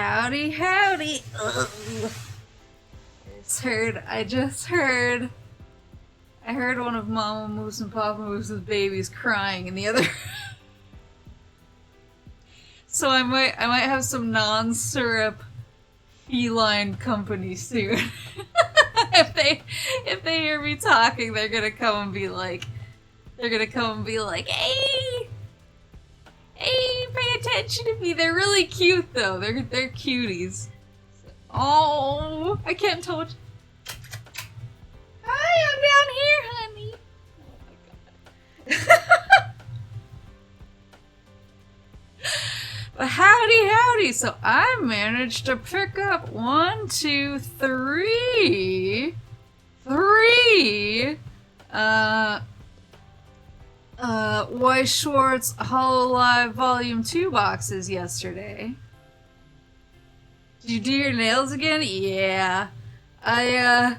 Howdy, howdy. Ugh. I just heard one of Mama Moose and Papa Moose's babies crying in the other So I might have some non-syrup feline company soon. if they hear me talking, they're gonna come and be like, hey, pay attention to me. They're really cute though. They're cuties. Oh, I can't tell what. Hi, I'm down here, honey. Oh my god. But howdy. So I managed to pick up 1, 2, 3 WEISS SCHWARZ HOLOLIVE Volume 2 boxes yesterday. Did you do your nails again? Yeah. I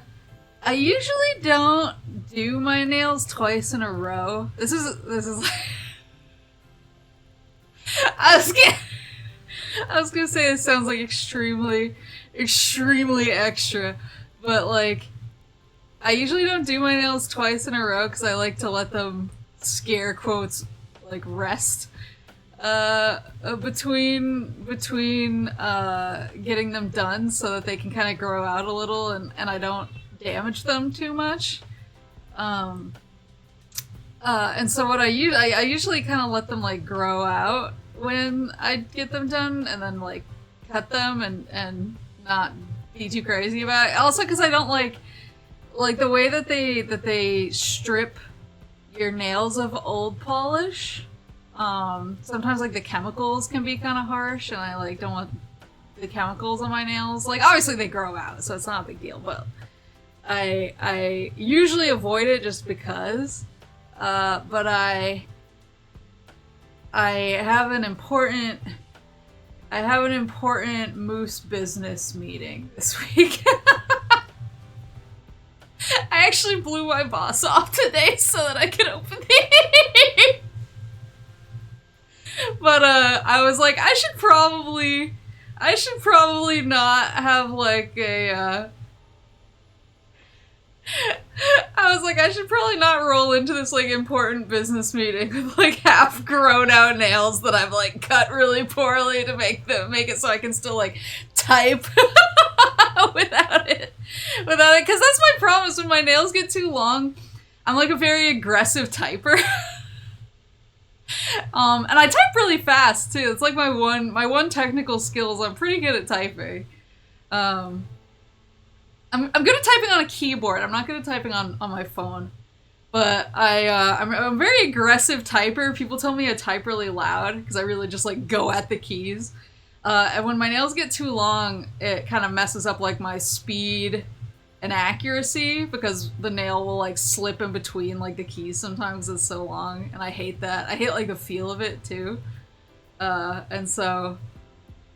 usually don't do my nails twice in a row. This is like I was gonna say this sounds like extremely extra, but like I usually don't do my nails twice in a row because I like to let them, scare quotes, like rest between getting them done so that they can kind of grow out a little and I don't damage them too much. And so what I usually kind of let them like grow out when I get them done and then like cut them and not be too crazy about it. Also because I don't like the way that they strip your nails of old polish. Sometimes like the chemicals can be kind of harsh and I like don't want the chemicals on my nails. Like obviously they grow out so it's not a big deal, but I usually avoid it just because. But I have an important moose business meeting this week. I actually blew my boss off today so that I could open the But I was like, I should probably not have like a I was like, I should probably not roll into this like important business meeting with like half grown out nails that I've like cut really poorly to make it so I can still like type without it, because that's my problem is when my nails get too long, I'm like a very aggressive typer. And I type really fast too. It's like my one technical skill is I'm pretty good at typing. I'm good at typing on a keyboard. I'm not good at typing on my phone. But I'm a very aggressive typer. People tell me I type really loud because I really just like go at the keys. And when my nails get too long, it kind of messes up like my speed and accuracy because the nail will like slip in between like the keys sometimes. It's so long and I hate that. I hate like the feel of it too. And so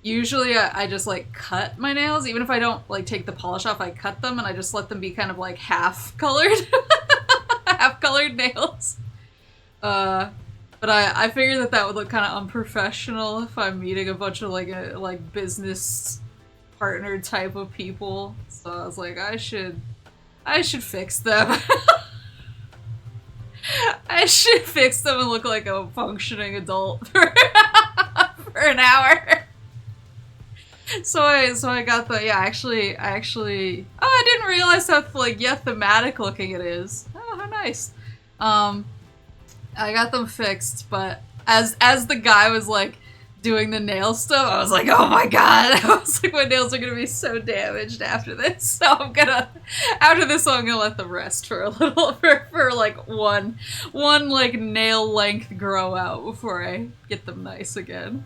usually I just like cut my nails. Even if I don't like take the polish off, I cut them and I just let them be kind of like half-colored. Half-colored nails. But I figured that would look kind of unprofessional if I'm meeting a bunch of like business partner type of people. So I was like, I should fix them. I should fix them and look like a functioning adult for an hour. So I got the I actually I didn't realize how like thematic looking it is. Oh, how nice. I got them fixed, but as the guy was like doing the nail stuff, I was like, oh my god. I was like, my nails are gonna be so damaged after this. So I'm gonna let them rest for a little for like one like nail length grow out before I get them nice again.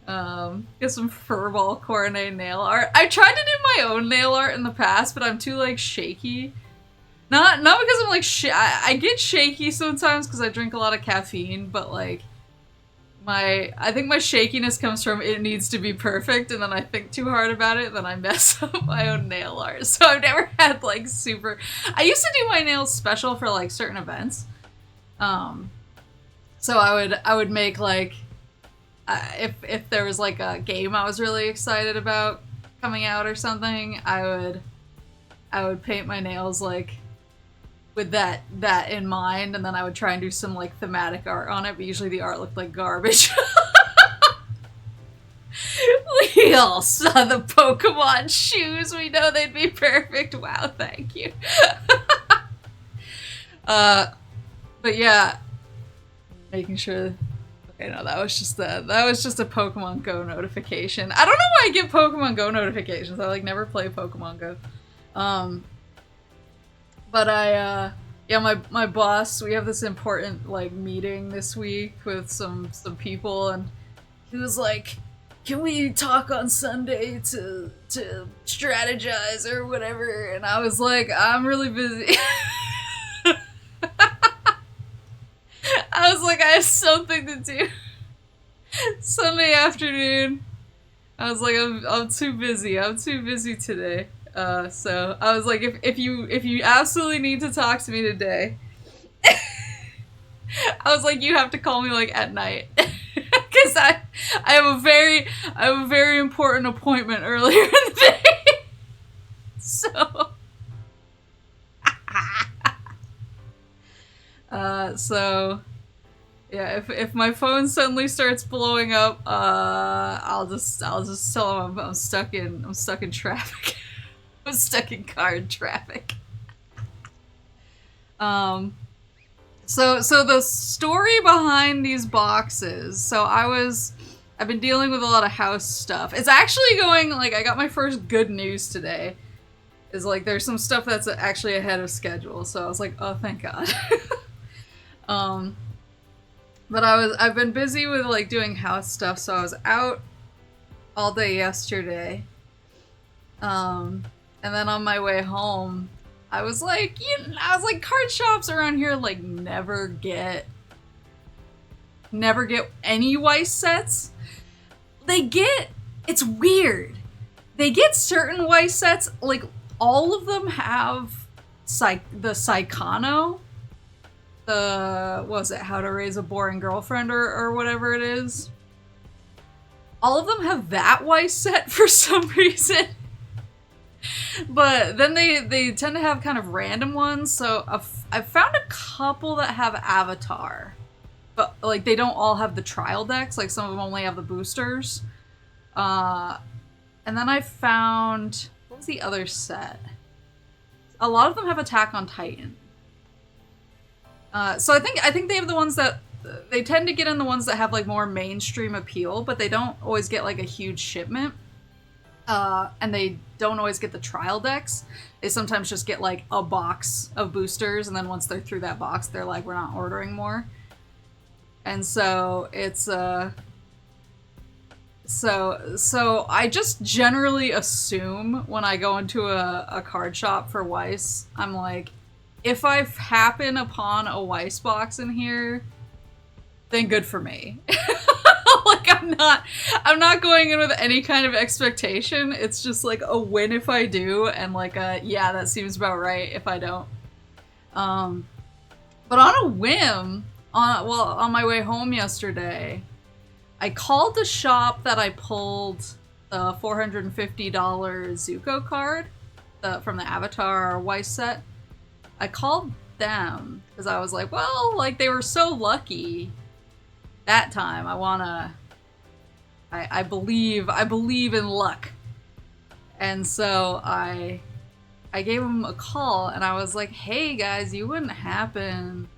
Get some furball coronet nail art. I tried to do my own nail art in the past, but I'm too like shaky. Not because I'm like I get shaky sometimes because I drink a lot of caffeine, but like I think my shakiness comes from it needs to be perfect, and then I think too hard about it, and then I mess up my own nail art. So I've never had like super. I used to do my nails special for like certain events. So I would make like if there was like a game I was really excited about coming out or something, I would paint my nails like with that in mind, and then I would try and do some like thematic art on it, but usually the art looked like garbage. We all saw the Pokemon shoes. We know they'd be perfect. Wow, thank you. But yeah, making sure. Okay, no, that was just a Pokemon Go notification. I don't know why I get Pokemon Go notifications. I like never play Pokemon Go. But yeah, my boss, we have this important like meeting this week with some people, and he was like, "Can we talk on Sunday to strategize or whatever?" And I was like, "I'm really busy." I was like, I have something to do Sunday afternoon. I was like, I'm too busy. I'm too busy today. So I was like, if you absolutely need to talk to me today, I was like, you have to call me like at night, because I have a very important appointment earlier in the day. So. So yeah, if my phone suddenly starts blowing up, I'll just tell him I'm stuck in traffic. I'm stuck in car traffic. So the story behind these boxes. So I've been dealing with a lot of house stuff. It's actually going, like, I got my first good news today. Is like there's some stuff that's actually ahead of schedule. So I was like, oh, thank God. But I've been busy with like doing house stuff, so I was out all day yesterday. And then on my way home, I was like, card shops around here like never get any WEISS sets. It's weird. They get certain WEISS sets, like all of them have the Psychano. What was it, How to Raise a Boring Girlfriend or whatever it is. All of them have that WEISS set for some reason. But then they tend to have kind of random ones, so I've found a couple that have Avatar. But like they don't all have the trial decks, like some of them only have the boosters. And then I found, what was the other set? A lot of them have Attack on Titan. So I think they have the ones that they tend to get in the ones that have like more mainstream appeal, but they don't always get like a huge shipment. And they don't always get the trial decks. They sometimes just get like a box of boosters, and then once they're through that box, they're like, we're not ordering more. And so it's so I just generally assume when I go into a card shop for WEISS, I'm like, if I happen upon a WEISS box in here, then good for me. Like I'm not going in with any kind of expectation. It's just like a win if I do, and like yeah, that seems about right if I don't. But on a whim, on my way home yesterday, I called the shop that I pulled the $450 Zuko card from the Avatar WEISS set. I called them because I was like, well, like they were so lucky that time. I believe in luck. And so I gave them a call and I was like, hey guys, you wouldn't happen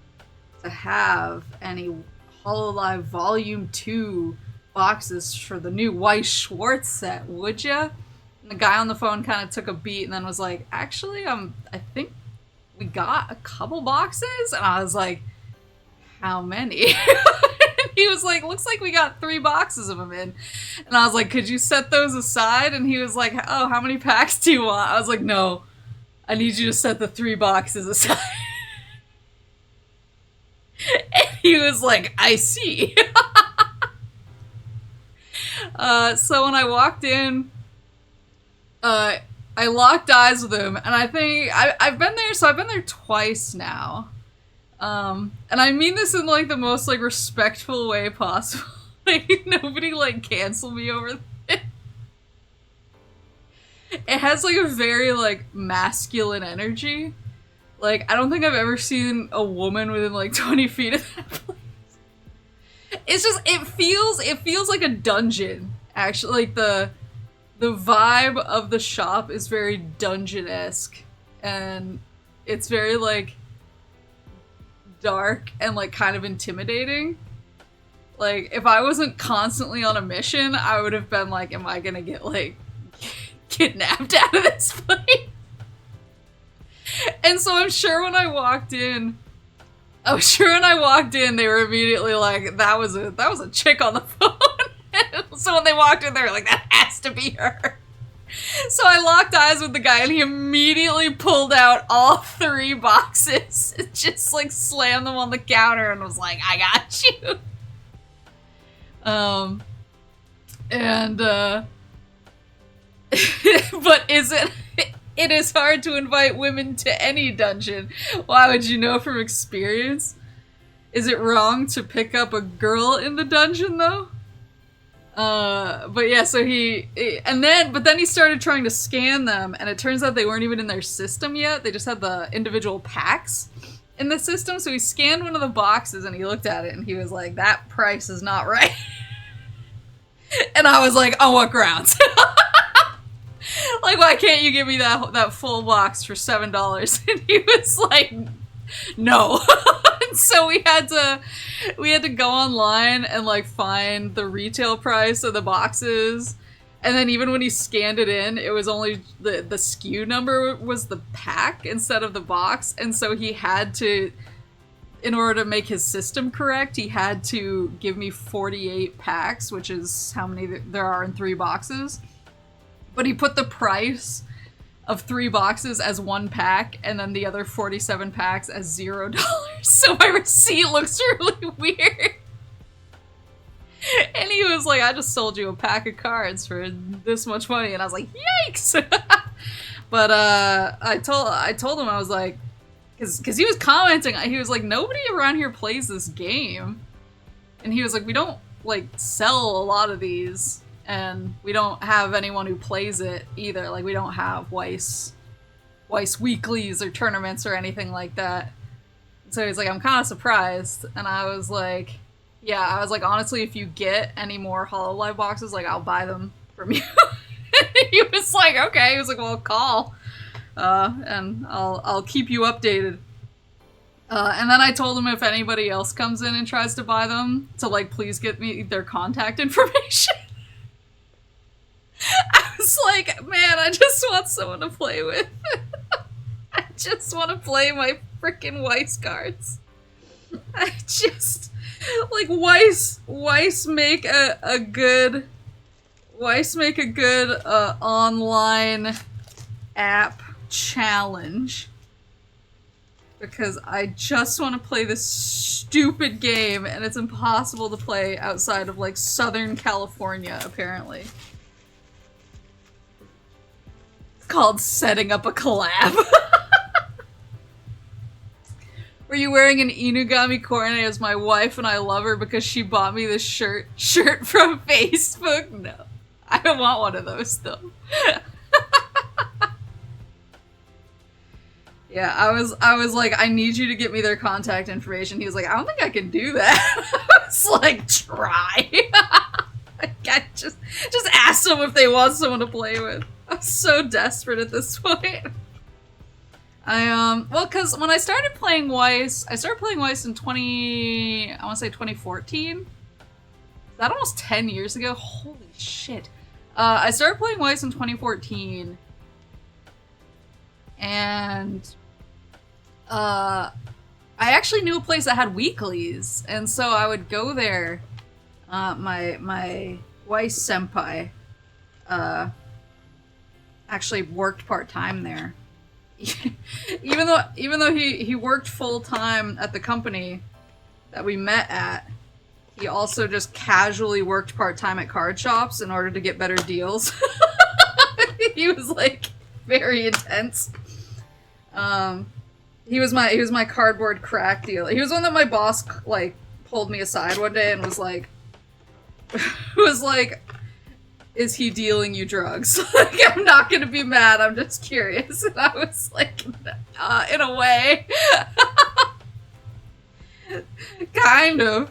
to have any HOLOLIVE Volume 2 boxes for the new WEISS SCHWARZ set, would ya? And the guy on the phone kind of took a beat and then was like, actually, I think we got a couple boxes? And I was like, how many? He was like, looks like we got 3 boxes of them in. And I was like, could you set those aside? And he was like, oh, how many packs do you want? I was like, no, I need you to set the 3 boxes aside. And he was like, I see. So when I walked in, I locked eyes with him, and I think I've been there twice now. And I mean this in like the most like respectful way possible. Like, nobody, like, cancel me over it. It has, like, a very, like, masculine energy. Like, I don't think I've ever seen a woman within, like, 20 feet of that place. It's just, it feels like a dungeon, actually. Like, the vibe of the shop is very dungeon-esque. And it's very, like, dark and, like, kind of intimidating. Like, if I wasn't constantly on a mission, I would have been like, am I gonna get, like, kidnapped out of this place? And so I'm sure when I walked in, they were immediately like, that was a chick on the phone. So when they walked in, they were like, that has to be her. So I locked eyes with the guy, and he immediately pulled out all 3 boxes, just like slammed them on the counter, and was like, I got you. But it is hard to invite women to any dungeon. Why would you know from experience? Is it wrong to pick up a girl in the dungeon, though? But yeah, so but then he started trying to scan them, and it turns out they weren't even in their system yet. They just had the individual packs in the system, so he scanned one of the boxes, and he looked at it, and he was like, that price is not right. And I was like, on what grounds? Like, why can't you give me that full box for $7? And he was like, no. And so we had to go online and, like, find the retail price of the boxes. And then even when he scanned it in, it was only the SKU number was the pack instead of the box. And so he had to, in order to make his system correct, he had to give me 48 packs, which is how many there are in 3 boxes. But he put the price of 3 boxes as 1 pack, and then the other 47 packs as $0. So my receipt looks really weird. And he was like, I just sold you a pack of cards for this much money. And I was like, yikes! But I told him, I was like, because he was commenting, he was like, nobody around here plays this game. And he was like, we don't, like, sell a lot of these. And we don't have anyone who plays it either. Like, we don't have WEISS weeklies or tournaments or anything like that. So he's like, I'm kind of surprised. And I was like, yeah, honestly, if you get any more HOLOLIVE boxes, like, I'll buy them from you. He was like, okay. He was like, well, call. And I'll keep you updated. And then I told him if anybody else comes in and tries to buy them, to, like, please get me their contact information. I was like, man, I just want someone to play with. I just want to play my frickin' WEISS cards. I just, like, WEISS make a good online app challenge. Because I just want to play this stupid game, and it's impossible to play outside of, like, Southern California, apparently. Called setting up a collab. Were you wearing an Inugami Korone as my wife and I love her because she bought me this shirt from Facebook? No. I don't want one of those though. Yeah, I was like, I need you to get me their contact information. He was like, I don't think I can do that. I was like, try. I just ask them if they want someone to play with. I'm so desperate at this point. Well, because when I started playing WEISS, in 2014? Is that almost 10 years ago? Holy shit. I started playing WEISS in 2014, and, I actually knew a place that had weeklies, and so I would go there. My WEISS senpai, actually worked part-time there. even though he worked full-time at the company that we met at, he also just casually worked part-time at card shops in order to get better deals. He was, like, very intense. He was my cardboard crack dealer. He was one that my boss, like, pulled me aside one day and was like, was like, is he dealing you drugs? Like, I'm not gonna be mad, I'm just curious. And I was like, in a way. Kind of.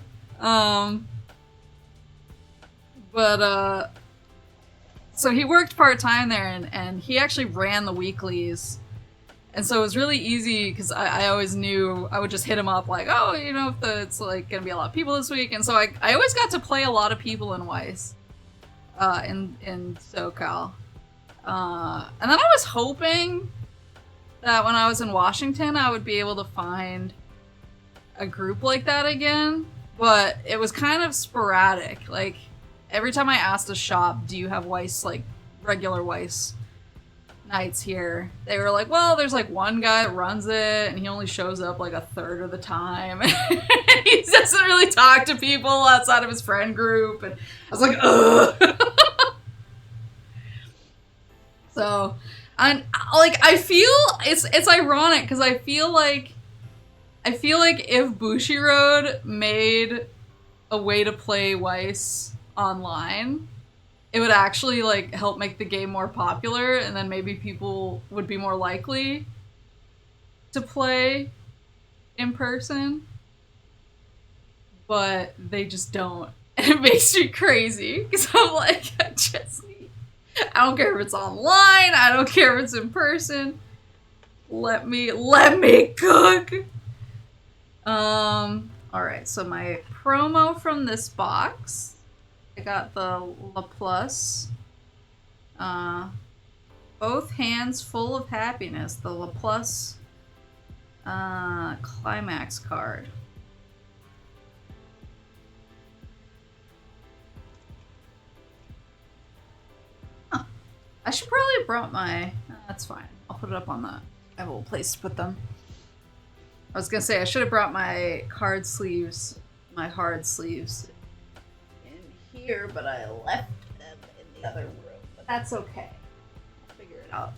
So he worked part-time there, and he actually ran the weeklies. And so it was really easy, because I always knew, I would just hit him up like, oh, you know, if it's like gonna be a lot of people this week. And so I always got to play a lot of people in WEISS, in SoCal. And then I was hoping that when I was in Washington, I would be able to find a group like that again, but it was kind of sporadic. Like, every time I asked a shop, do you have WEISS, like, regular WEISS nights here, they were like, well, there's like one guy that runs it, and he only shows up like a third of the time. He doesn't really talk to people outside of his friend group, and I was like, ugh. So, and like, I feel it's ironic, because I feel like if Bushiroad made a way to play WEISS online, it would actually like help make the game more popular, and then maybe people would be more likely to play in person. But they just don't. And it makes me crazy, because I'm like, I don't care if it's online, I don't care if it's in person. Let me cook. Alright, so my promo from this box, I got the La Plus. Both hands full of happiness. The La Plus climax card. Huh. I should probably have brought my... that's fine. I'll put it up on the... I have a little place to put them. I was gonna say, I should have brought my card sleeves, my hard sleeves in here, but I left them in the other room. But that's okay. I'll figure it out.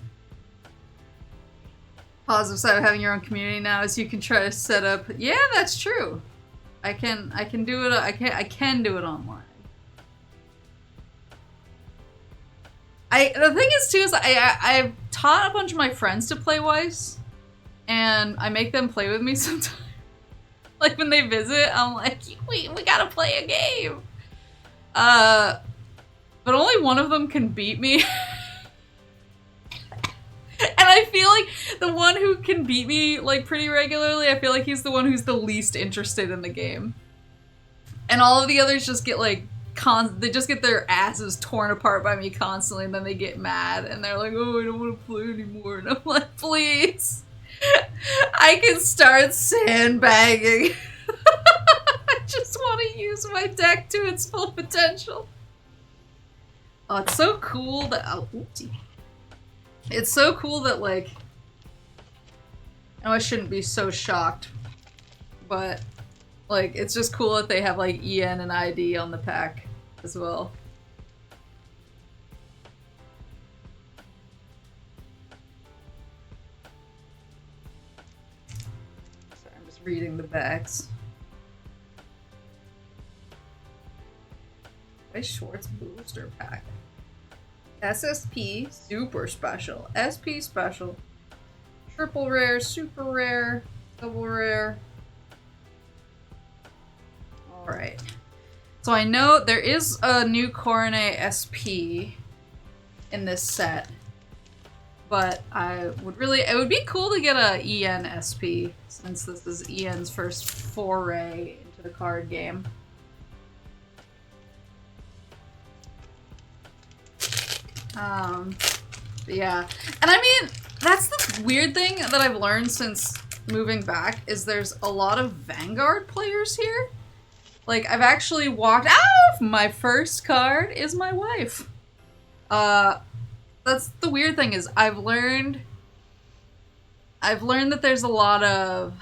Positive side of having your own community now is you can try to set up... Yeah, that's true. I can do it. I can do it online. The thing is too is I've taught a bunch of my friends to play WEISS, and I make them play with me sometimes. Like when they visit, I'm like, we gotta play a game. But only one of them can beat me. And I feel like the one who can beat me like pretty regularly, I feel like he's the one who's the least interested in the game. And all of the others just get like they just get their asses torn apart by me constantly, and then they get mad and they're like, oh, I don't want to play anymore. And I'm like, please. I can start sandbagging. I just want to use my deck to its full potential. Oh, it's so cool that... Oh, oopsie. It's so cool that, like... Oh, I shouldn't be so shocked. But, like, it's just cool that they have, like, EN and ID on the pack as well. Sorry, I'm just reading the backs. Schwartz booster pack. SSP super special. SP special. Triple rare, super rare, double rare. Alright. So I know there is a new Coronet SP in this set. But I would really... It would be cool to get a EN SP, since this is EN's first foray into the card game. Yeah. And I mean, that's the weird thing that I've learned since moving back, is there's a lot of Vanguard players here. Like, I've actually walked out! My first card is my wife. That's the weird thing, is I've learned that there's a lot of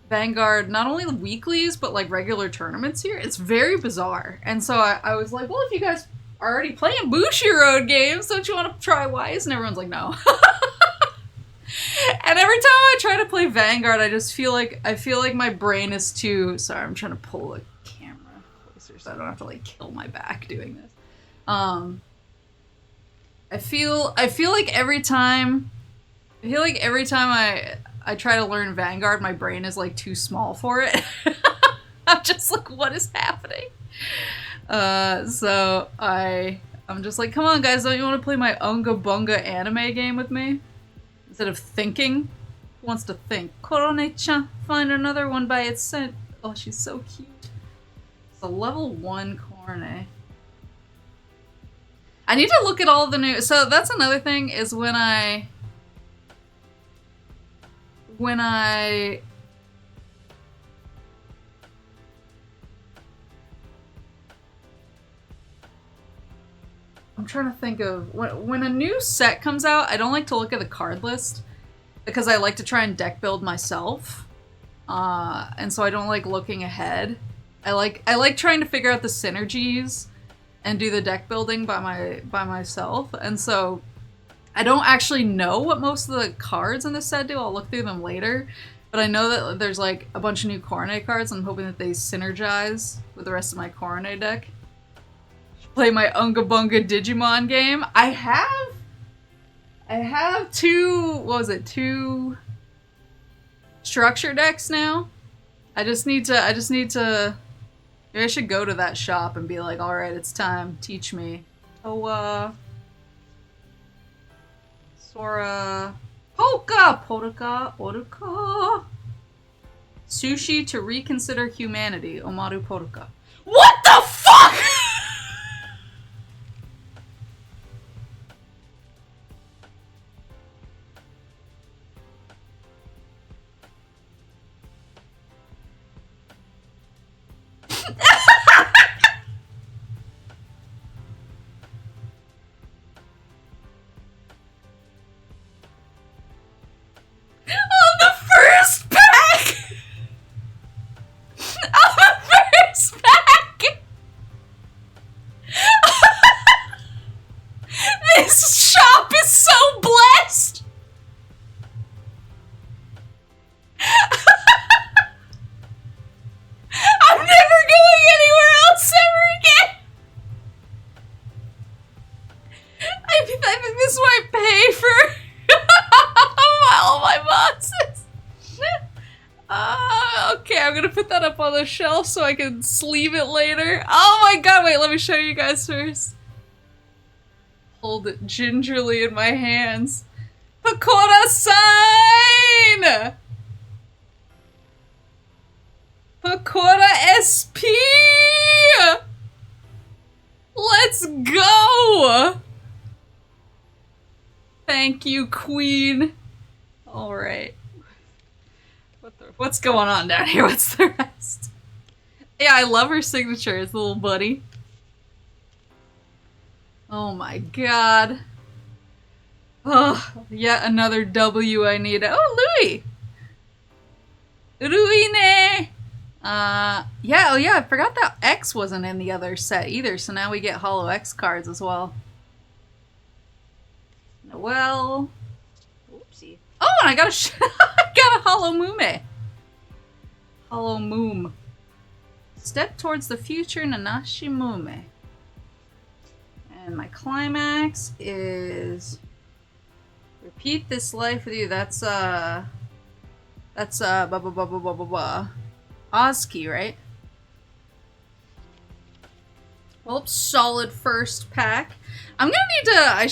Vanguard, not only weeklies, but like regular tournaments here. It's very bizarre. And so I was like, well, if you guys are already playing Bushiroad games, don't you want to try WEISS? And everyone's like, no. And every time I try to play Vanguard, I just feel like my brain is too... Sorry, I'm trying to pull the camera closer so I don't have to like kill my back doing this. I feel like every time I try to learn Vanguard, my brain is like too small for it. I'm just like, what is happening? So I'm just like, come on guys, don't you want to play my Unga Bunga anime game with me? Instead of thinking. Who wants to think? Korone-chan, find another one by its scent. Oh, she's so cute. It's a level 1 Korone. I need to look at all the new... So that's another thing, is when I... I'm trying to think of... When a new set comes out, I don't like to look at the card list, because I like to try and deck build myself. And so I don't like looking ahead. I like trying to figure out the synergies and do the deck building by myself. And so I don't actually know what most of the cards in this set do. I'll look through them later. But I know that there's like a bunch of new Korone cards. I'm hoping that they synergize with the rest of my Korone deck. Play my Unga Bunga Digimon game. I have two, what was it, 2 structure decks now. I just need to, maybe I should go to that shop and be like, alright, it's time, teach me. Toa, Sora, Polka, Oruka. Sushi to reconsider humanity, Omaru Poruka. What the fuck?! Shelf so I can sleeve it later. Oh my god, wait, let me show you guys first. Hold it gingerly in my hands. Pakora sign! Pakora SP! Let's go! Thank you, Queen. Alright. What's going on down here? What's the rest? Yeah, I love her signature, it's a little buddy. Oh my god. Oh, yet another W I need. Oh, Louis! Louis ne! Yeah, oh yeah, I forgot that X wasn't in the other set either, so now we get Holo X cards as well. Noelle. Oopsie. Oh, and I got a Holo Mume. Holo Moom. Step towards the future, Nanashi Mume. And my climax is repeat this life with you. That's Oski, right? Well, solid first pack. I'm gonna need to, I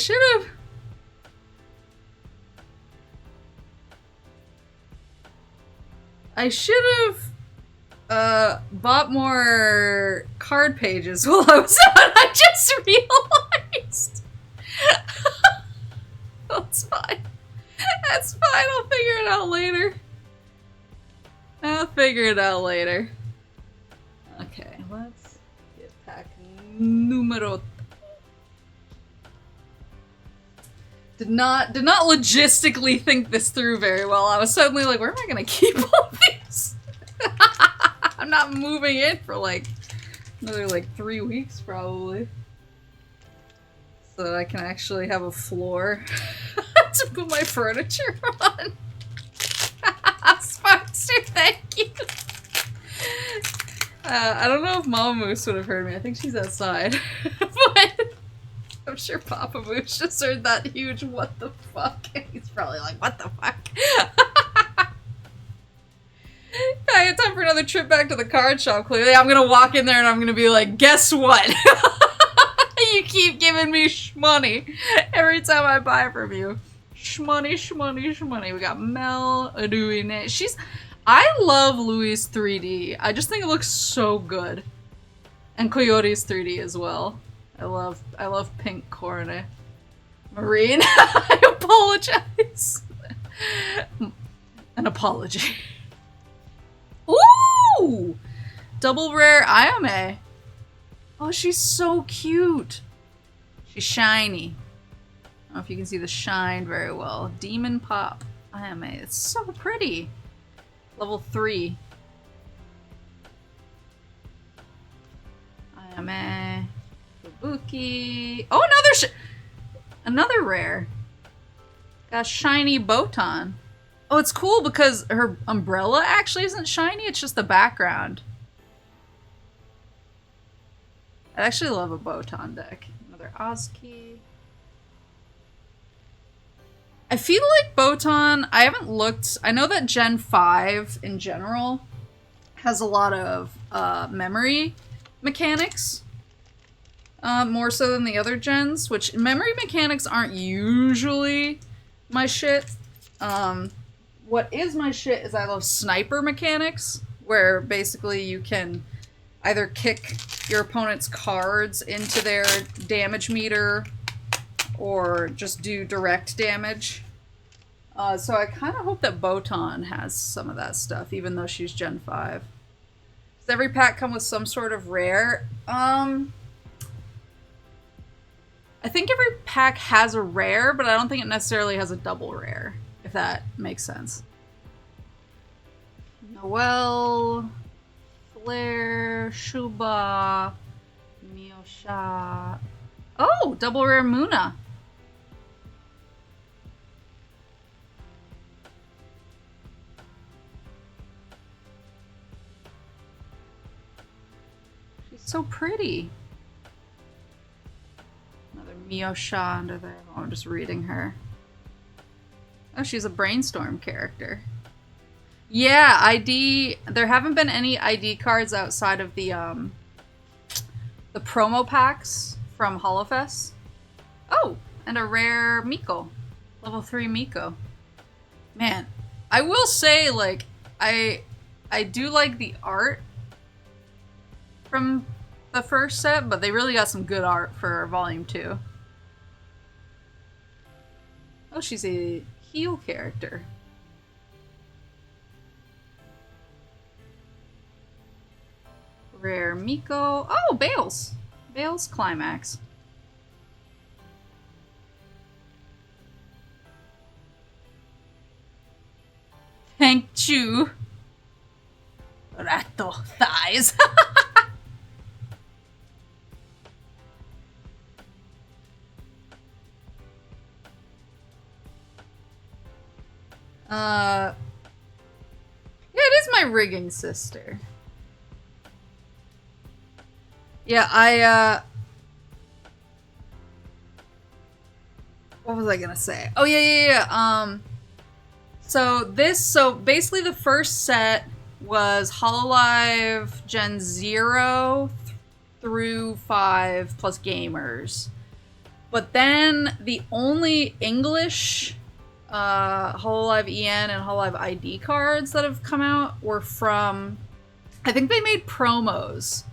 should have bought more card pages while I was out. I just realized. That's fine. That's fine. I'll figure it out later. Okay, let's get pack numero. Did not logistically think this through very well. I was suddenly like, where am I gonna keep all these? I'm not moving in for like another like 3 weeks probably. So that I can actually have a floor to put my furniture on. Sparkster, thank you. I don't know if Mama Moose would have heard me. I think she's outside. But I'm sure Papa Moose just heard that huge what the fuck. He's probably like, what the fuck? I have time for another trip back to the card shop, clearly. I'm gonna walk in there and I'm gonna be like, guess what? You keep giving me shmoney every time I buy from you. Shmoney, shmoney, shmoney. We got Mel doing it. I love Louis' 3D. I just think it looks so good. And Coyote's 3D as well. I love pink corny. Marine, I apologize. An apology. Ooh! Double rare Ayame. Oh, she's so cute. She's shiny. I don't know if you can see the shine very well. Demon Pop Ayame. It's so pretty. Level 3. Ayame. Fubuki. Oh, another rare. Got a shiny Botan. Oh, it's cool because her umbrella actually isn't shiny, it's just the background. I actually love a Botan deck. Another Ozki. I feel like Botan, I haven't looked, I know that Gen 5 in general has a lot of memory mechanics. More so than the other gens, which memory mechanics aren't usually my shit. What is my shit is I love sniper mechanics, where basically you can either kick your opponent's cards into their damage meter or just do direct damage. So I kind of hope that Botan has some of that stuff, even though she's Gen 5. Does every pack come with some sort of rare? I think every pack has a rare, but I don't think it necessarily has a double rare, if that makes sense. Noelle, Flare, Shuba, Miosha. Oh, double rare Muna. She's so pretty. Another Miosha under there. Oh, I'm just reading her. Oh, she's a Brainstorm character. Yeah, ID. There haven't been any ID cards outside of the promo packs from HoloFest. Oh, and a rare Miko. Level 3 Miko. Man, I will say, like, I do like the art from the first set, but they really got some good art for Volume 2. Oh, she's a heal character. Rare Miko. Oh, Bales. Bales Climax. Thank you. Ratto thighs. Yeah, it is my rigging sister. Yeah, what was I gonna say? Oh, yeah. So basically the first set was HoloLive Gen 0 through 5 plus gamers. But then the only English HoloLive EN and HoloLive ID cards that have come out were from, I think they made promos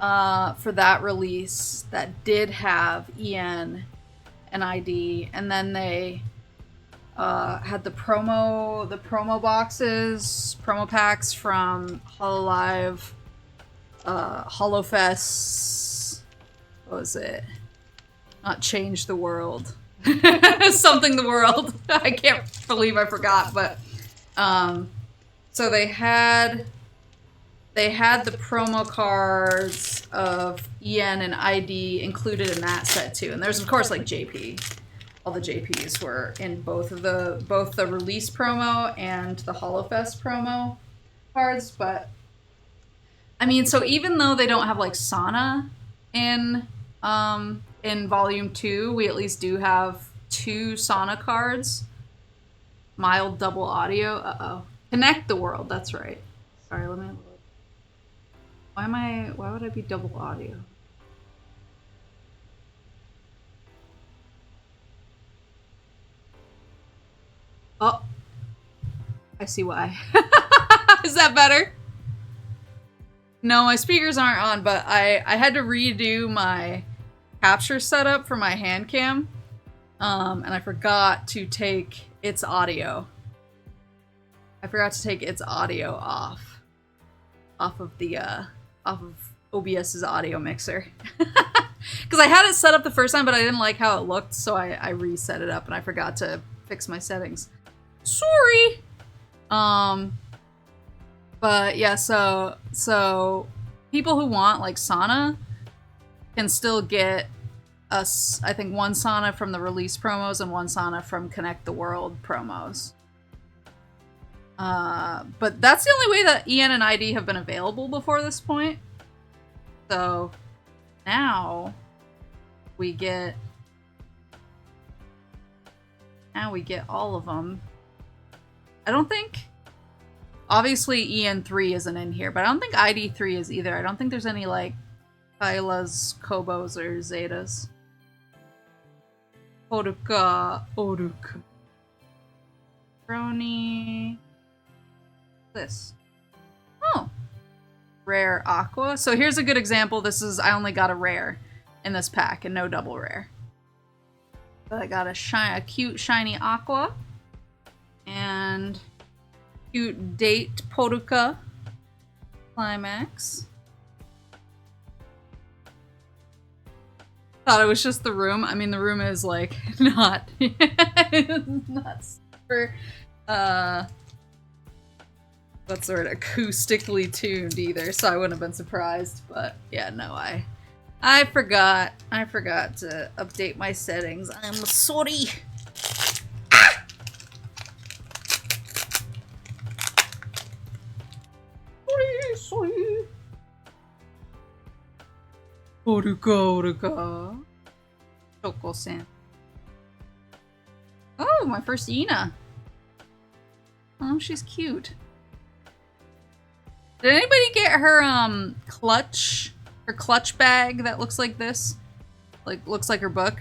for that release that did have EN and ID, and then they had the promo boxes, promo packs from HoloLive, HoloFest. What was it? Not Change the World. Something the world. I can't believe I forgot, but so they had the promo cards of EN and ID included in that set too. And there's of course like JP. All the JPs were in both the release promo and the HoloFest promo cards, but I mean, so even though they don't have like sauna in volume 2, we at least do have 2 sauna cards. Mild double audio. Uh-oh. Connect the world, that's right. Sorry, let me look. Why would I be double audio? Oh. I see why. Is that better? No, my speakers aren't on, but I had to redo my capture setup for my hand cam, and I forgot to take its audio. I forgot to take its audio off of the off of OBS's audio mixer, because I had it set up the first time, but I didn't like how it looked, so I reset it up, and I forgot to fix my settings. Sorry. But yeah, so people who want like sauna can still get us, I think, 1 sauna from the release promos and 1 sauna from Connect the World promos. But that's the only way that EN and ID have been available before this point. So now we get all of them. I don't think, obviously EN3 isn't in here, but I don't think ID3 is either. I don't think there's any like Kylas, Kobos, or Zetas. Oruka. Brony. This. Oh. Rare Aqua. So here's a good example. This is, I only got a rare in this pack and no double rare. But I got a cute shiny Aqua. And cute date Poruka Climax. Thought it was just the room. I mean, the room is like not super what's the word, acoustically tuned either, so I wouldn't have been surprised. But yeah, no, I forgot to update my settings. I'm sorry. Sorry. Oruka. Choco-san. Oh, my first Ina. Oh, she's cute. Did anybody get her clutch bag that looks like this? Like, looks like her book?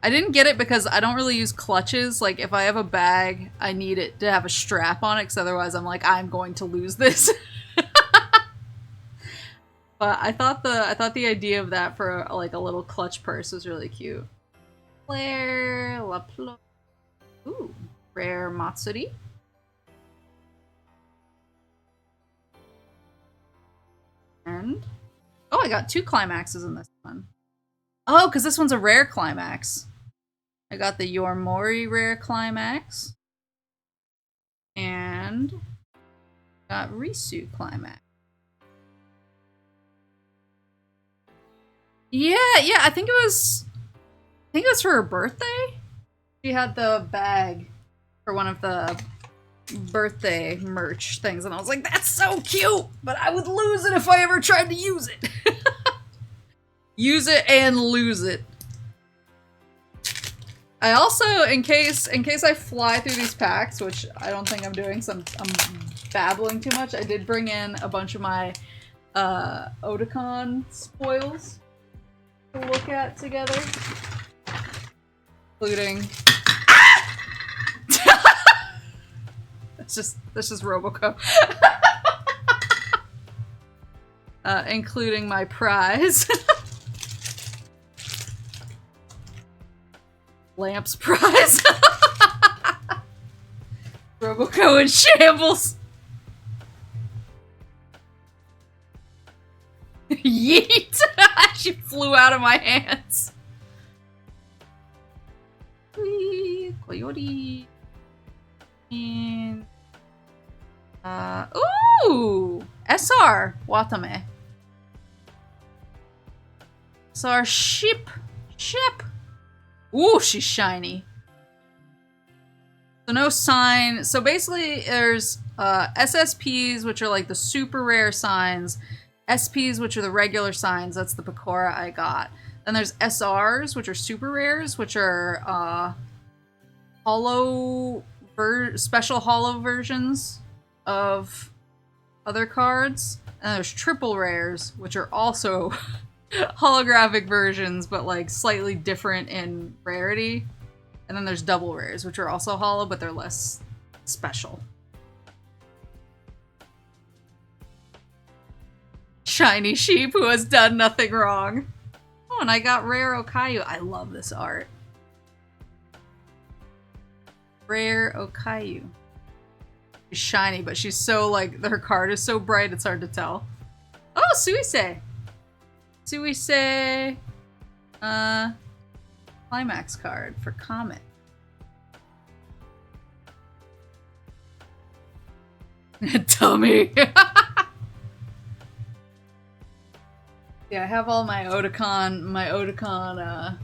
I didn't get it because I don't really use clutches. Like, if I have a bag, I need it to have a strap on it, because otherwise I'm like, I'm going to lose this. But I thought the idea of that for like a little clutch purse was really cute. Claire Laplo. Ooh, rare Matsuri. And oh, I got 2 climaxes in this one. Oh, because this one's a rare climax. I got the Yormori rare climax. And got Risu climax. Yeah, I think it was for her birthday. She had the bag for one of the birthday merch things, and I was like, that's so cute, but I would lose it if I ever tried to use it. Use it and lose it. I also, in case I fly through these packs, which I don't think I'm doing, so I'm babbling too much, I did bring in a bunch of my Otakon spoils to look at together, including that's just Roboco. Including my prize. Lamps prize. Roboco in shambles. Yeet! She flew out of my hands. Coyote. And ooh! SR Watame. SR Ship. Ooh, she's shiny. So no sign. So basically there's SSPs, which are like the super rare signs. SPs, which are the regular signs. That's the Pecora I got. Then there's SRs, which are super rares, which are special holo versions of other cards. And there's triple rares, which are also holographic versions, but like slightly different in rarity. And then there's double rares, which are also holo, but they're less special. Shiny sheep who has done nothing wrong. Oh, and I got rare Okayu. I love this art. Rare Okayu. She's shiny, but she's so like, her card is so bright it's hard to tell. Oh, Suisei! Suisei, climax card for Comet. Tummy. Yeah, I have all my Otakon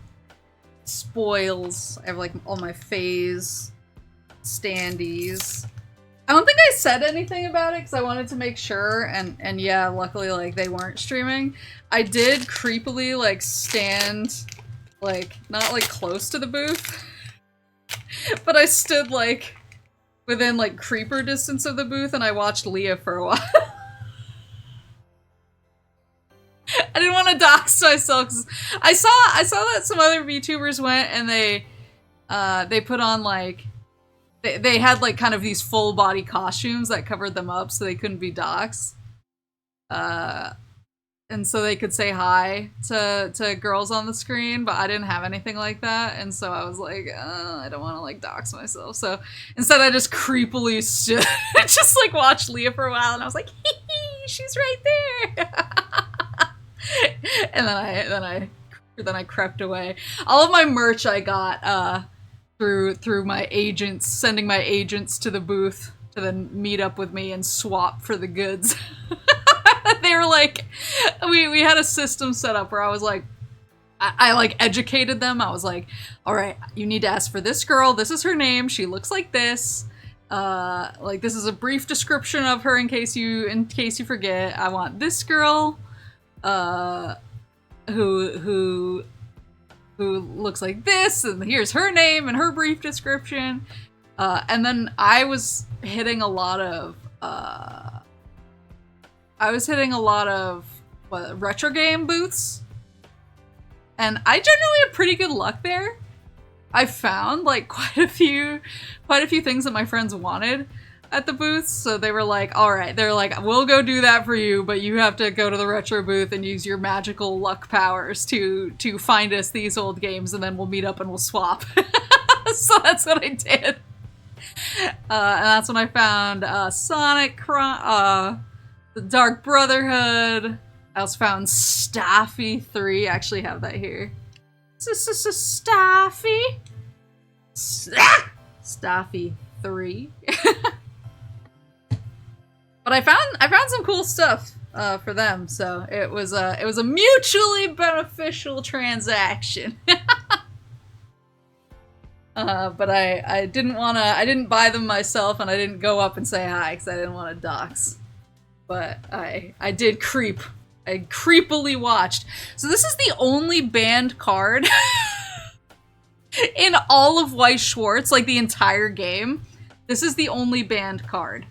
spoils. I have like all my phase standees. I don't think I said anything about it because I wanted to make sure, and yeah, luckily like they weren't streaming. I did creepily like stand like not like close to the booth, but I stood like within like creeper distance of the booth and I watched Leah for a while. I didn't want to dox myself because I saw that some other VTubers went and they put on like they had like kind of these full body costumes that covered them up so they couldn't be doxxed. And so they could say hi to girls on the screen, but I didn't have anything like that, and so I was like, I don't want to like dox myself. So instead, I just creepily stood, just like watched Leah for a while, and I was like, hee hee, she's right there. And then I crept away. All of my merch I got through my agents, sending my agents to the booth to then meet up with me and swap for the goods. They were like, we had a system set up where I was like, I like educated them. I was like, all right, you need to ask for this girl. This is her name. She looks like this. Like this is a brief description of her in case you forget. I want this girl, who looks like this, and here's her name and her brief description. And then I was hitting a lot of retro game booths, and I generally have pretty good luck there. I found like quite a few things that my friends wanted at the booths, so they were like, all right, they're like, we'll go do that for you, but you have to go to the retro booth and use your magical luck powers to find us these old games, and then we'll meet up and we'll swap. So that's what I did. And that's when I found Sonic, the Dark Brotherhood. I also found Staffy 3. I actually have that here. Staffy? Staffy 3. But I found some cool stuff for them, so it was a mutually beneficial transaction. But I didn't buy them myself, and I didn't go up and say hi because I didn't want to dox. But I did creep. I creepily watched. So this is the only banned card in all of WEISS Schwarz, like the entire game. This is the only banned card.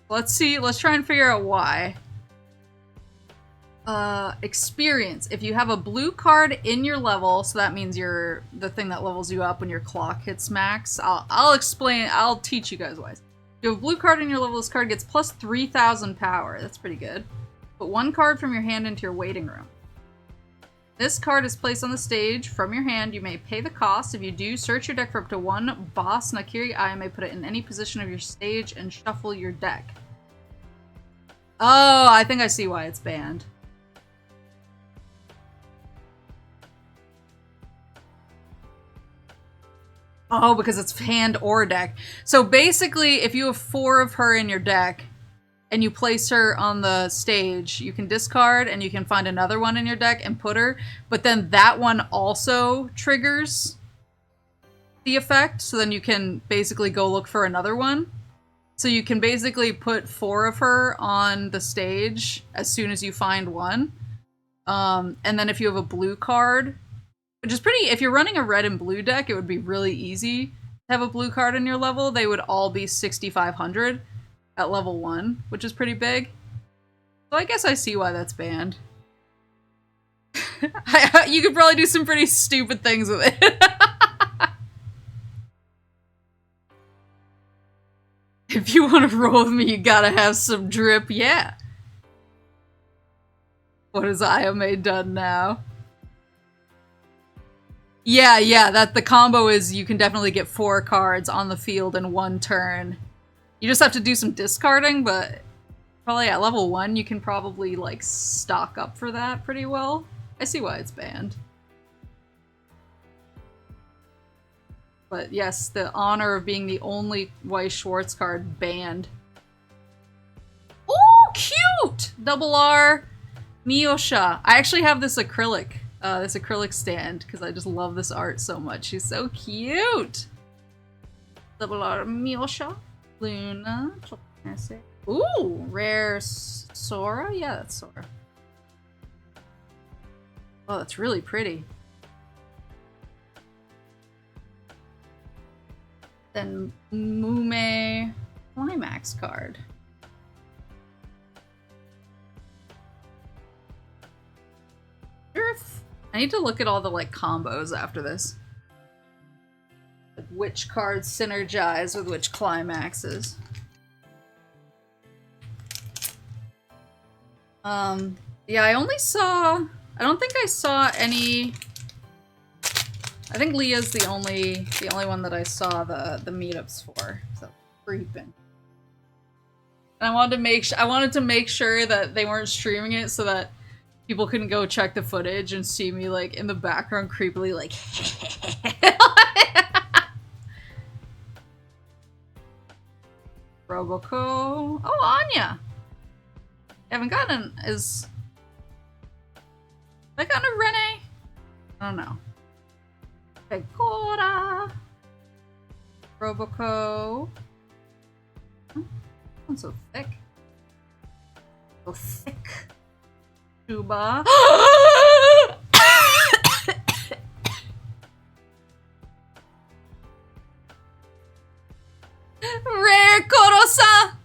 Let's see. Let's try and figure out why. Experience. If you have a blue card in your level, so that means you're the thing that levels you up when your clock hits max. I'll explain. I'll teach you guys why. If you have a blue card in your level, this card gets plus 3,000 power. That's pretty good. Put one card from your hand into your waiting room. This card is placed on the stage from your hand. You may pay the cost. If you do, search your deck for up to one boss Nakiri eye. May put it in any position of your stage and shuffle your deck. Oh, I think I see why it's banned. Oh, because it's hand or deck. So basically, if you have 4 of her in your deck, and you place her on the stage, you can discard, and you can find another one in your deck and put her, but then that one also triggers the effect, so then you can basically go look for another one. So you can basically put 4 of her on the stage as soon as you find one. And then if you have a blue card, which is pretty, if you're running a red and blue deck, it would be really easy to have a blue card in your level. They would all be 6,500 at level 1, which is pretty big. So I guess I see why that's banned. You could probably do some pretty stupid things with it. If you want to roll with me, you gotta have some drip, yeah. What has Ayame done now? Yeah, that the combo is you can definitely get 4 cards on the field in 1 turn. You just have to do some discarding, but probably at level 1 you can probably, like, stock up for that pretty well. I see why it's banned. But yes, the honor of being the only WEISS SCHWARZ card banned. Ooh, cute! Double R, Miyosha. I actually have this acrylic stand because I just love this art so much. She's so cute. Double R, Miyosha, Luna. Ooh, rare Sora. Yeah, that's Sora. Oh, that's really pretty. Then Mume Climax card. I need to look at all the like combos after this. Like which cards synergize with which climaxes. Yeah, I don't think I saw any. I think Leah's the only one that I saw the meetups for. So creeping. And I wanted to make sure that they weren't streaming it so that people couldn't go check the footage and see me like in the background creepily like Roboco. Oh, Anya. I haven't gotten have I gotten a Rene? I don't know. Pecora. Roboco. Oh, one's so thick. So thick. Tuba. Rare Korosa.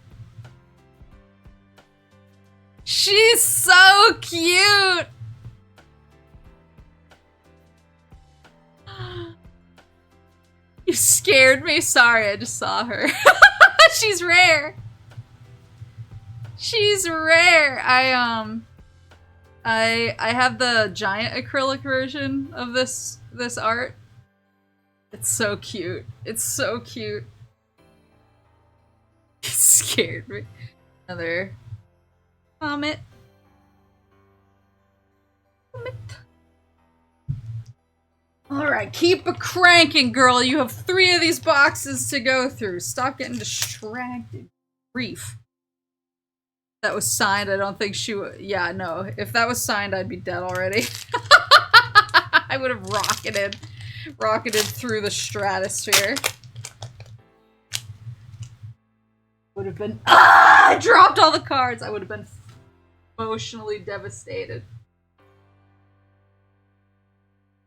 She's so cute. You scared me. Sorry, I just saw her. She's rare. She's rare. I have the giant acrylic version of this art. It's so cute. It's so cute. It scared me. Another Comet. Alright, keep a cranking, girl. You have 3 of these boxes to go through. Stop getting distracted. Grief. That was signed, I don't think she would. Yeah, no. If that was signed, I'd be dead already. I would have rocketed through the stratosphere. Would have been. Ah! I dropped all the cards. I would have been emotionally devastated.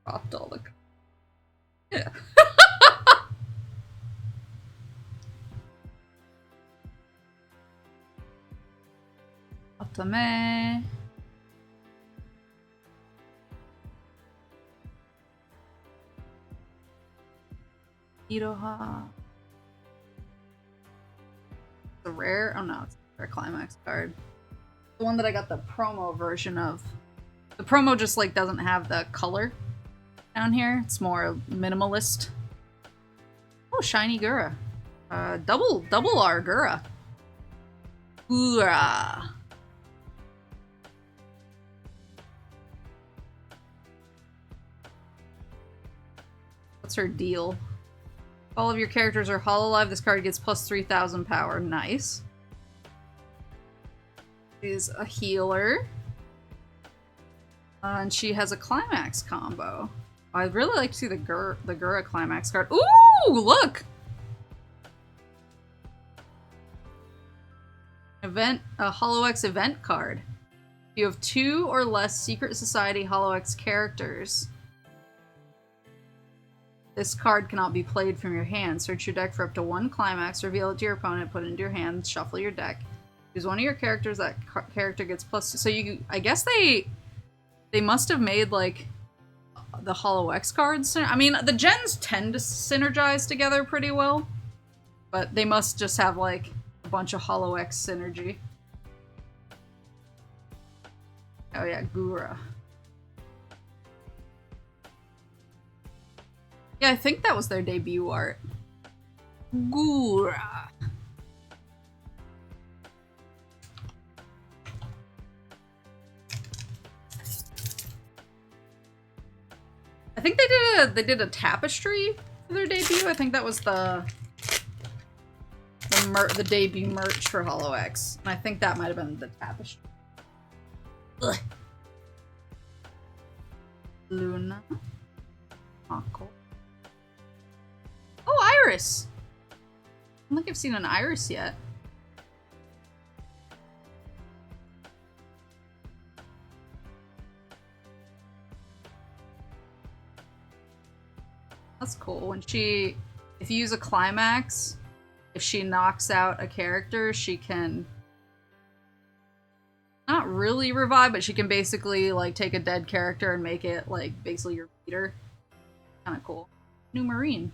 Dropped all the cards. Yeah. Otome. Iroha. The rare? Oh no, it's a rare climax card. The one that I got the promo version of. The promo just like doesn't have the color down here. It's more minimalist. Oh, shiny Gura. Double R Gura. Gura. What's her deal? If all of your characters are hololive, this card gets plus 3,000 power. Nice. She's a healer. And she has a climax combo. I'd really like to see the Gura climax card. Ooh! Ooh, look! Event, a HoloX event card. If you have 2 or less Secret Society HoloX characters, this card cannot be played from your hand. Search your deck for up to 1 climax, reveal it to your opponent, put it into your hand, shuffle your deck. Choose one of your characters, that character gets +2. So you, I guess they must have made, like, the HoloX cards. I mean, the gens tend to synergize together pretty well, but they must just have, like, a bunch of HoloX synergy. Oh yeah, Gura. Yeah, I think that was their debut art. Gura. I think they did a tapestry for their debut. I think that was the debut merch for HoloX. And I think that might have been the tapestry. Ugh. Luna. Mako. Oh, Iris! I don't think I've seen an Iris yet. That's cool. When she, if you use a climax, if she knocks out a character, she can not really revive, but she can basically like take a dead character and make it like basically your leader. Kind of cool. New Marine.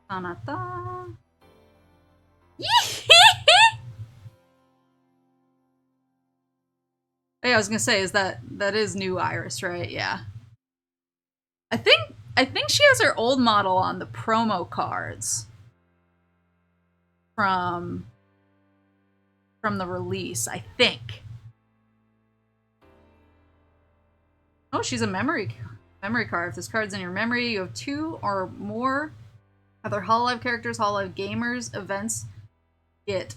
Anata. Hey, I was gonna say, is that is new Iris, right? Yeah. I think she has her old model on the promo cards from the release, I think. Oh, she's a memory card. If this card's in your memory, you have 2 or more other HoloLive characters, HoloLive gamers, events get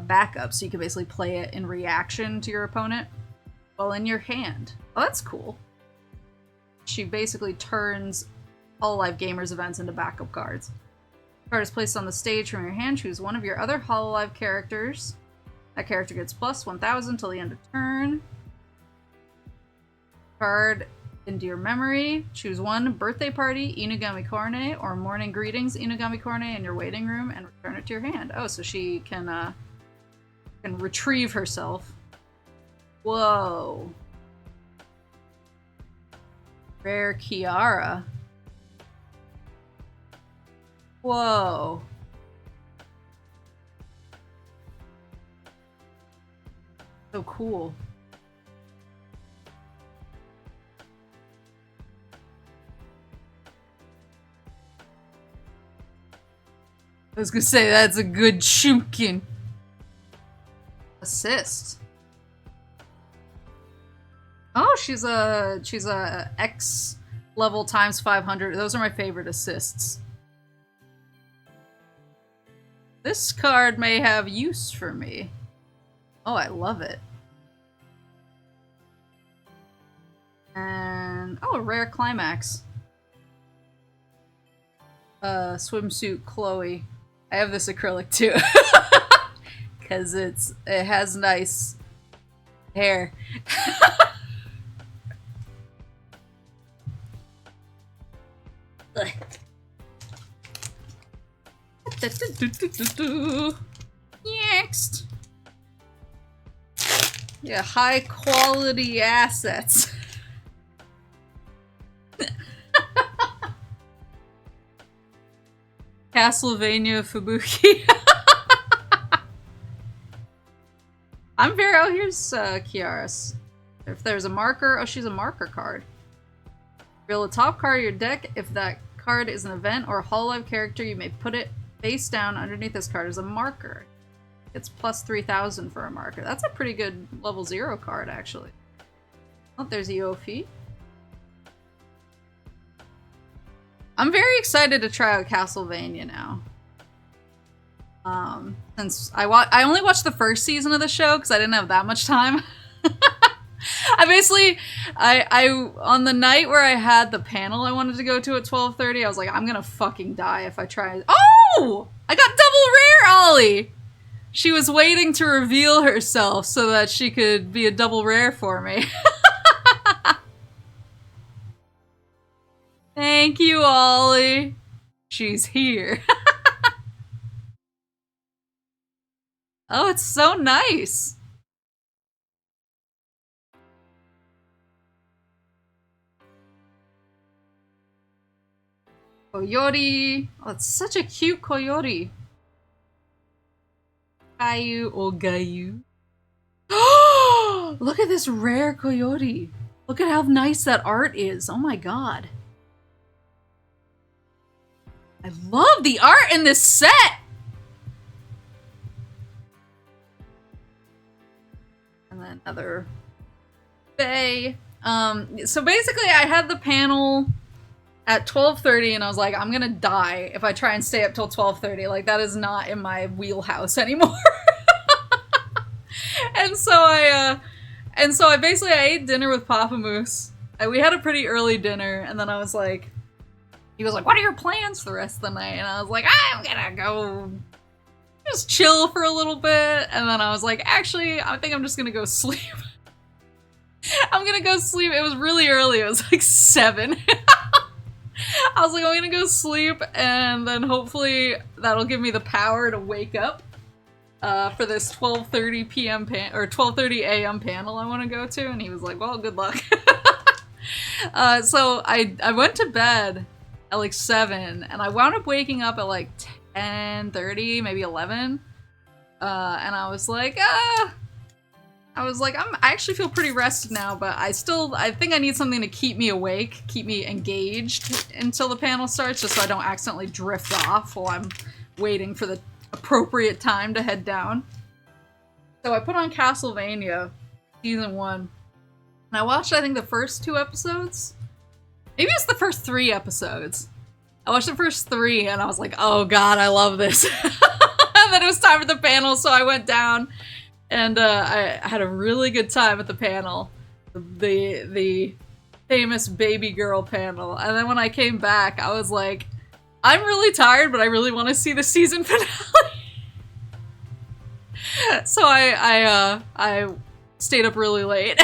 backup, so you can basically play it in reaction to your opponent while in your hand. Oh, that's cool. She basically turns HoloLive gamers events into backup cards. The card is placed on the stage from your hand. Choose one of your other HoloLive characters. That character gets plus 1,000 till the end of turn. Card into your memory. Choose one birthday party, Inugami Korne, or morning greetings, Inugami Korne, in your waiting room and return it to your hand. Oh, so she can retrieve herself. Whoa. Rare Kiara. Whoa. So cool. I was gonna say, that's a good shumkin. Assist. Oh, she's a X level times 500. Those are my favorite assists. This card may have use for me. Oh, I love it. And oh, a rare climax. Swimsuit Chloe. I have this acrylic too. Cause it has nice hair. Next. Yeah, high quality assets. Castlevania Fubuki. I'm very. Oh, here's Kiara's. If there's a marker, oh, she's a marker card. Reveal the top card of your deck. If that card is an event or a HoloLive character, you may put it face down underneath this card as a marker. It's plus 3,000 for a marker. That's a pretty good level 0 card, actually. Oh, there's Yofi. I'm very excited to try out Castlevania now. Since I only watched the first season of the show because I didn't have that much time. I basically, I on the night where I had the panel I wanted to go to at 12:30, I was like, I'm gonna fucking die if I try. Oh! I got double rare Ollie! She was waiting to reveal herself so that she could be a double rare for me. Thank you, Ollie. She's here. Oh, it's so nice. Coyote. Oh, it's such a cute coyote. Gayu or Gayu. Look at this rare coyote. Look at how nice that art is. Oh my god. I love the art in this set! And then another Faye. So basically I had the panel at 12:30 and I was like, I'm gonna die if I try and stay up till 12:30. Like, that is not in my wheelhouse anymore. And so I basically I ate dinner with Papa Moose. We had a pretty early dinner, and then I was like, he was like, what are your plans for the rest of the night? And I was like, I'm gonna go just chill for a little bit. And then I was like, actually, I think I'm just gonna go sleep. I'm gonna go sleep. It was really early. It was like 7. I was like, I'm gonna go sleep, and then hopefully that'll give me the power to wake up for this 12:30 p.m. or 12:30 a.m. panel I want to go to. And he was like, well, good luck. So I went to bed at like 7, and I wound up waking up at like 10:30, maybe 11. And I was like, I actually feel pretty rested now, but I think I need something to keep me awake, keep me engaged until the panel starts, just so I don't accidentally drift off while I'm waiting for the appropriate time to head down. So I put on Castlevania Season 1, and I watched, I think, the first 2 episodes. Maybe it's the first 3 episodes. I watched the first 3, and I was like, oh god, I love this. And then it was time for the panel, so I went down. And I had a really good time at the panel, the famous baby girl panel. And then when I came back, I was like, I'm really tired, but I really want to see the season finale. So I stayed up really late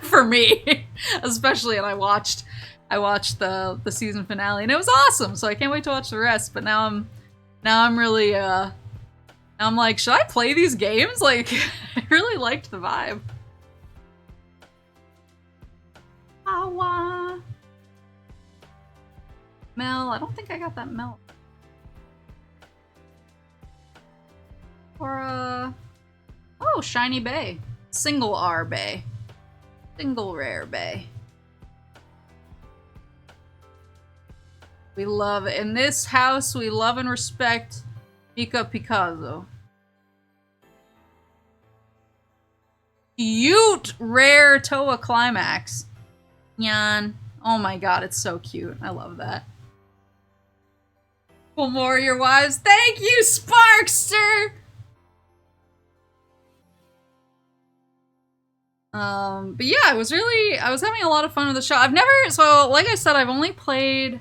for me, especially, and I watched the season finale, and it was awesome. So I can't wait to watch the rest. But now I'm really I'm like, should I play these games? Like, I really liked the vibe. Awa. Mel, I don't think I got that Mel. Or, oh, Shiny Bay. Single R Bay. Single Rare Bay. We love, in this house, we love and respect Mika Picasso. Cute rare Toa Climax. Nyan. Oh my god, it's so cute. I love that. Well, more of your wives. Thank you, Sparkster! But yeah, I was having a lot of fun with the show. So like I said, I've only played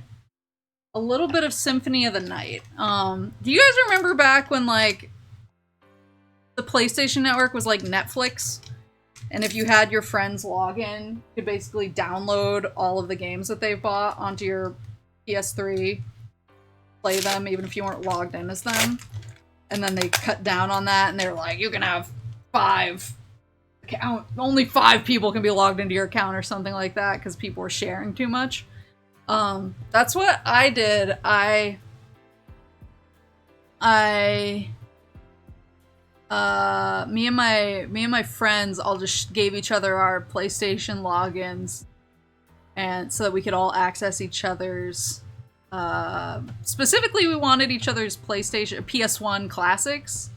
a little bit of Symphony of the Night. Do you guys remember back when, like, the PlayStation Network was like Netflix? And if you had your friends log in, you could basically download all of the games that they bought onto your PS3, play them even if you weren't logged in as them. And then they cut down on that, and they're like, you can have 5 only 5 people can be logged into your account or something like that because people were sharing too much. That's what I did. Me and my friends all just gave each other our PlayStation logins, and so that we could all access each other's, specifically we wanted each other's PlayStation, PS1 classics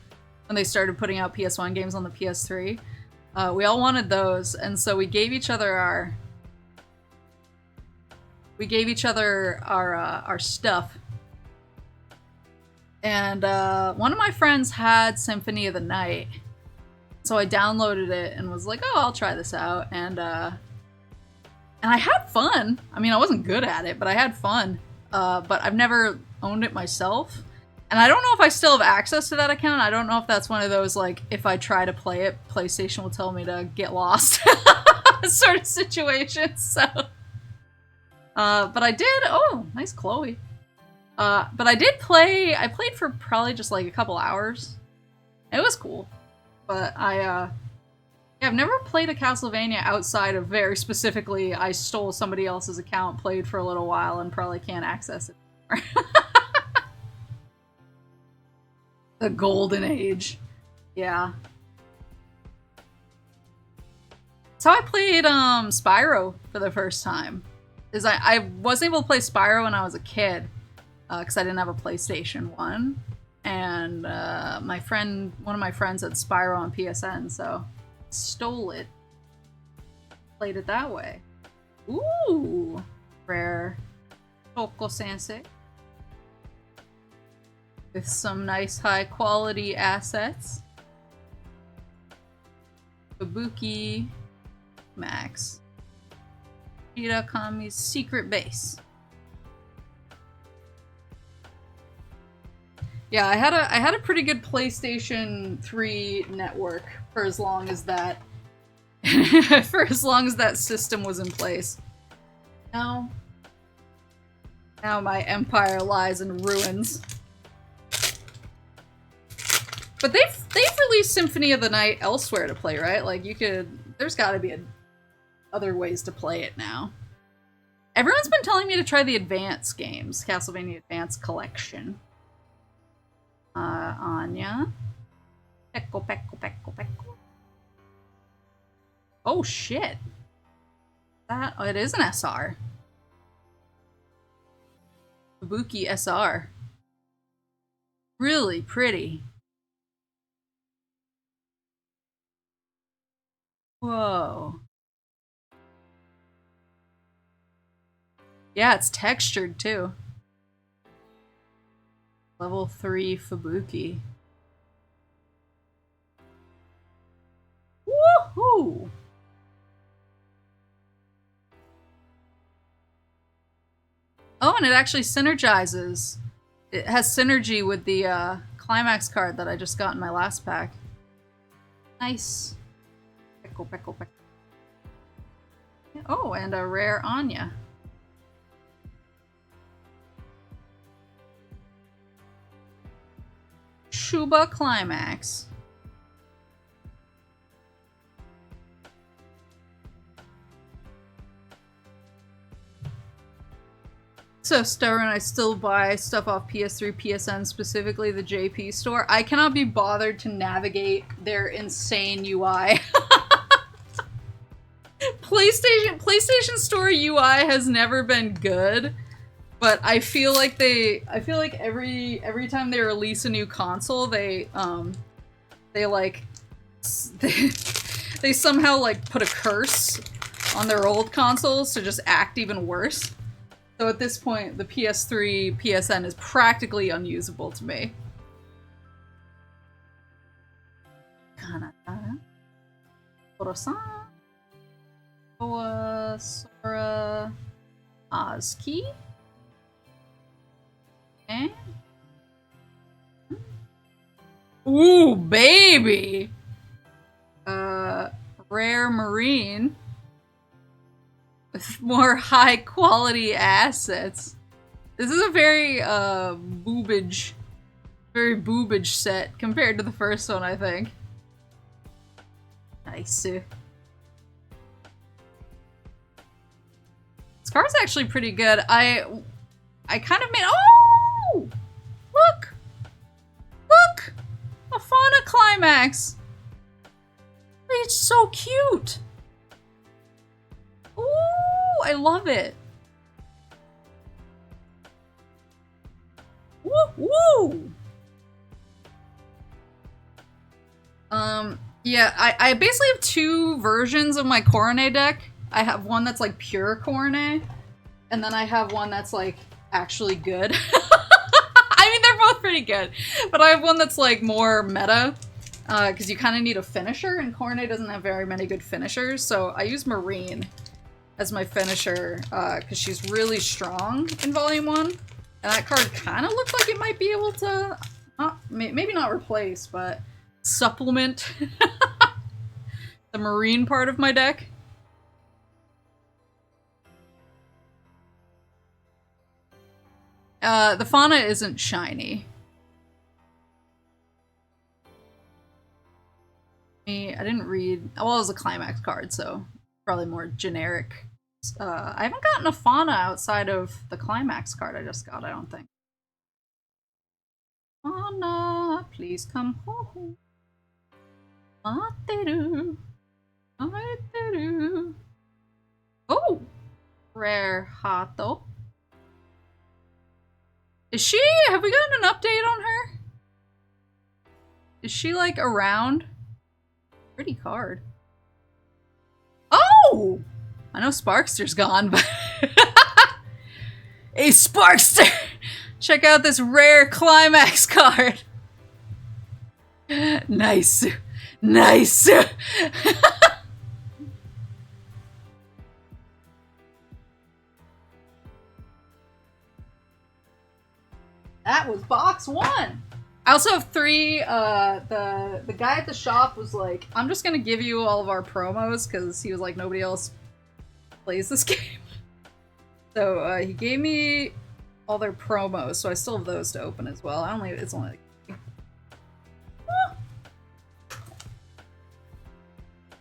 when they started putting out PS1 games on the PS3. We all wanted those, and so we gave each other our stuff. And one of my friends had Symphony of the Night, So I downloaded it and was like, oh, I'll try this out. And I had fun. I mean, I wasn't good at it, but I had fun. But I've never owned it myself. And I don't know if I still have access to that account. I don't know if that's one of those, like, if I try to play it, PlayStation will tell me to get lost sort of situations. So, but I did, oh, nice Chloe. But I did play, I played for probably just like a couple hours. It was cool. But yeah, I've never played a Castlevania outside of very specifically, I stole somebody else's account, played for a little while, and probably can't access it anymore. The golden age. Yeah. So I played Spyro for the first time. Is I wasn't able to play Spyro when I was a kid, because I didn't have a PlayStation 1. And one of my friends had Spyro on PSN, so stole it. Played it that way. Ooh! Rare Toko Sensei. With some nice high quality assets. Kabuki Max. Shirakami's secret base. Yeah, I had a pretty good PlayStation 3 network for as long as that for as long as that system was in place. Now my empire lies in ruins. But they've released Symphony of the Night elsewhere to play, right? Like there's got to be other ways to play it now. Everyone's been telling me to try the Advance games, Castlevania Advance Collection. Anya. Pecco. Oh shit. It is an SR. Kabuki SR. Really pretty. Whoa. Yeah, it's textured too. Level 3 Fubuki. Woohoo! Oh, and it actually synergizes. It has synergy with the climax card that I just got in my last pack. Nice. Pecco. Oh, and a rare Anya. Shuba Climax. So stubborn, I still buy stuff off PS3, PSN, specifically the JP store. I cannot be bothered to navigate their insane UI. PlayStation Store UI has never been good, but I feel like every time they release a new console, they somehow like put a curse on their old consoles to just act even worse. So at this point, the PS3 PSN is practically unusable to me. Kanata. Orosan. Sora. Ozki. Okay. Ooh, baby! Rare Marine. With more high quality assets. This is a very boobage set compared to the first one, I think. Nice. This card's actually pretty good. I kind of made— oh! Look! Look! A Fauna Climax! It's so cute! Ooh! I love it! Woo! Woo! Yeah, I basically have two versions of my Coronet deck. I have one that's like pure Coronet, and then I have one that's like actually good. I mean, they're both pretty good, but I have one that's like more meta. because you kind of need a finisher, and Cornet doesn't have very many good finishers, so I use Marine as my finisher, because she's really strong in Volume 1, and that card kind of looked like it might be able to, maybe not replace, but supplement the Marine part of my deck. The Fauna isn't shiny. I didn't read... Well, it was a Climax card, so probably more generic. I haven't gotten a Fauna outside of the Climax card I just got, I don't think. Fauna, please come home. Oh! Rare Hato. Is she... Have we gotten an update on her? Is she, like, around? Pretty card. Oh! I know Sparkster's gone, but... Hey, Sparkster! Check out this rare Climax card! Nice. Nice! That was box 1! I also have 3, the guy at the shop was like, I'm just gonna give you all of our promos, because he was like, nobody else plays this game. So, he gave me all their promos, so I still have those to open as well. It's only like...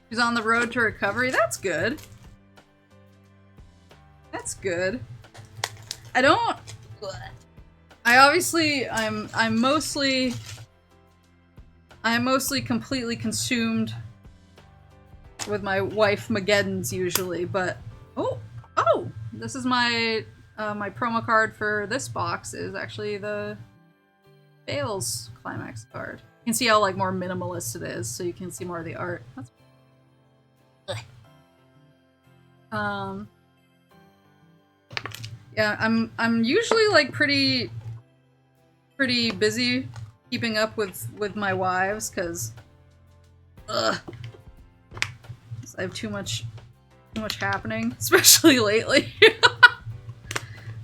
She's on the road to recovery, that's good. That's good. I'm mostly completely consumed with my wife Mageddon's usually, but oh, this is my my promo card for this box is actually the Bale's Climax card. You can see how like more minimalist it is, so you can see more of the art. That's... Yeah, I'm usually like pretty busy keeping up with my wives, because I have too much happening, especially lately.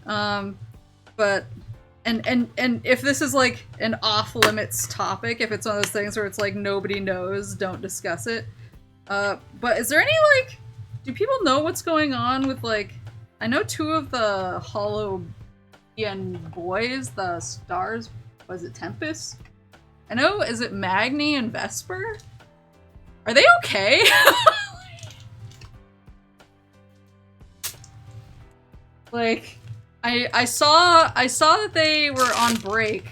But if this is like an off-limits topic, if it's one of those things where it's like nobody knows, don't discuss it. But is there any like, do people know what's going on with like, I know 2 of the Holo boys, the stars, was it Tempest? I know, is it Magni and Vesper? Are they okay? Like, I saw that they were on break,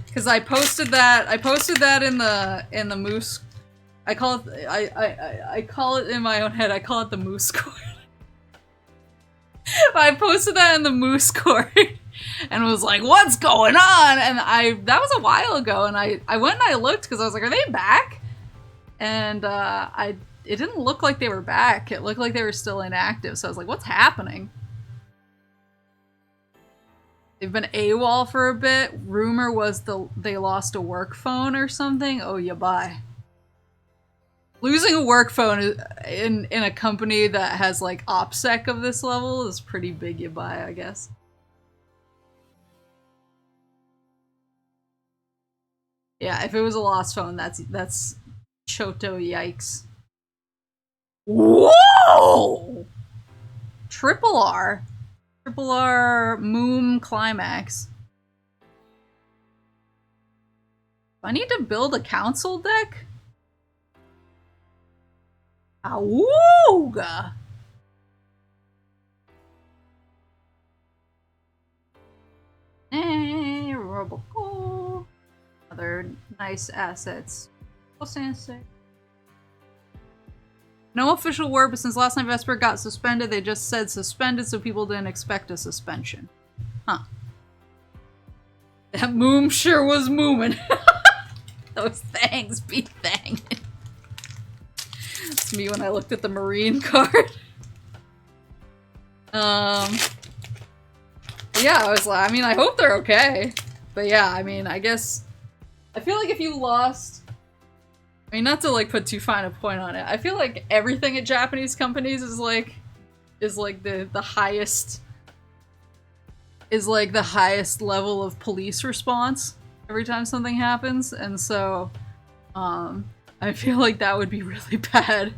because I posted that in the Moose. I call it in my own head, I call it the Moose Court. I posted that in the Moose Court and was like, what's going on? And that was a while ago, and I went and I looked because I was like, are they back? And it didn't look like they were back. It looked like they were still inactive, so I was like, what's happening? They've been AWOL for a bit. Rumor was they lost a work phone or something. Oh, yeah, bye. Losing a work phone in a company that has like OPSEC of this level is pretty big, you buy, I guess. Yeah, if it was a lost phone, that's Choto yikes. Whoa! Triple R Moom Climax. Do I need to build a council deck? Awooga! Roboco. Other nice assets. No official word, but since last night Vesper got suspended, they just said suspended so people didn't expect a suspension. Huh. That moom sure was moomin'. Those things be thangin'. It's me when I looked at the Marine card. Yeah, I was like, I mean, I hope they're okay. But yeah, I mean, I guess... I feel like if you lost I mean, not to like put too fine a point on it. I feel like everything at Japanese companies is like the highest level of police response every time something happens, and so I feel like that would be really bad,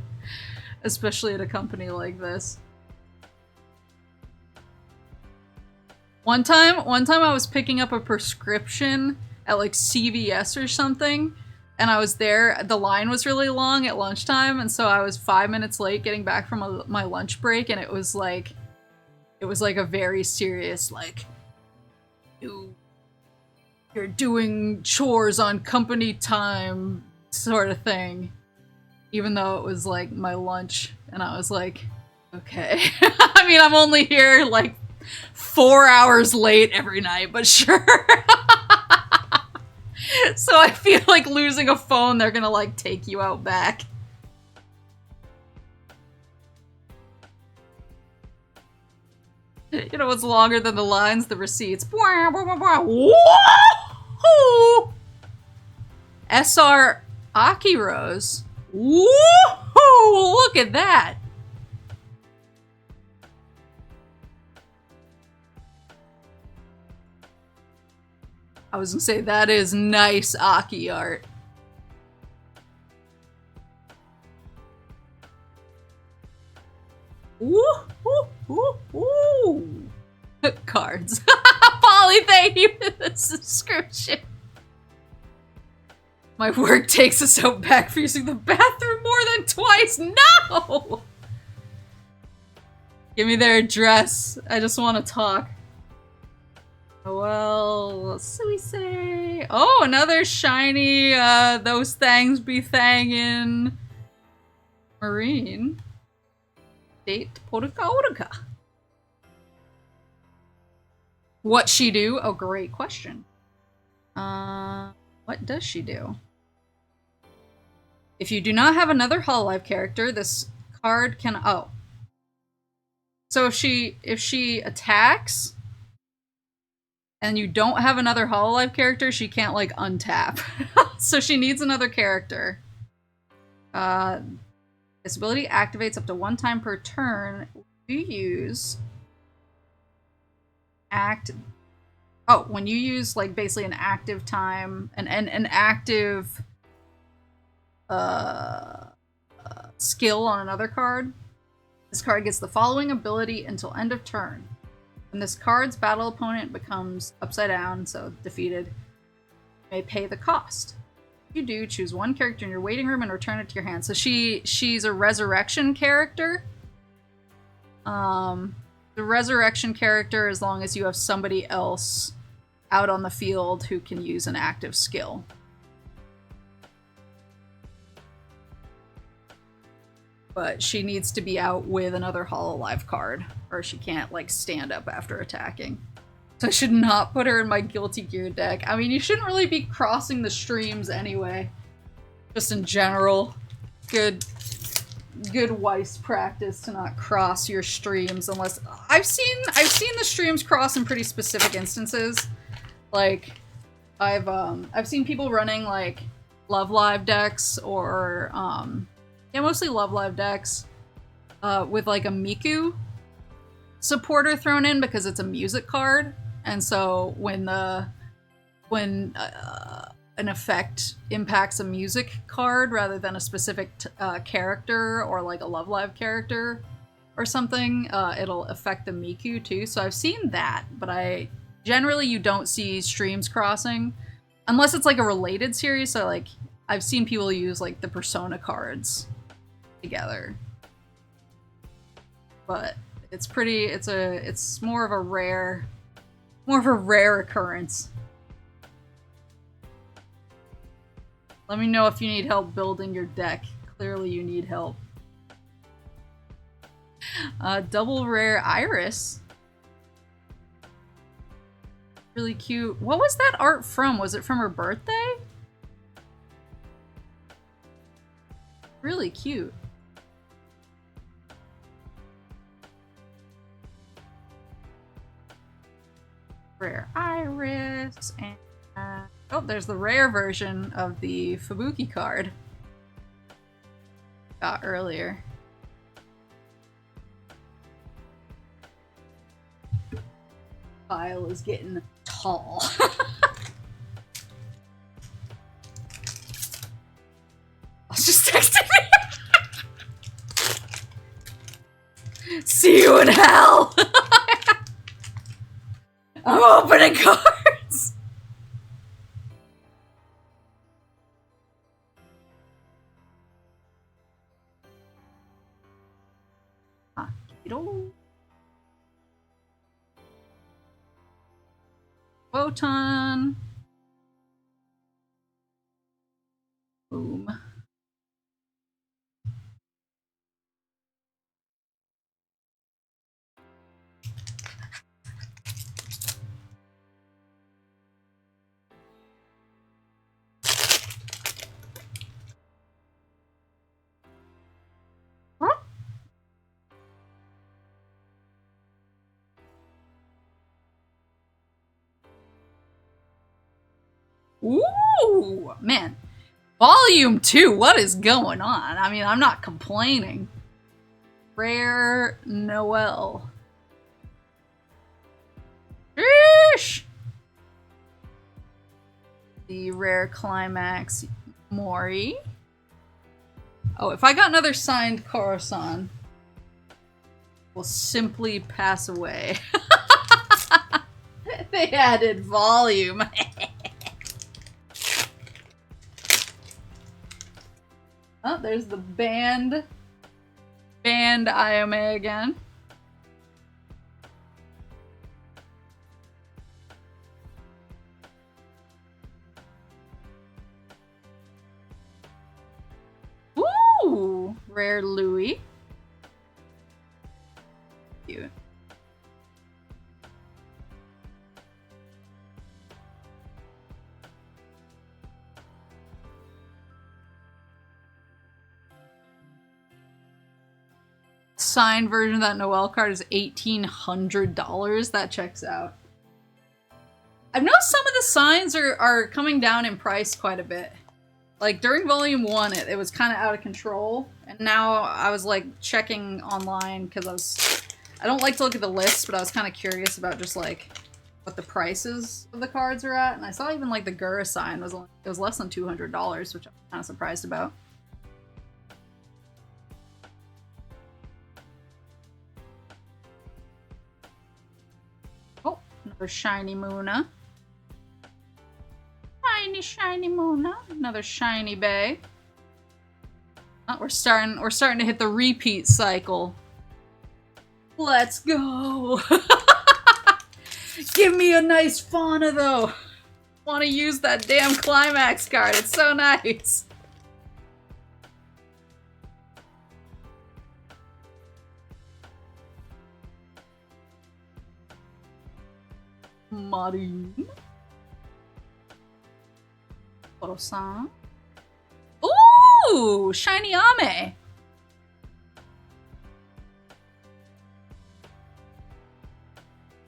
especially at a company like this. One time I was picking up a prescription at like CVS or something, and I was there, the line was really long at lunchtime, and so I was 5 minutes late getting back from my lunch break, and it was like a very serious, like, you're doing chores on company time sort of thing, even though it was like my lunch, and I was like, okay. I mean, I'm only here like 4 hours late every night, but sure. So I feel like losing a phone, they're gonna like take you out back. You know what's longer than the lines? The receipts. Whoa! SR Akiros. Whoa! Look at that. I was gonna say, that is nice Aki art. Woo! Woo! Woo! Woo! Cards. Polly, thank you for the subscription. My work takes us out back for using the bathroom more than twice. No! Give me their address. I just want to talk. Well, so we say. Oh, another shiny, those things be thangin'. Marine. Date Podaka. What she do? Oh, great question. What does she do? If you do not have another Hololive character, this card can. Oh. So if she attacks and you don't have another Hololive character, she can't like untap. So she needs another character. This ability activates up to 1 time per turn. You use when you use like basically an active time, an active skill on another card, this card gets the following ability until end of turn. When this card's battle opponent becomes upside down, so defeated, you may pay the cost. If you do, choose 1 character in your waiting room and return it to your hand. So she's a resurrection character. The resurrection character, as long as you have somebody else out on the field who can use an active skill. But she needs to be out with another Hololive card, or she can't like stand up after attacking. So I should not put her in my Guilty Gear deck. I mean, you shouldn't really be crossing the streams anyway. Just in general. Good WEISS practice to not cross your streams unless I've seen the streams cross in pretty specific instances. Like I've seen people running like Love Live decks or yeah, mostly Love Live decks with like a Miku supporter thrown in because it's a music card, and so when an effect impacts a music card rather than a specific character or like a Love Live character or something, it'll affect the Miku too. So I've seen that, but generally you don't see streams crossing unless it's like a related series. So like I've seen people use like the Persona cards together, but it's more of a rare occurrence. Let me know if you need help building your deck. Clearly you need help. Double rare Iris. Really cute. What was that art from? Was it from her birthday? Really cute. Rare Iris, and oh, there's the rare version of the Fubuki card. got earlier. File is getting tall. I was just texting me. See you in hell. I'm opening cards. Photon. Boom. Ooh, man. Volume 2, what is going on? I mean, I'm not complaining. Rare Noel. Sheesh! The rare climax Mori. Oh, if I got another signed Coruscant, will simply pass away. They added volume. Oh, there's the band IMA again. Ooh, rare Louis. Cute. Signed version of that Noel card is $1,800. That checks out. I've noticed some of the signs are coming down in price quite a bit. Like during volume 1, it was kind of out of control, and now I was like checking online because I don't like to look at the list, but I was kind of curious about just like what the prices of the cards are at, and I saw even like the Gura sign was less than $200, which I'm kind of surprised about. Another shiny Muna. Shiny Muna. Another shiny Bay. Oh, we're starting to hit the repeat cycle. Let's go. Give me a nice fauna though. Want to use that damn climax card. It's so nice. Marine. Coruscant. Ooh! Shiny Ame!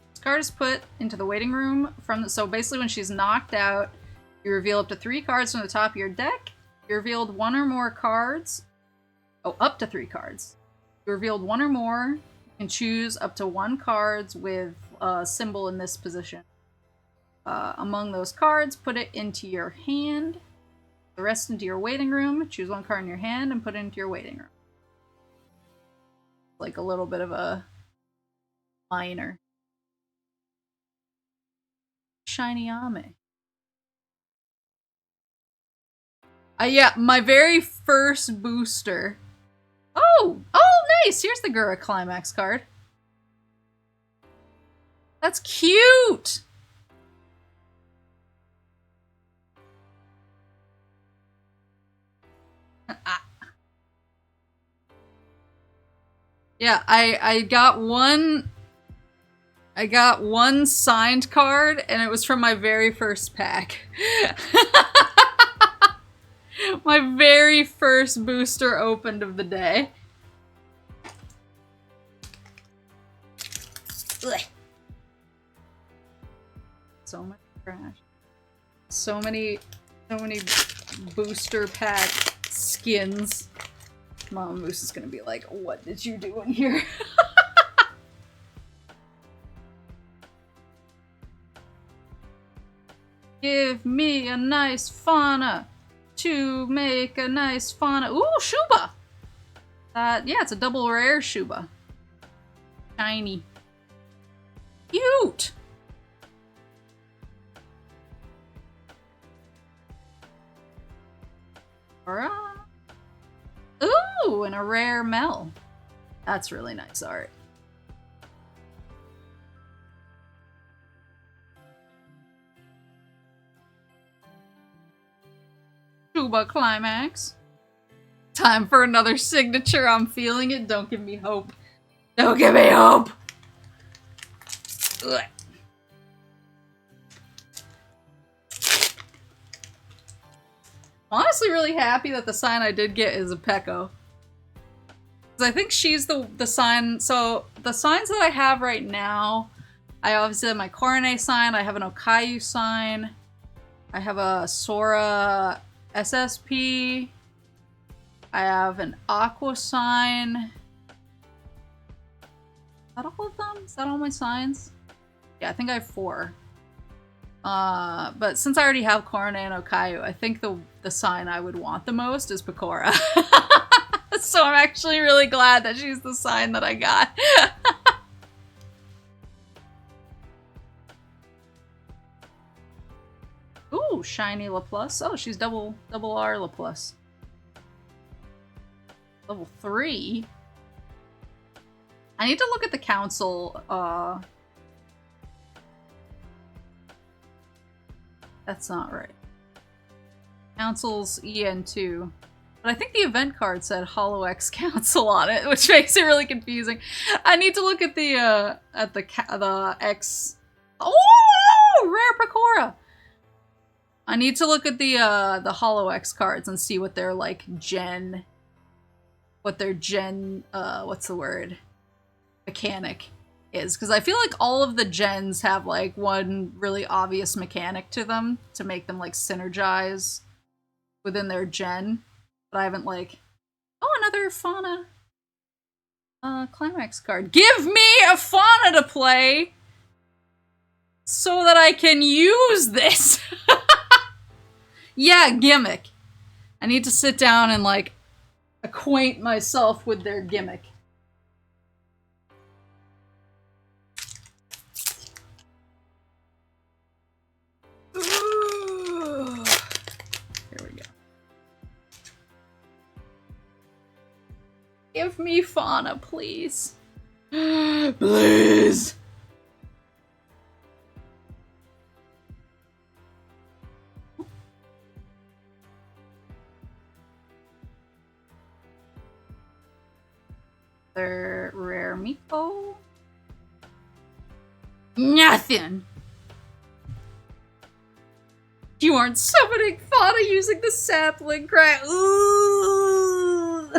This card is put into the waiting room so basically when she's knocked out, you reveal up to 3 cards from the top of your deck. You revealed 1 or more cards. Oh, up to 3 cards. You revealed 1 or more. You can choose up to 1 cards with a symbol in this position. Among those cards, put it into your hand. The rest into your waiting room. Choose 1 card in your hand and put it into your waiting room. Like a little bit of a minor. Shiny Ame. Yeah, my very first booster. Oh, nice! Here's the Gura Climax card. That's cute! Yeah, I got one signed card, and it was from my very first pack. My very first booster opened of the day. Ugh. So much trash. So many booster pack skins. Mama Moose is gonna be like, what did you do in here? Give me a nice fauna to make a nice fauna. Ooh, Shuba! Yeah, it's a double rare Shuba. Shiny. Cute! Ooh, and a rare Mel. That's really nice art. Shuba Climax. Time for another signature. I'm feeling it. Don't give me hope. Don't give me hope! Ugh. I'm honestly really happy that the sign I did get is a Peko. Because I think she's the sign. So the signs that I have right now, I obviously have my Coronet sign, I have an Okayu sign, I have a Sora SSP, I have an Aqua sign. Is that all of them? Is that all my signs? Yeah, I think I have 4. But since I already have Coronet and Okayu, I think the sign I would want the most is Pecora. So I'm actually really glad that she's the sign that I got. Ooh, shiny LaPlus. Oh, she's double R LaPlus. Level 3? I need to look at the council, that's not right. Council's EN2. But I think the event card said Holo X Council on it, which makes it really confusing. I need to look at the X... Oh! Rare Pecora! I need to look at the Holo X cards and see what their, like, what's the word? Mechanic is. Because I feel like all of the gens have, like, one really obvious mechanic to them to make them, like, synergize within their gen. But I haven't, like... Oh, another Fauna Climax card. Give me a Fauna to play! So that I can use this! Yeah, gimmick. I need to sit down and, like, acquaint myself with their gimmick. Here we go. Give me Fauna, please. Please! Their rare Miko. Nothing! You aren't summoning Fauna using the sapling crack. Ooh!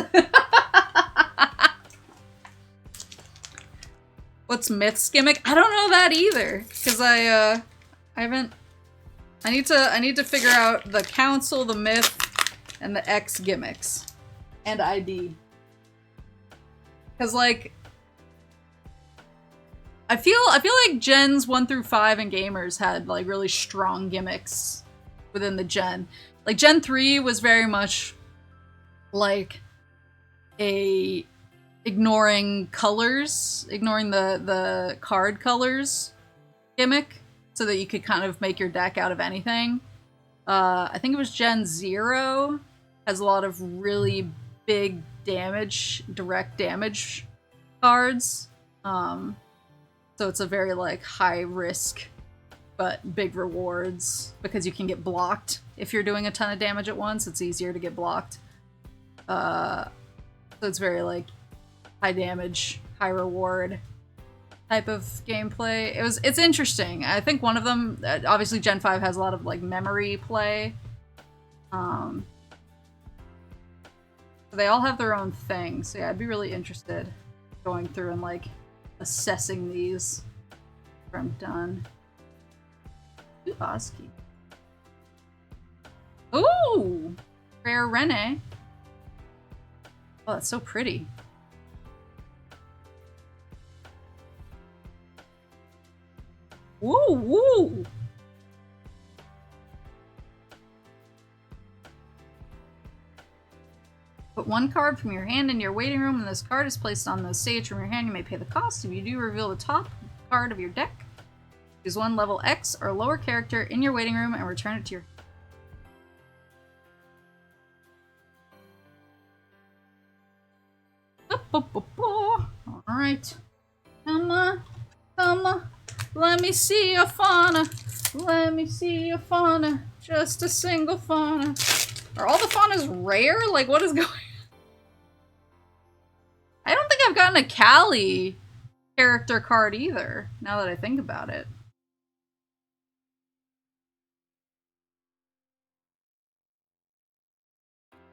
What's Myth's gimmick? I don't know that either, because I haven't. I need to figure out the Council, the Myth, and the X gimmicks, and ID. Because, like, I feel like gens 1 through 5 and gamers had, like, really strong gimmicks within the gen. Like, Gen 3 was very much, like, ignoring colors, ignoring the card colors gimmick, so that you could kind of make your deck out of anything. I think it was Gen 0 has a lot of really big damage, direct damage cards. So it's a very, like, high risk but big rewards, because you can get blocked if you're doing a ton of damage at once. It's easier to get blocked. So it's very, like, high damage, high reward type of gameplay. It's interesting. I think one of them, obviously Gen 5 has a lot of, like, memory play. They all have their own thing, so yeah, I'd be really interested going through and, like, assessing these after I'm done. Ooh, Oski. Ooh! Rare Rene. Oh, that's so pretty. Woo, woo! Put one card from your hand in your waiting room, and this card is placed on the stage from your hand. You may pay the cost. If you do, reveal the top card of your deck. Choose one level X or lower character in your waiting room and return it to your Alright. Come on. Come on. Let me see your fauna. Let me see your fauna. Just a single fauna. Are all the faunas rare? Like, what is going on? I don't think I've gotten a Callie character card either, now that I think about it.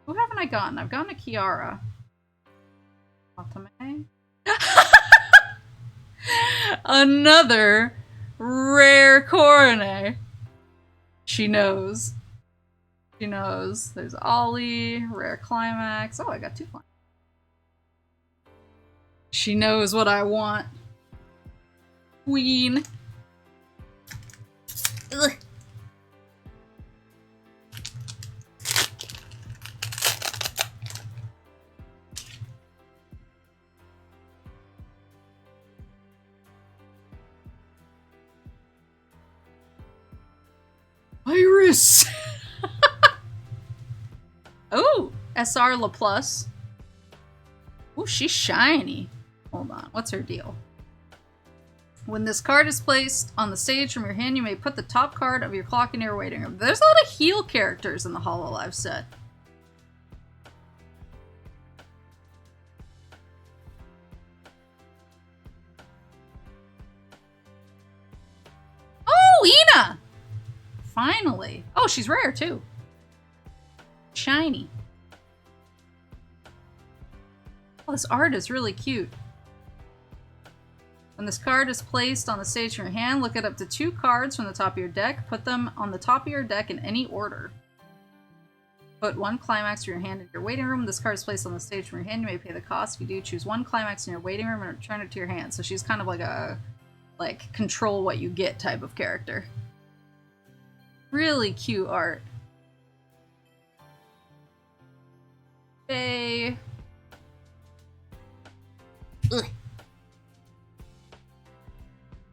Who haven't I gotten? I've gotten a Kiara. Otome. Another rare Coronet. She knows. She knows. There's Ollie, rare Climax. Oh, I got 2 climax. She knows what I want. Queen. Ugh. Iris! Oh, SR LaPlus. Oh, she's shiny. Hold on, what's her deal? When this card is placed on the stage from your hand, you may put the top card of your clock in your waiting room. There's a lot of heal characters in the HOLOLIVE set. Oh, Ina! Finally. Oh, she's rare too. Shiny. Oh, this art is really cute. When this card is placed on the stage from your hand, look at up to 2 cards from the top of your deck. Put them on the top of your deck in any order. Put 1 climax from your hand in your waiting room. This card is placed on the stage from your hand. You may pay the cost. If you do, choose 1 climax in your waiting room and return it to your hand. So she's kind of like a, control what you get type of character. Really cute art. Faye. Ugh.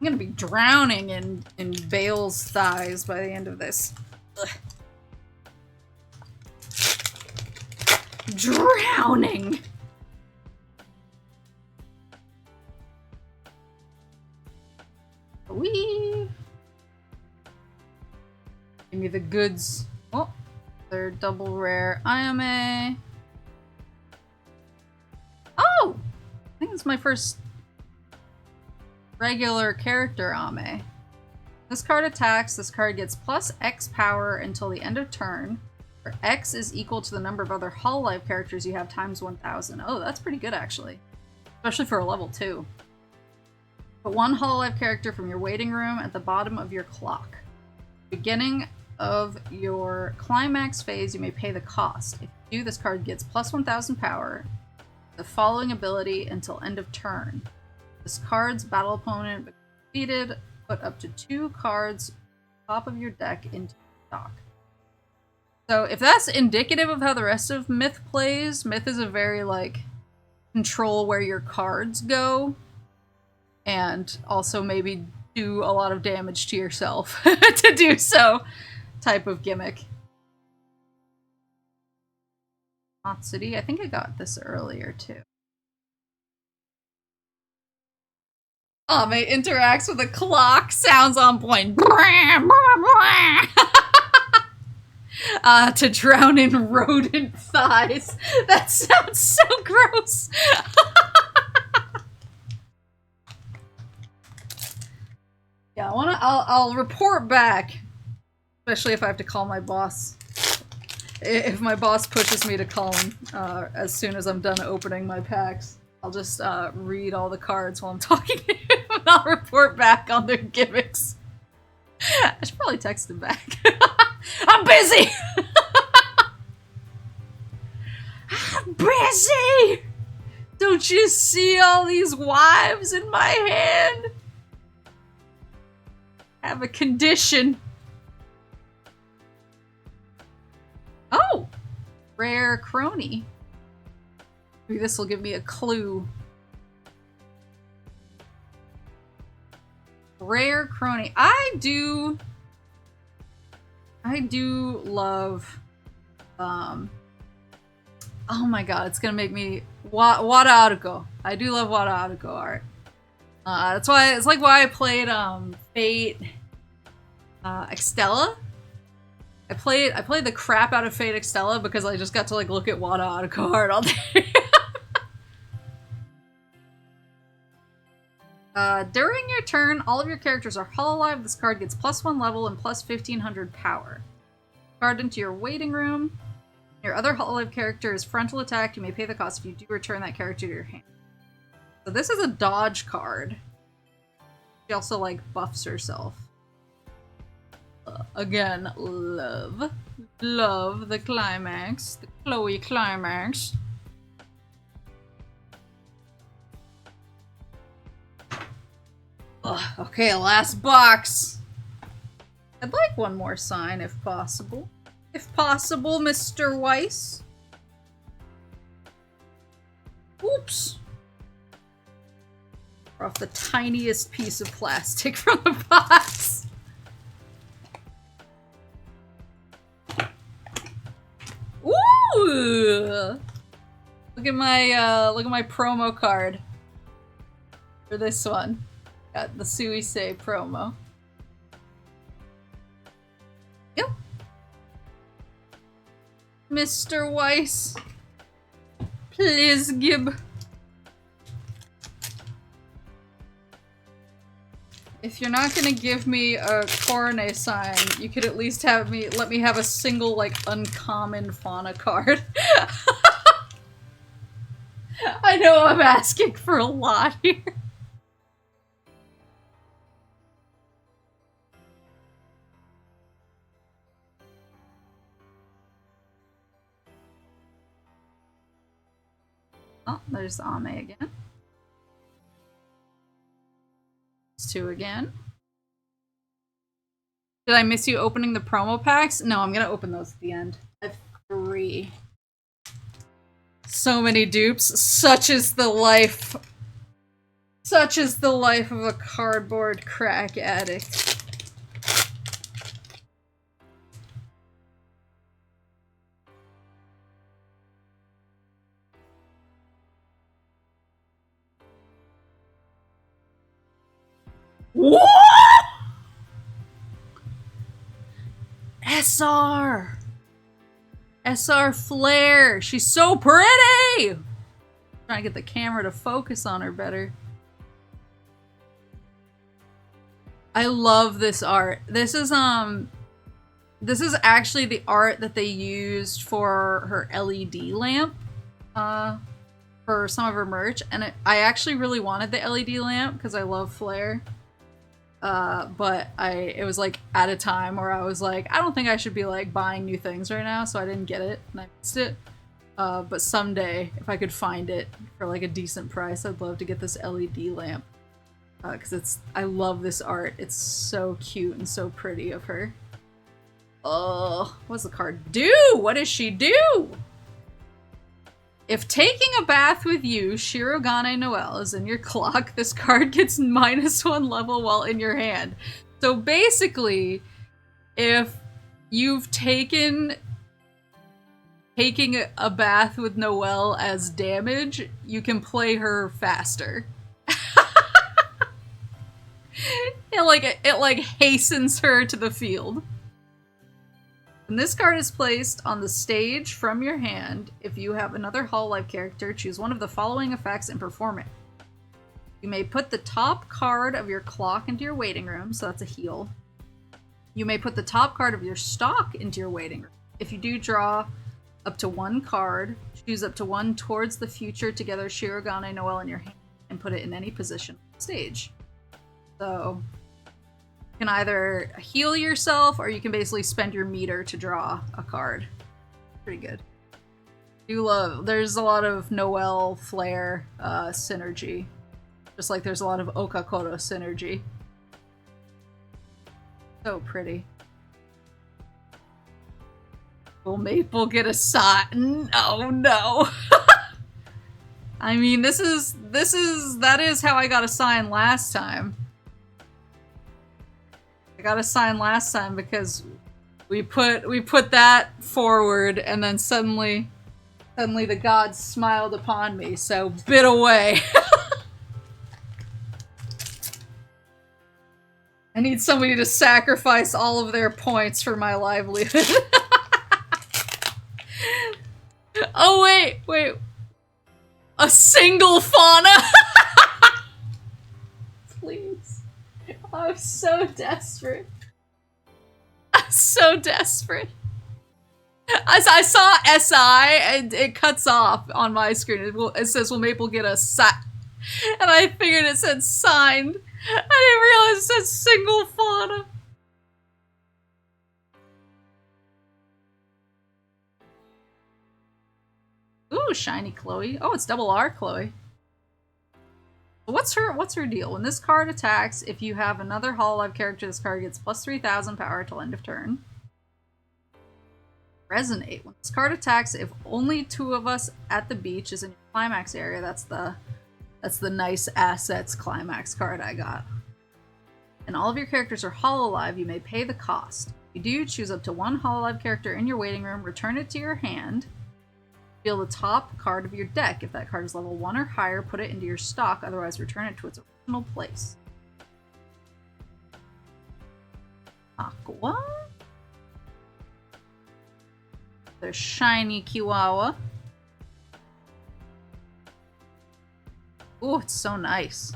I'm gonna be drowning in Bale's thighs by the end of this. Ugh. Drowning! Wee! Give me the goods. Oh, they're double rare. IMA. Oh! I think it's my first regular character Ame. This card attacks. This card gets plus X power until the end of turn, where X is equal to the number of other HOLOLIVE characters you have times 1000. Oh, that's pretty good actually. Especially for a level 2. Put 1 HOLOLIVE character from your waiting room at the bottom of your clock. Beginning of your climax phase, you may pay the cost. If you do, this card gets plus 1000 power, the following ability until end of turn. This card's battle opponent defeated, put up to 2 cards top of your deck into stock. So if that's indicative of how the rest of Myth plays, Myth is a very, control where your cards go, and also maybe do a lot of damage to yourself to do so type of gimmick. Hot City, I think I got this earlier too. Ame interacts with a clock, sounds on point. To drown in rodent thighs. That sounds so gross. Yeah, I'll report back, especially if I have to call my boss. If my boss pushes me to call him as soon as I'm done opening my packs, I'll just read all the cards while I'm talking to him, and I'll report back on their gimmicks. I should probably text him back. I'm busy! I'm busy! Don't you see all these wives in my hand? I have a condition. Oh! Rare crony. Maybe this will give me a clue. Rare crony. I do love, oh my god, it's gonna make me Wada Aruko. I do love Wada Aruko art. That's why it's like why I played Fate Extella. I played the crap out of Fate Extella because I just got to like look at Wada Aruko art all day. During your turn, all of your characters are hololive. This card gets +1 level and plus 1500 power. Card into your waiting room. Your other hololive character is frontal attack. You may pay the cost if you do return that character to your hand. So this is a dodge card. She also like buffs herself. Again, love the climax, the Chloe climax. Ugh, okay, last box. I'd like one more sign if possible. If possible, Mr. Weiss. Oops. Off the tiniest piece of plastic from the box. Ooh! Look at my promo card for this one. Got the Suisei promo. Yep. Mr. Weiss. Please give. If you're not gonna give me a Coronet sign, you could at least let me have a single, like, uncommon fauna card. I know I'm asking for a lot here. Oh, there's Ame again. It's 2 again. Did I miss you opening the promo packs? No, I'm gonna open those at the end. I have 3. So many dupes. Such is the life. Such is the life of a cardboard crack addict. What? SR Flare. She's so pretty. Trying to get the camera to focus on her better. I love this art. This is actually the art that they used for her LED lamp. For some of her merch, and I actually really wanted the LED lamp because I love Flare. But it was like at a time where I was like, I don't think I should be like buying new things right now, so I didn't get it and I missed it. But someday, if I could find it for like a decent price, I'd love to get this LED lamp. Because I love this art. It's so cute and so pretty of her. Oh, what's the card do? What does she do? If taking a bath with you, Shirogane Noelle, is in your clock, this card gets -1 level while in your hand. So basically, if you've taking a bath with Noelle as damage, you can play her faster. It hastens her to the field. When this card is placed on the stage from your hand, if you have another Hololive character, choose one of the following effects and perform it. You may put the top card of your clock into your waiting room, so that's a heal. You may put the top card of your stock into your waiting room. If you do draw up to 1 card, choose up to 1 towards the future together Shirogane Noelle in your hand and put it in any position on the stage. So you can either heal yourself or you can basically spend your meter to draw a card. Pretty good. Do love, there's a lot of Noelle Flare synergy. Just like there's a lot of Okakoro synergy. So pretty. Will Maple get a sign? Oh no. I mean, that is how I got a sign last time. I got a sign last time because we put that forward and then suddenly the gods smiled upon me, so bit away. I need somebody to sacrifice all of their points for my livelihood. Oh wait. A single fauna? Please. I'm so desperate. I'm so desperate. I saw SI and it cuts off on my screen. It says, will Maple get a sign? And I figured it said signed. I didn't realize it said single fauna. Ooh, shiny Chloe. Oh, it's double R Chloe. What's her deal? When this card attacks, if you have another Hololive character, this card gets plus 3,000 power till end of turn. Resonate. When this card attacks, if only 2 of us at the beach is in your climax area, that's the nice assets climax card I got. And all of your characters are Hololive, you may pay the cost. If you do, choose up to 1 Hololive character in your waiting room, return it to your hand. Deal the top card of your deck. If that card is level 1 or higher, put it into your stock, otherwise return it to its original place. Aqua. There's shiny Kiwawa. Ooh, it's so nice.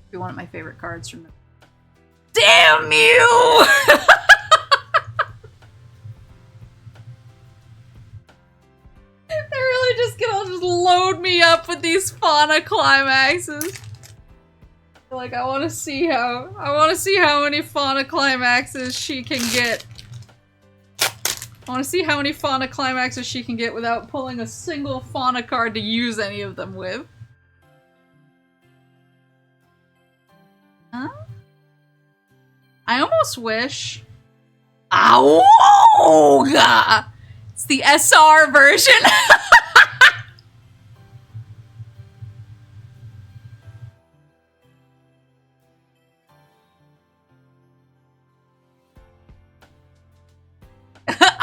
Be one of my favorite cards from the... Damn you! They're really just gonna load me up with these fauna climaxes. Like, I want to see how many fauna climaxes she can get. I want to see how many fauna climaxes she can get without pulling a single fauna card to use any of them with. Huh? I almost wish... Awooga! It's the SR version!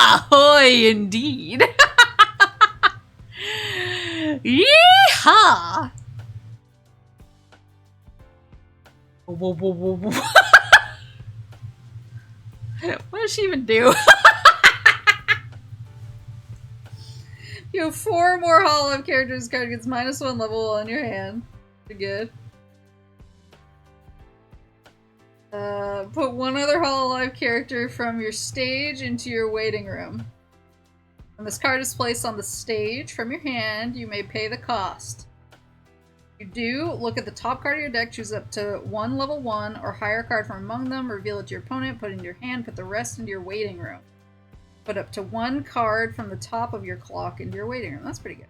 Ahoy, indeed! Yeehaw! What does she even do? You have 4 more Hololive characters. Card gets -1 level on your hand. Pretty good. Put 1 other Hololive character from your stage into your waiting room. When this card is placed on the stage from your hand, you may pay the cost. If you do, look at the top card of your deck, choose up to 1 level 1 or higher card from among them, reveal it to your opponent, put it in your hand, put the rest into your waiting room. Put up to 1 card from the top of your clock into your waiting room. That's pretty good.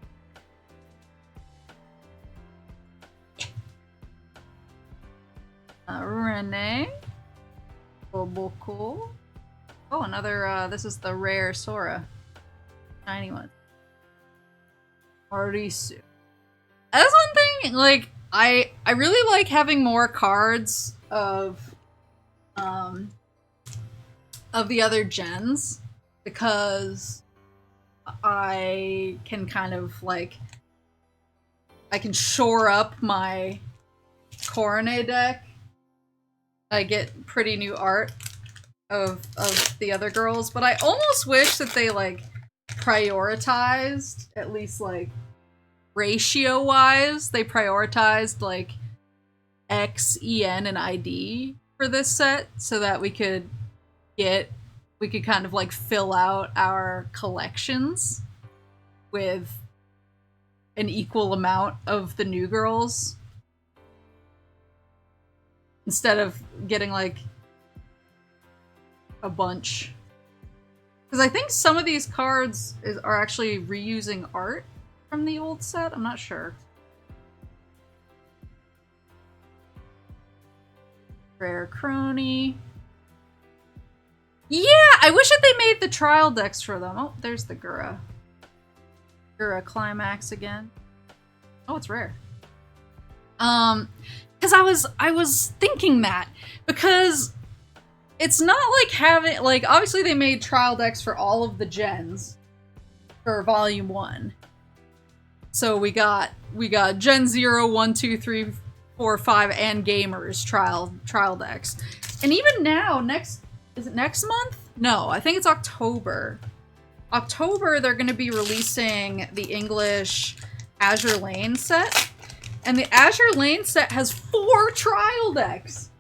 Renee. Cool. Oh, another, this is the rare Sora. Shiny one. Arisu. That's one thing, like, I really like having more cards of the other gens, because I can kind of, like, I can shore up my Coronet deck. I get pretty new art of the other girls, but I almost wish that they, like, prioritized, at least, like, ratio-wise, they prioritized, like, X, EN, and ID for this set, so that we could kind of, like, fill out our collections with an equal amount of the new girls. Instead of getting, like, a bunch Because I think some of these cards are actually reusing art from the old set. I'm not sure. Rare Crony. Yeah, I wish that they made the trial decks for them. Oh, there's the Gura. Gura Climax again. Oh, it's rare. Because I was thinking that because it's not like having like obviously they made trial decks for all of the gens for Volume 1. So we got Gen 0, 1, 2, 3, 4, 5, and Gamers trial decks. And even now, is it next month? No, I think it's October. October, they're going to be releasing the English Azure Lane set. And the Azure Lane set has 4 trial decks.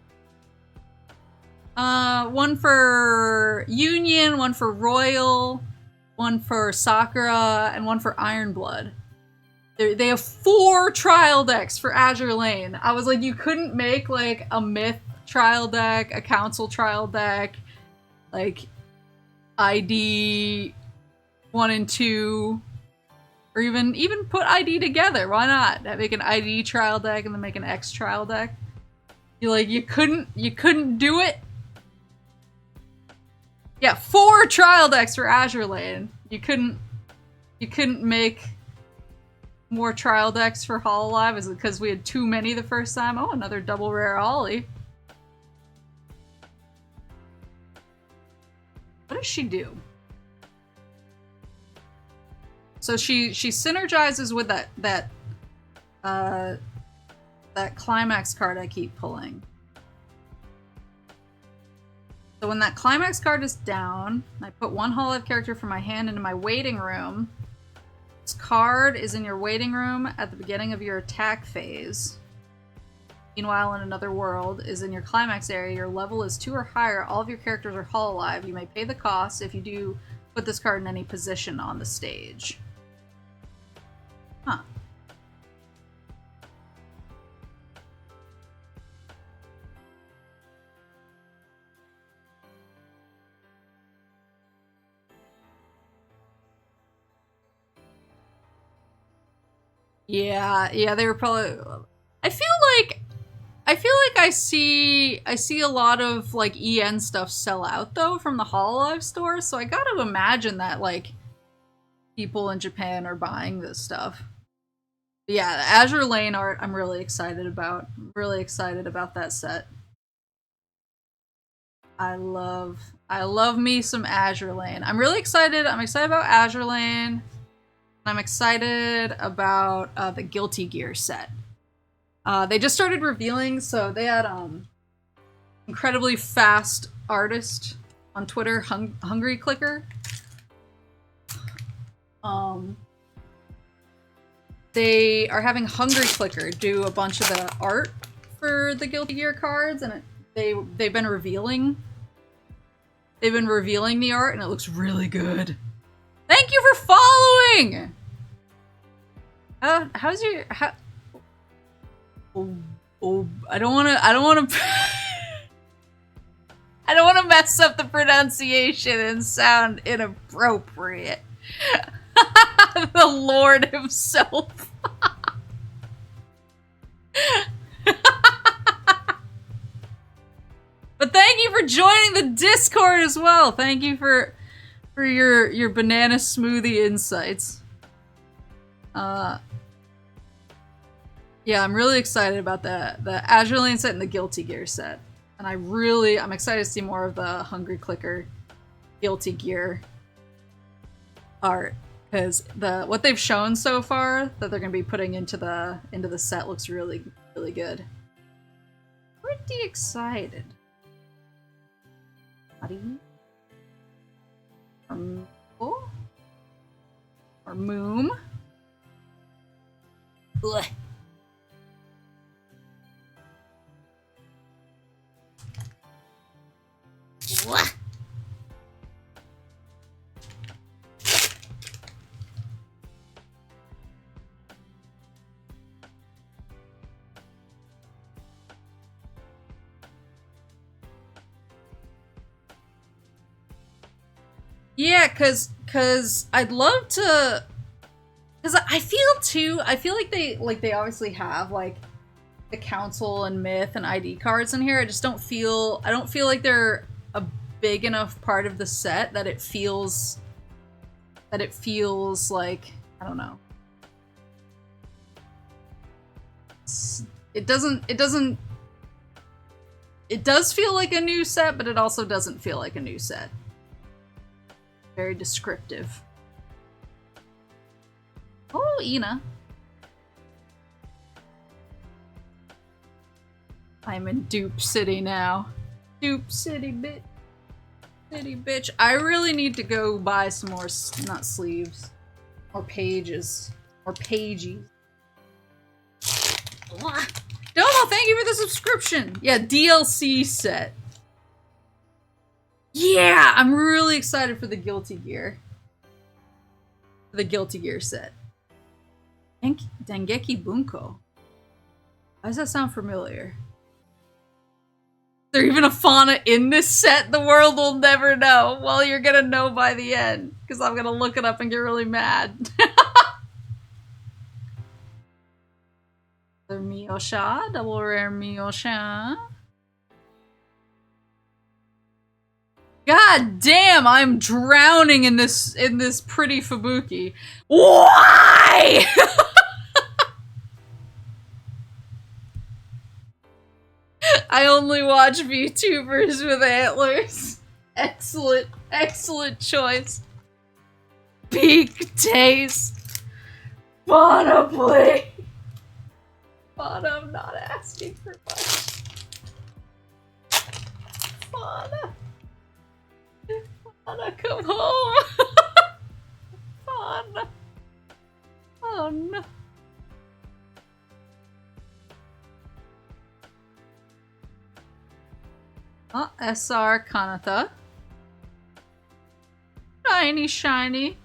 One for Union, one for Royal, one for Sakura, and one for Ironblood. They have 4 trial decks for Azure Lane. I was like, you couldn't make like a Myth trial deck, a Council trial deck, like ID 1 and 2, or even put ID together. Why not? Make an ID trial deck and then make an X trial deck. You couldn't do it. Yeah, 4 trial decks for Azure Lane. You couldn't make more trial decks for Hololive? Is it because we had too many the first time? Oh, another double rare Ollie. What does she do? So she synergizes with that Climax card I keep pulling. So when that Climax card is down, I put 1 Hololive character from my hand into my waiting room. This card is in your waiting room at the beginning of your attack phase. Meanwhile, in another world, is in your climax area. Your level is 2 or higher. All of your characters are Hololive. You may pay the cost if you do put this card in any position on the stage. Huh. Yeah, they were probably. I feel like I see a lot of like EN stuff sell out though from the Hololive store, so I got to imagine that like people in Japan are buying this stuff. But yeah, the Azure Lane art I'm really excited about. I'm really excited about that set. I love me some Azure Lane. I'm really excited. I'm excited about Azure Lane. I'm excited about the Guilty Gear set. They just started revealing, so they had incredibly fast artist on Twitter, Hungry Clicker. They are having Hungry Clicker do a bunch of the art for the Guilty Gear cards, and they've been revealing the art, and it looks really good. Thank you for following. How's your I don't want to I don't want to mess up the pronunciation and sound inappropriate. The Lord himself. But thank you for joining the Discord as well. Thank you for your banana smoothie insights. Yeah, I'm really excited about the Azure Lane set and the Guilty Gear set. And I'm excited to see more of the Hungry Clicker Guilty Gear art. Because what they've shown so far that they're gonna be putting into the set looks really, really good. Pretty excited. Or Moom. Ugh. What? Yeah, cause I'd love to, cause I feel like they obviously have like the council and myth and ID cards in here. I don't feel like they're a big enough part of the set that it feels like, I don't know. It does feel like a new set, but it also doesn't feel like a new set. Very descriptive. Oh, Ina. I'm in Dupe City now. Dupe City, bitch. City, bitch. I really need to go buy some more, not sleeves, or pages, or pages. Domo, thank you for the subscription. Yeah, DLC set. Yeah, I'm really excited for the Guilty Gear. The Guilty Gear set. Dengeki Bunko. Why does that sound familiar? Is there even a fauna in this set? The world will never know. Well, you're gonna know by the end, because I'm gonna look it up and get really mad. The Miosha, double rare Miosha. God damn, I'm drowning in this pretty Fubuki. Why? I only watch VTubers with antlers. Excellent, excellent choice. Peak taste. Wanna play? Fauna, I'm not asking for much. Fauna. Fauna, come home. Fauna. Oh no. Oh, SR Kanata. Shiny, shiny.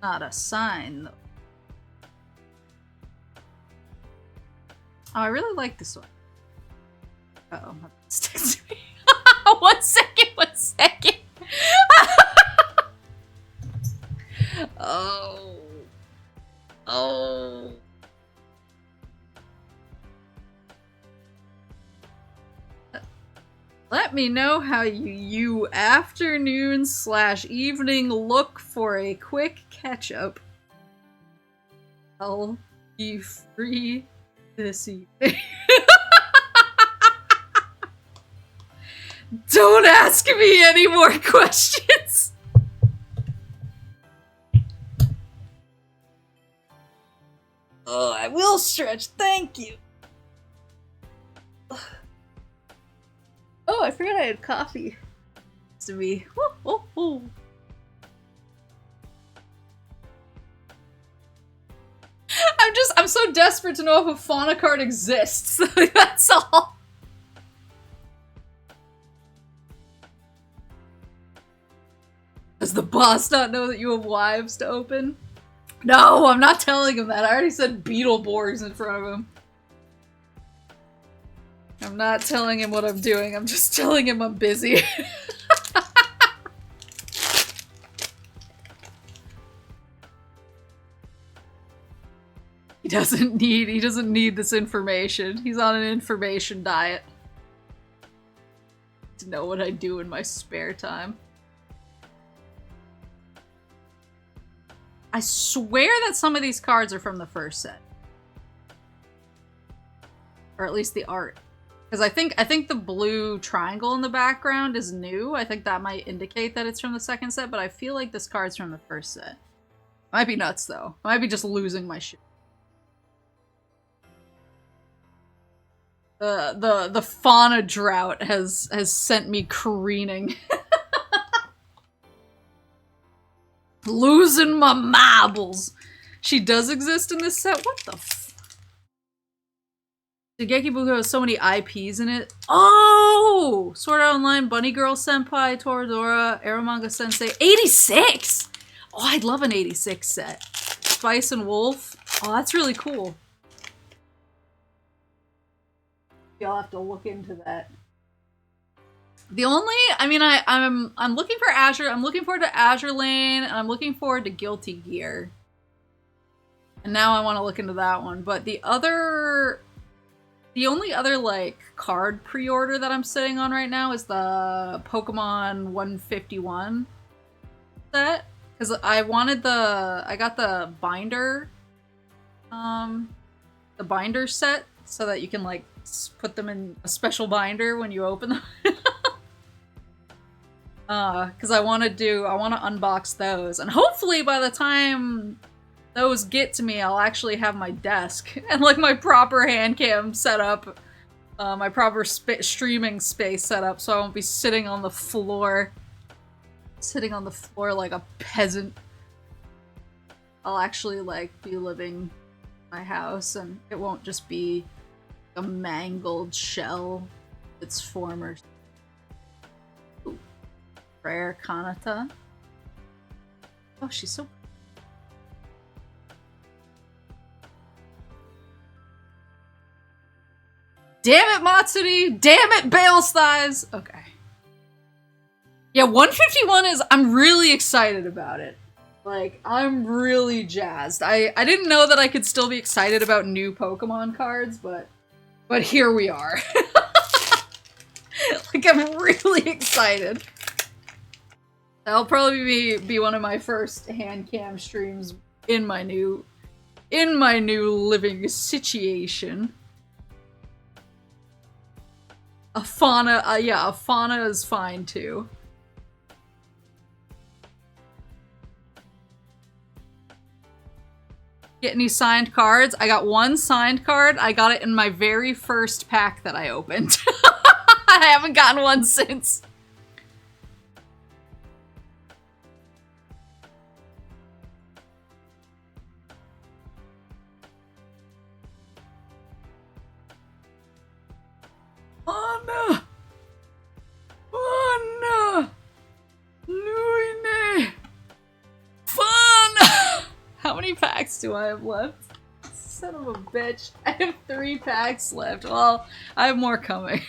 Not a sign, though. Oh, I really like this one. Uh-oh, my stick to me. 1 second, 1 second. Oh. Oh. Let me know how you afternoon/evening look for a quick catch-up. I'll be free this evening. Don't ask me any more questions. Oh, I will stretch. Thank you. Oh, I forgot I had coffee. To me. I'm so desperate to know if a fauna card exists. That's all. Does the boss not know that you have wives to open? No, I'm not telling him that. I already said Beetleborgs in front of him. I'm not telling him what I'm doing. I'm just telling him I'm busy. He doesn't need this information. He's on an information diet. To know what I do in my spare time. I swear that some of these cards are from the first set. Or at least the art. Because I think the blue triangle in the background is new. I think that might indicate that it's from the second set, but I feel like this card's from the first set. Might be nuts though. Might be just losing my shit. The fauna drought has sent me careening. Losing my marbles. She does exist in this set? What the f- Shingeki Buko has so many IPs in it. Oh! Sword Art Online, Bunny Girl Senpai, Toradora, Eromanga Sensei. 86! Oh, I'd love an 86 set. Spice and Wolf. Oh, that's really cool. Y'all have to look into that. The only, I mean, I'm looking for Azure. I'm looking forward to Azure Lane, and I'm looking forward to Guilty Gear. And now I want to look into that one. But the only other like card pre-order that I'm sitting on right now is the Pokemon 151 set, because I got the binder, set so that you can like put them in a special binder when you open them. Because I want to unbox those, and hopefully by the time those get to me, I'll actually have my desk and like my proper hand cam set up, my proper streaming space set up, so I won't be sitting on the floor like a peasant. I'll actually like be living in my house, and it won't just be a mangled shell of its former. Ooh. Rare Kanata. Oh, she's so. Damn it, Matsuri! Damn it, Bale's Thighs! Okay. Yeah, 151 is. I'm really excited about it. Like, I'm really jazzed. I didn't know that I could still be excited about new Pokemon cards, but here we are. Like, I'm really excited. That'll probably be one of my first hand cam streams in my new living situation. A fauna, yeah, a fauna is fine too. Get any signed cards? I got one signed card. I got it in my very first pack that I opened. I haven't gotten one since. Anna! Anna! Luine! Fun! How many packs do I have left? Son of a bitch. I have 3 packs left. Well, I have more coming.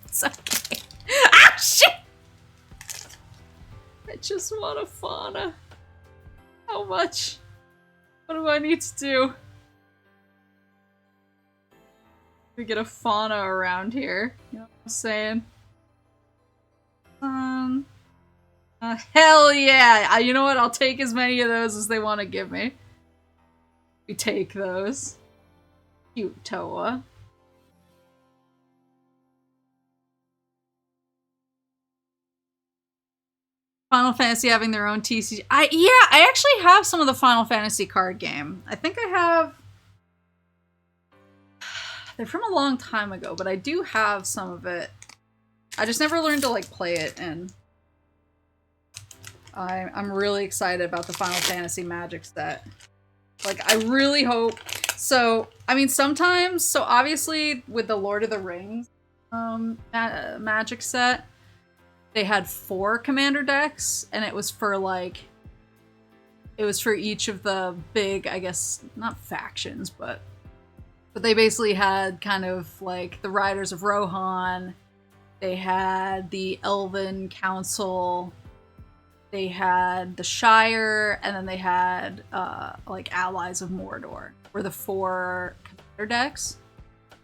It's okay. Ah, shit! I just want a fauna. How much? What do I need to do? We get a fauna around here. You know what I'm saying? Hell yeah! You know what? I'll take as many of those as they want to give me. We take those. Cute Toa. Final Fantasy having their own TCG. I actually have some of the Final Fantasy card game. I think I have. They're from a long time ago, but I do have some of it. I just never learned to like play it, and I'm really excited about the Final Fantasy Magic set. Like, I really hope. So, I mean, sometimes, so obviously with the Lord of the Rings Magic set, they had 4 commander decks, and it was for like, it was for each of the big, I guess, not factions, but they basically had kind of like the Riders of Rohan, they had the Elven Council, they had the Shire, and then they had like Allies of Mordor, were the 4 commander decks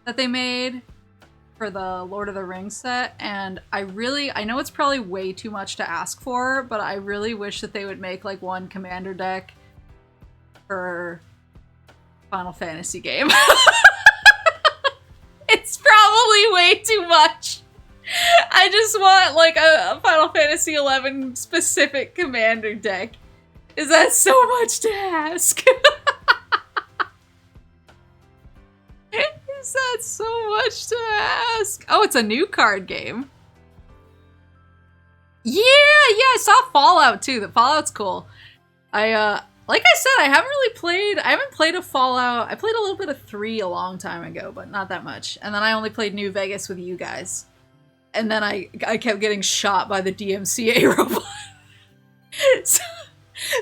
that they made for the Lord of the Rings set. And I know it's probably way too much to ask for, but I really wish that they would make like one commander deck for Final Fantasy game. It's probably way too much. I just want like a Final Fantasy XI specific commander deck. Is that so much to ask? Is that so much to ask? Oh, it's a new card game. Yeah, I saw Fallout too. The Fallout's cool. Like I said, I haven't played a Fallout. I played a little bit of 3 a long time ago, but not that much. And then I only played New Vegas with you guys. And then I kept getting shot by the DMCA robot.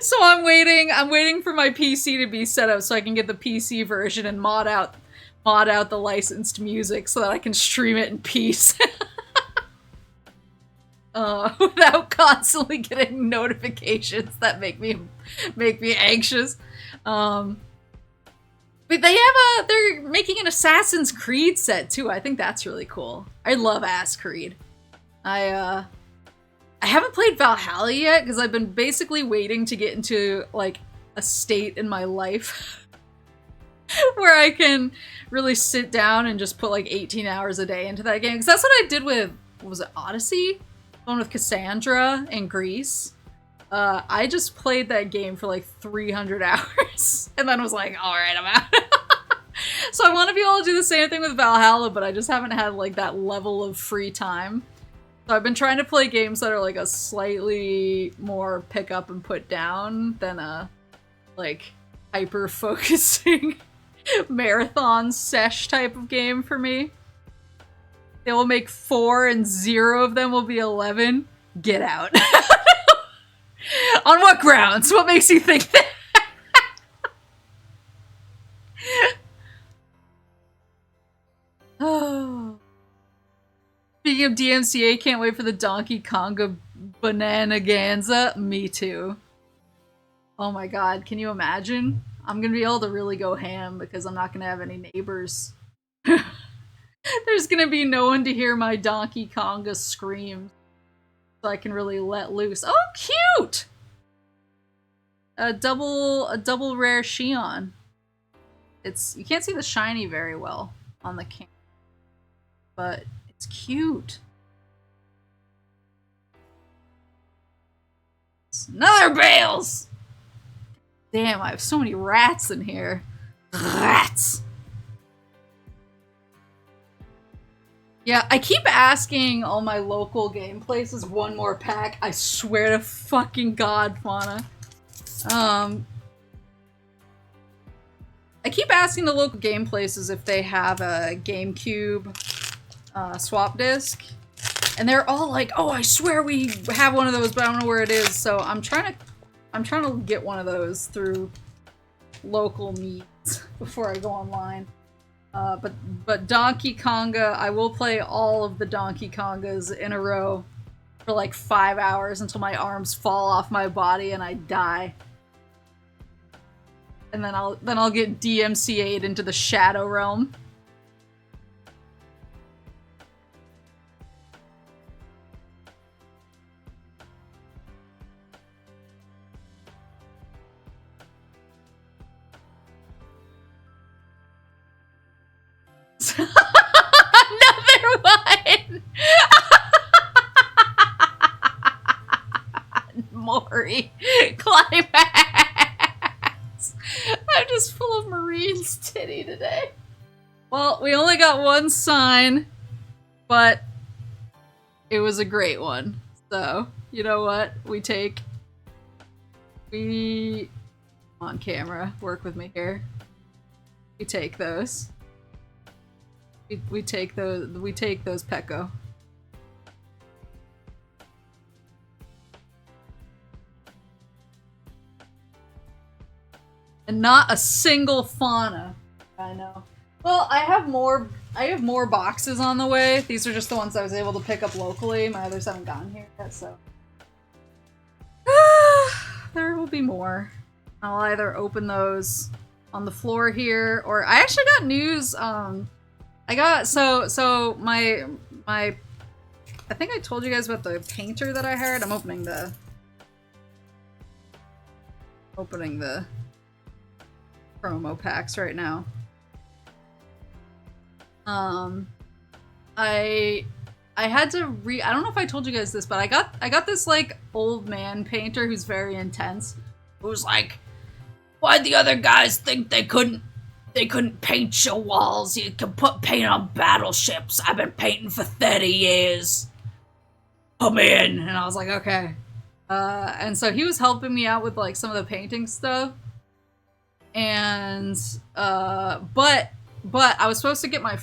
So I'm waiting for my PC to be set up so I can get the PC version and mod out mod out the licensed music so that I can stream it in peace. Without constantly getting notifications that make me anxious. But they're making an Assassin's Creed set too. I think that's really cool. I love Ass Creed. I haven't played Valhalla yet because I've been basically waiting to get into like a state in my life where I can really sit down and just put like 18 hours a day into that game. Because that's what I did with, what was it, Odyssey? The one with Cassandra in Greece. I just played that game for like 300 hours and then was like, all right, I'm out. So I want to be able to do the same thing with Valhalla, but I just haven't had like that level of free time. So I've been trying to play games that are like a slightly more pick up and put down than a like hyper focusing marathon sesh type of game for me. They will make 4 and 0 of them will be 11. Get out. On what grounds? What makes you think that? Oh. Speaking of DMCA, can't wait for the Donkey Konga Bananaganza. Me too. Oh my god, can you imagine? I'm gonna be able to really go ham because I'm not gonna have any neighbors. There's gonna be no one to hear my Donkey Konga screams. So I can really let loose. Oh, cute! A double rare Shion. You can't see the shiny very well on the camera. But it's cute. Another bales! Damn, I have so many rats in here. Rats! Yeah, I keep asking all my local game places one more pack. I swear to fucking God, Fauna. I keep asking the local game places if they have a GameCube swap disc. And they're all like, oh, I swear we have one of those, but I don't know where it is. So I'm trying to get one of those through local meets before I go online. But Donkey Konga, I will play all of the Donkey Kongas in a row for like 5 hours until my arms fall off my body and I die. And then I'll get DMCA'd into the Shadow Realm. Another one! Mori. Climax! I'm just full of Marine's titty today. Well, we only got one sign, but it was a great one. So, you know what? On camera, work with me here. We take those. We take those Pecco. And not a single fauna. I know. Well, I have more boxes on the way. These are just the ones I was able to pick up locally. My others haven't gotten here yet, so there will be more. I'll either open those on the floor here, or I actually got news. I got so my I think I told you guys about the painter that I hired. I'm opening the promo packs right now. I had to I don't know if I told you guys this, but I got this like old man painter who's very intense. Who's like, why'd the other guys think they couldn't paint your walls? You can put paint on battleships. I've been painting for 30 years. Come in. And I was like, okay. And so he was helping me out with like some of the painting stuff. And but I was supposed to get my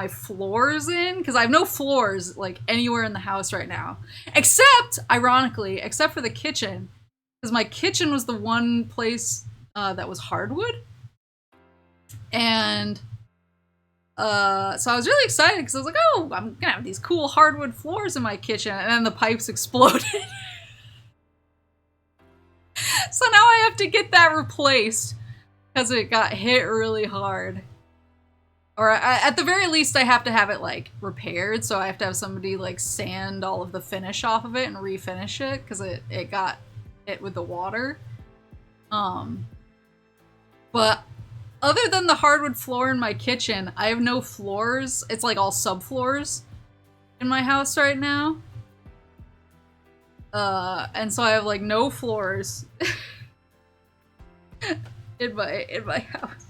floors in because I have no floors like anywhere in the house right now, except ironically, except for the kitchen, because my kitchen was the one place that was hardwood, and So I was really excited because I was like, oh, I'm gonna have these cool hardwood floors in my kitchen, and then the pipes exploded. So now I have to get that replaced because it got hit really hard. Or at the very least, I have to have it, like, repaired, so I have to have somebody, like, sand all of the finish off of it and refinish it, because it got hit with the water. But other than the hardwood floor in my kitchen, I have no floors. It's, like, all subfloors in my house right now. And so I have, like, no floors in my house.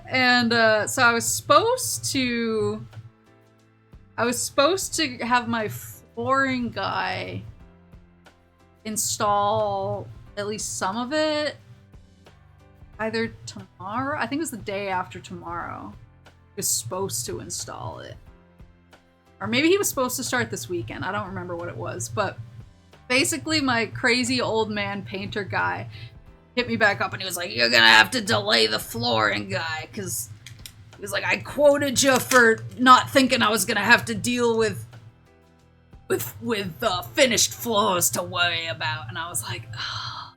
And so I was supposed to have my flooring guy install at least some of it either tomorrow. I think it was the day after tomorrow. He was supposed to install it. Or maybe he was supposed to start this weekend. I don't remember what it was, but basically my crazy old man painter guy hit me back up and he was like, you're gonna have to delay the flooring guy, because he was like, I quoted you for not thinking I was gonna have to deal with finished floors to worry about. And I was like, ugh.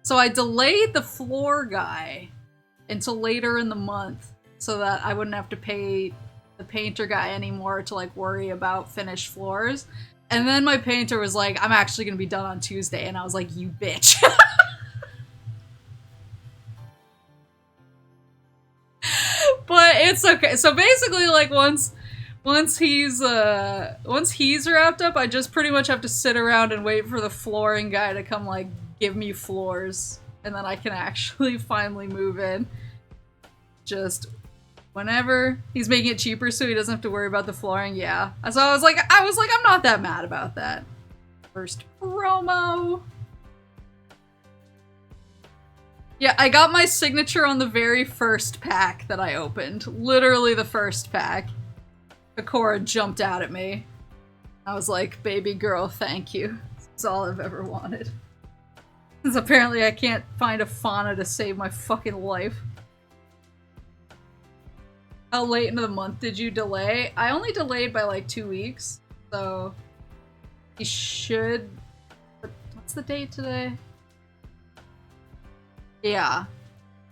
So I delayed the floor guy until later in the month so that I wouldn't have to pay the painter guy anymore to, like, worry about finished floors. And then my painter was like, I'm actually gonna be done on Tuesday. And I was like, you bitch. But it's okay. So basically, like, once he's wrapped up, I just pretty much have to sit around and wait for the flooring guy to come, like, give me floors, and then I can actually finally move in. Just whenever he's making it cheaper so he doesn't have to worry about the flooring. Yeah. So I was like, I'm not that mad about that. First promo. Yeah, I got my signature on the very first pack that I opened. Literally the first pack. Akora jumped out at me. I was like, baby girl, thank you. That's all I've ever wanted. Because apparently I can't find a fauna to save my fucking life. How late into the month did you delay? I only delayed by like 2 weeks. So he should... What's the date today? Yeah.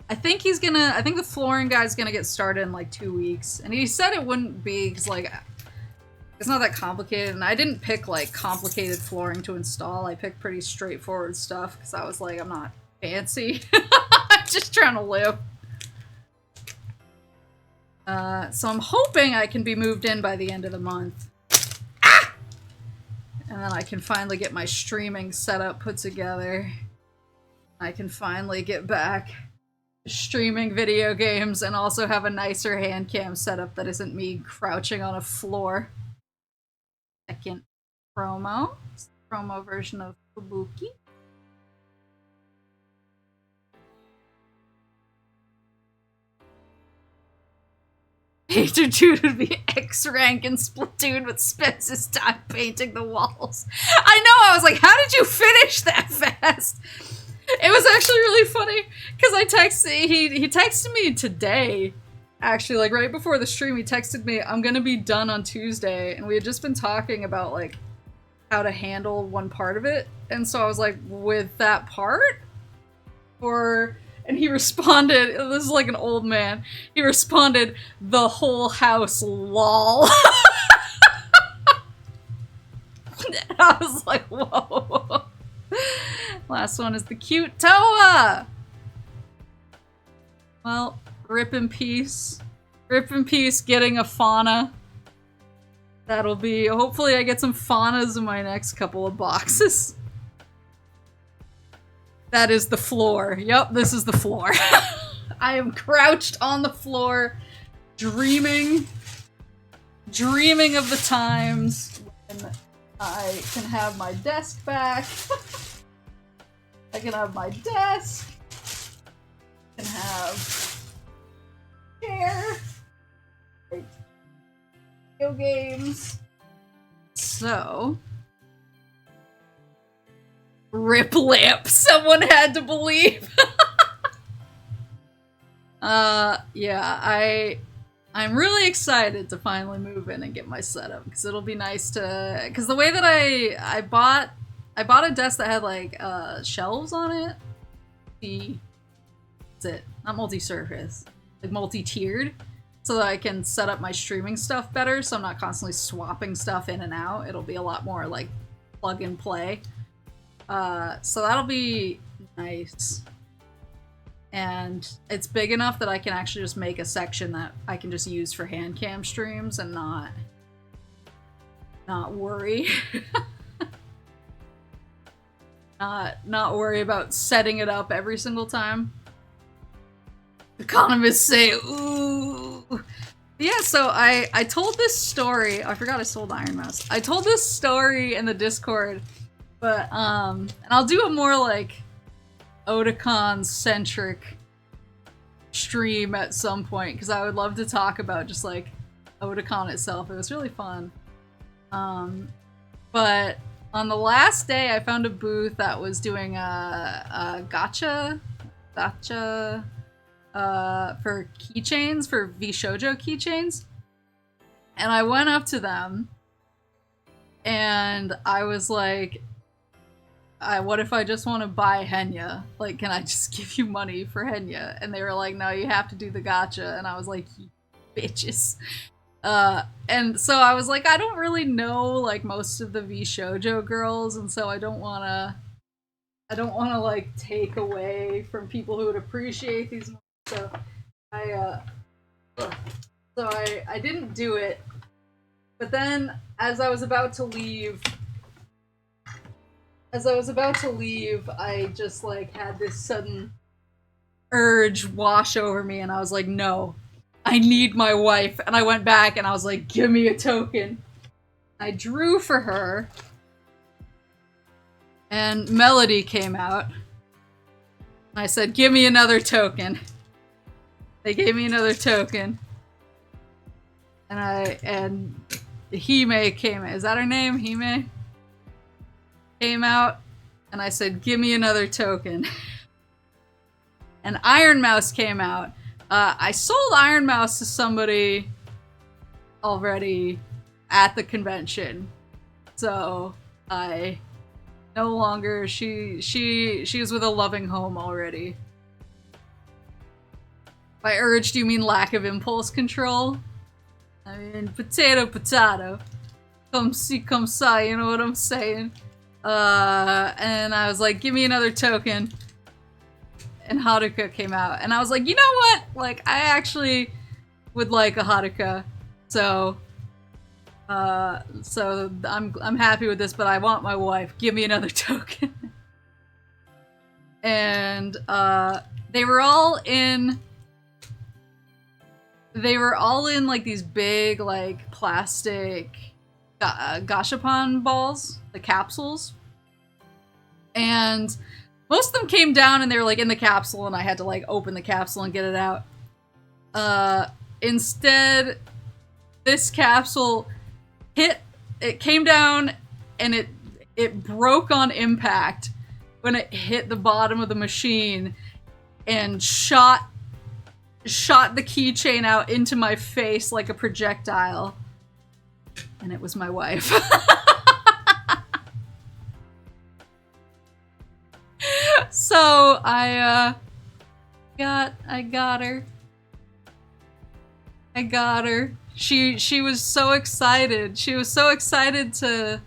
I think the flooring guy's gonna get started in like 2 weeks. And he said it wouldn't be, because like, it's not that complicated. And I didn't pick like complicated flooring to install. I picked pretty straightforward stuff because I was like, I'm not fancy. I'm just trying to live. So I'm hoping I can be moved in by the end of the month. Ah! And then I can finally get my streaming setup put together. I can finally get back to streaming video games and also have a nicer hand cam setup that isn't me crouching on a floor. Second promo. It's the promo version of Kabuki. Painter Dude would be X-rank in Splatoon, but spends his time painting the walls. I know, I was like, how did you finish that fast? It was actually really funny, because he texted me today, actually, like right before the stream, he texted me, I'm gonna be done on Tuesday, and we had just been talking about like how to handle one part of it, and so I was like, with that part? And he responded, this is like an old man, he responded, the whole house, lol. I was like, whoa. Last one is the cute Toa! Well, rip in peace. Rip in peace getting a fauna. That'll be, hopefully I get some faunas in my next couple of boxes. That is the floor. Yep, this is the floor. I am crouched on the floor, dreaming of the times when I can have my desk back. I can have my desk. I can have chair. Video games. So, rip lamp. Someone had to believe. Yeah, I'm really excited to finally move in and get my setup because it'll be nice to. Because the way that I bought a desk that had like shelves on it. That's it. Not multi-surface, like multi-tiered, so that I can set up my streaming stuff better. So I'm not constantly swapping stuff in and out. It'll be a lot more like plug and play. So that'll be nice. And it's big enough that I can actually just make a section that I can just use for hand cam streams and not worry. not worry about setting it up every single time. Economists say, ooh. Yeah, so I told this story. I forgot I sold Iron Mouse. I told this story in the Discord, but and I'll do a more like Otakon-centric stream at some point, because I would love to talk about just like Otakon itself. It was really fun. But on the last day, I found a booth that was doing a gotcha for keychains, for VShojo keychains. And I went up to them and I was like, what if I just want to buy Henya? Like, can I just give you money for Henya? And they were like, no, you have to do the gotcha. And I was like, you bitches. And so I was like, I don't really know like most of the VShojo girls, and so I don't wanna like take away from people who would appreciate these. So I didn't do it. But then as I was about to leave, I just like had this sudden urge wash over me, and I was like, no, I need my wife. And I went back and I was like, give me a token. I drew for her, and Melody came out. I said, give me another token. They gave me another token. And Hime came out. Is that her name? Hime? Came out, and I said, give me another token. And Iron Mouse came out. I sold Iron Mouse to somebody already at the convention. So I no longer, she is with a loving home already. By urge, do you mean lack of impulse control? I mean, potato. Come see, come sa, you know what I'm saying? And I was like, give me another token. And Haruka came out. And I was like, you know what? Like, I actually would like a Haruka. So I'm happy with this, but I want my wife. Give me another token. And they were all in like these big like plastic gashapon balls, the capsules. And most of them came down and they were like in the capsule, and I had to like open the capsule and get it out. Instead, this capsule it came down and it broke on impact when it hit the bottom of the machine and shot the keychain out into my face like a projectile. And it was my wife. So I got her. I got her. She was so excited. She was so excited to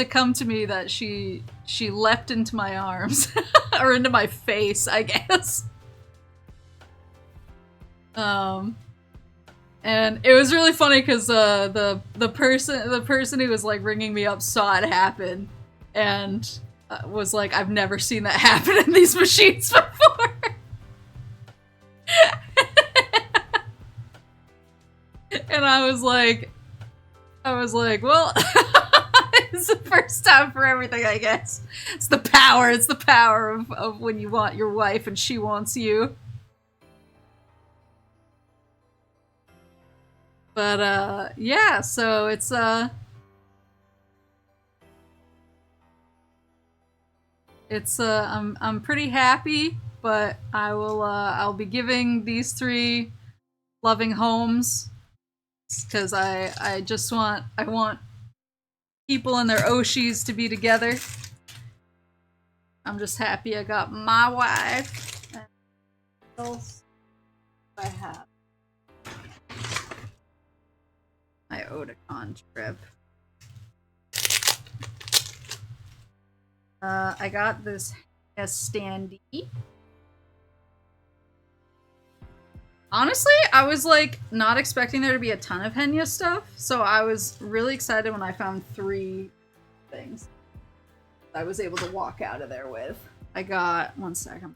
come to me that she leapt into my arms. Or into my face, I guess. And it was really funny because the person who was like ringing me up saw it happen and was like, I've never seen that happen in these machines before. And I was like, well, it's the first time for everything, I guess. It's the power of when you want your wife and she wants you. But yeah, so it's I'm pretty happy, but I'll be giving these 3 loving homes because I just want people and their Oshis to be together. I'm just happy I got my wife. And what else do I have? My Otakon trip. I got this standee. Honestly, I was like not expecting there to be a ton of Henya stuff, so I was really excited when I found 3 things I was able to walk out of there with. I got, one sec, I'm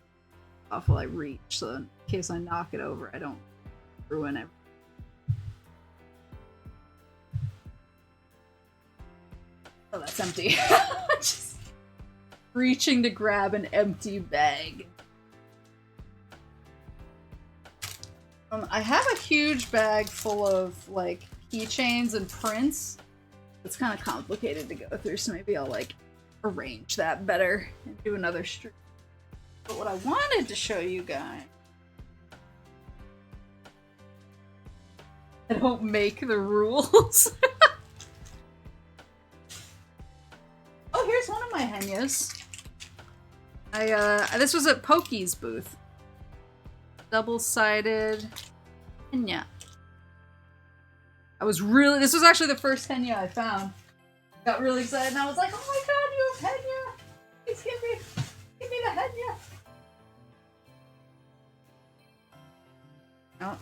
off while I reach, so in case I knock it over, I don't ruin it. Oh, that's empty. Just reaching to grab an empty bag. I have a huge bag full of, like, keychains and prints. It's kind of complicated to go through, so maybe I'll, like, arrange that better and do another stream. But what I wanted to show you guys... I don't make the rules. Oh, here's one of my Henyas. This was at Pokey's booth. Double-sided Henya. This was actually the first Henya I found. Got really excited and I was like, oh my god, you have Henya! Please give me the Henya! Oh.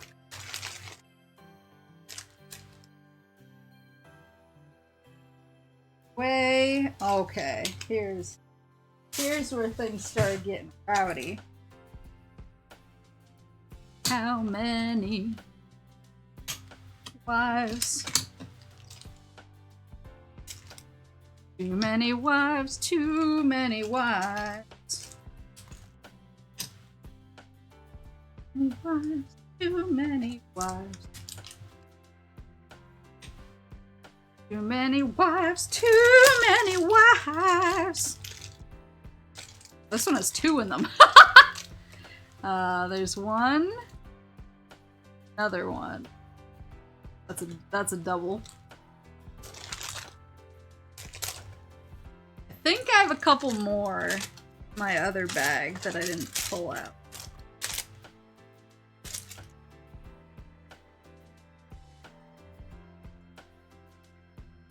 Okay, here's where things started getting rowdy. How many wives? Too many wives, too many wives. Too many wives. Too many wives, too many wives. This one has 2 in them. There's one. Another one. That's a double. I think I have a couple more in my other bag that I didn't pull out.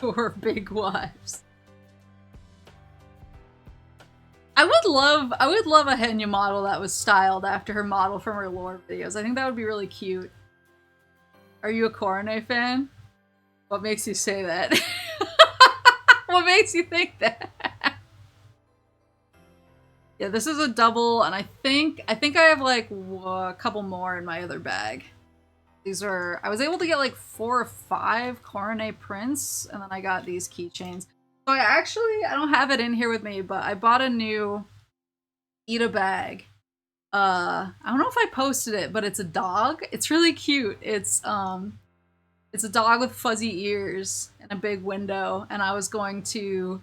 4 big wives. I would love a Henya model that was styled after her model from her lore videos. I think that would be really cute. Are you a Coronet fan? What makes you say that? What makes you think that? Yeah, this is a double, and I think I have like a couple more in my other bag. These are, I was able to get like 4 or 5 Coronet prints, and then I got these keychains. So I don't have it in here with me, but I bought a new Ida bag. I don't know if I posted it, but it's a dog. It's really cute. It's a dog with fuzzy ears and a big window, and I was going to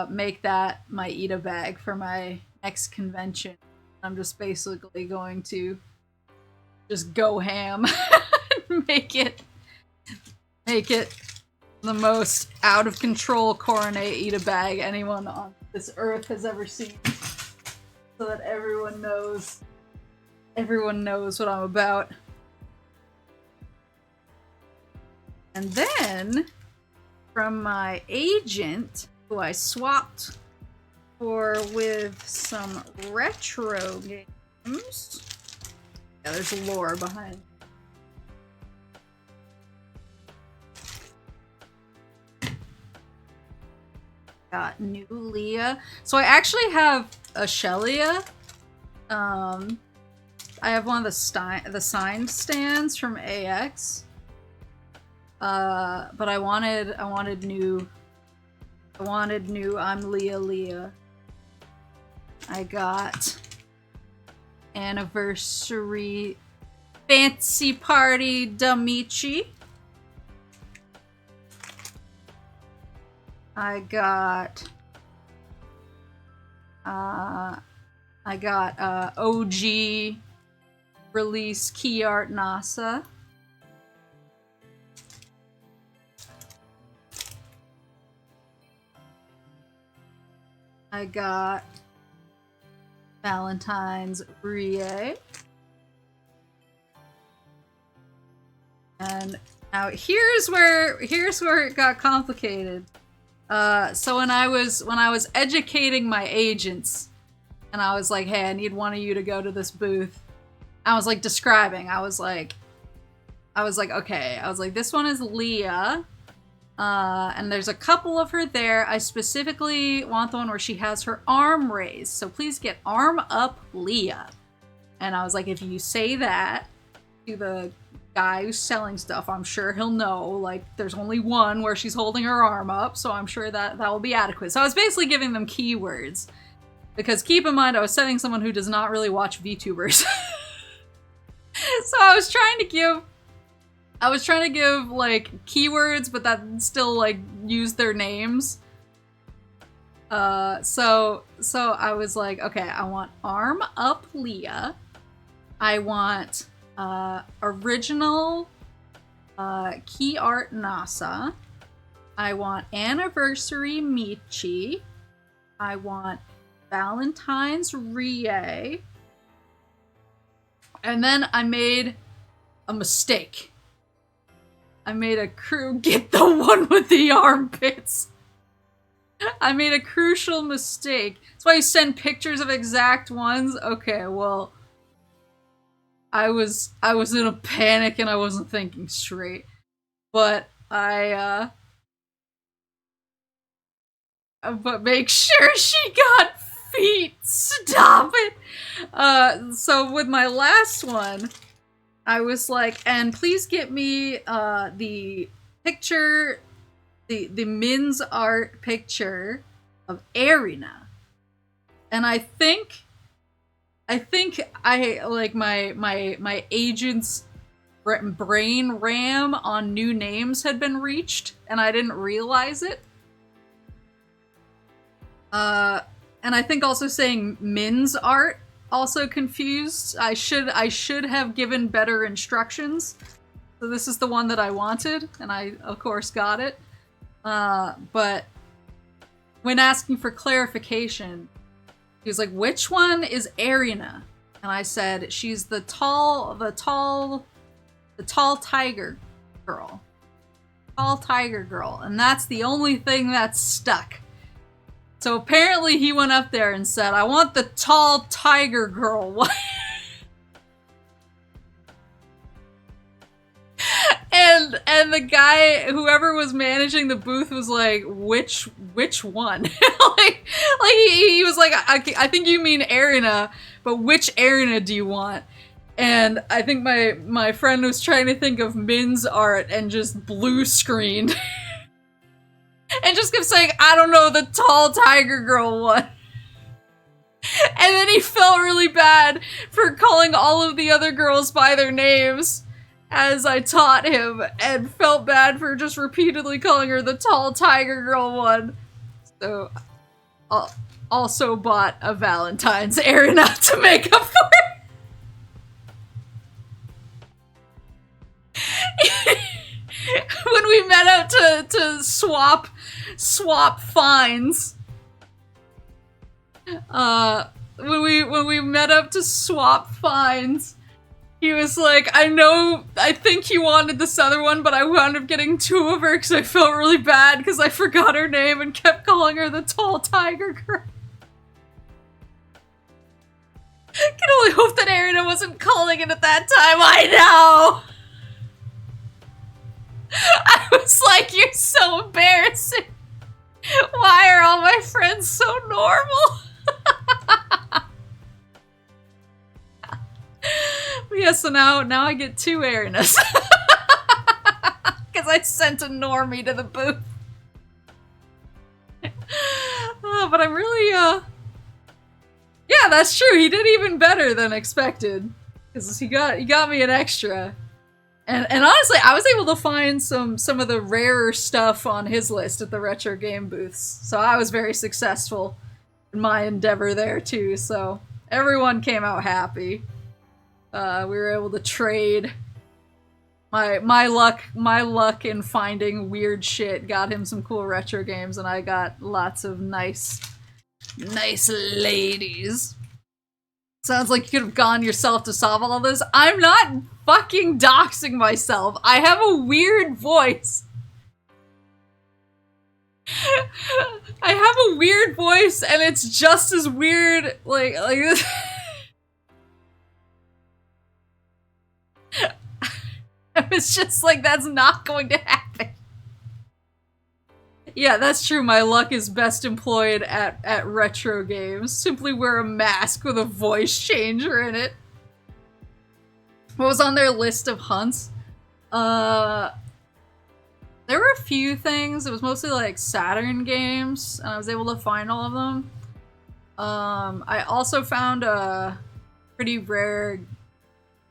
make that my Ida bag for my next convention. I'm just basically going to just go ham and make it the most out of control Coronet Ida bag anyone on this earth has ever seen, so that everyone knows what I'm about. And then from my agent, who I swapped with some retro games. Yeah, there's lore behind. Got new Leah. So I actually have a Shelia. I have one of the signed stands from AX. But I wanted new I'm Leah. I got Anniversary Fancy Party Damichi. I got OG release Key Art NASA. I got Valentine's Rie. And now here's where it got complicated. So when I was educating my agents, and I was like, hey, I need one of you to go to this booth. I was like describing. I was like, okay. I was like, this one is Leah. And there's a couple of her there. I specifically want the one where she has her arm raised. So please get arm up Leah. And I was like, if you say that to the guy who's selling stuff, I'm sure he'll know, like, there's only one where she's holding her arm up, so I'm sure that will be adequate. So I was basically giving them keywords. Because keep in mind, I was setting someone who does not really watch VTubers. So I was trying to give, like, keywords, but that still, like, use their names. So I was like, okay, I want arm up Leah. I want, original, key art NASA. I want anniversary Michi. I want Valentine's Rie. And then I made a mistake. I made a get the one with the armpits. I made a crucial mistake. That's why you send pictures of exact ones. Okay, well, I was in a panic and I wasn't thinking straight. But but make sure she got feet. Stop it. So with my last one, I was like, and please get me the picture, the men's art picture of Arena. And I think I like my agent's brain RAM on new names had been reached, and I didn't realize it. And I think also saying men's art also confused. I should have given better instructions. So this is the one that I wanted, and I of course got it. But when asking for clarification, he was like, which one is Arena? And I said, she's the tall tiger girl. Tall tiger girl. And that's the only thing that's stuck. So apparently he went up there and said, I want the tall tiger girl. and the guy, whoever was managing the booth, was like, which one? like he was like, I think you mean Arena, but which Arena do you want? And I think my friend was trying to think of men's art and just blue screened. And just kept saying, I don't know, the tall tiger girl one. And then he felt really bad for calling all of the other girls by their names as I taught him, and felt bad for just repeatedly calling her the tall tiger girl one. So, also bought a Valentine's Arena to make up for it. When we met up to swap finds, when we met up to swap finds, he was like, I think he wanted this other one, but I wound up getting two of her because I felt really bad because I forgot her name and kept calling her the tall tiger girl. Can only hope that Arena wasn't calling it at that time. I know! I was like, you're so embarrassing. Why are all my friends so normal? Yeah, so now I get two Arenas. Because I sent a normie to the booth. But I'm really, yeah, that's true. He did even better than expected. Because he got me an extra. And honestly, I was able to find some of the rarer stuff on his list at the retro game booths. So I was very successful in my endeavor there too. So everyone came out happy. We were able to trade. My luck in finding weird shit got him some cool retro games, and I got lots of nice Nice ladies. Sounds like you could have gone yourself to solve all this. I'm not fucking doxing myself. I have a weird voice. I have a weird voice, and it's just as weird, like it's just like, that's not going to happen. Yeah, that's true. My luck is best employed at retro games. Simply wear a mask with a voice changer in it. What was on their list of hunts? There were a few things. It was mostly like Saturn games, and I was able to find all of them. I also found a pretty rare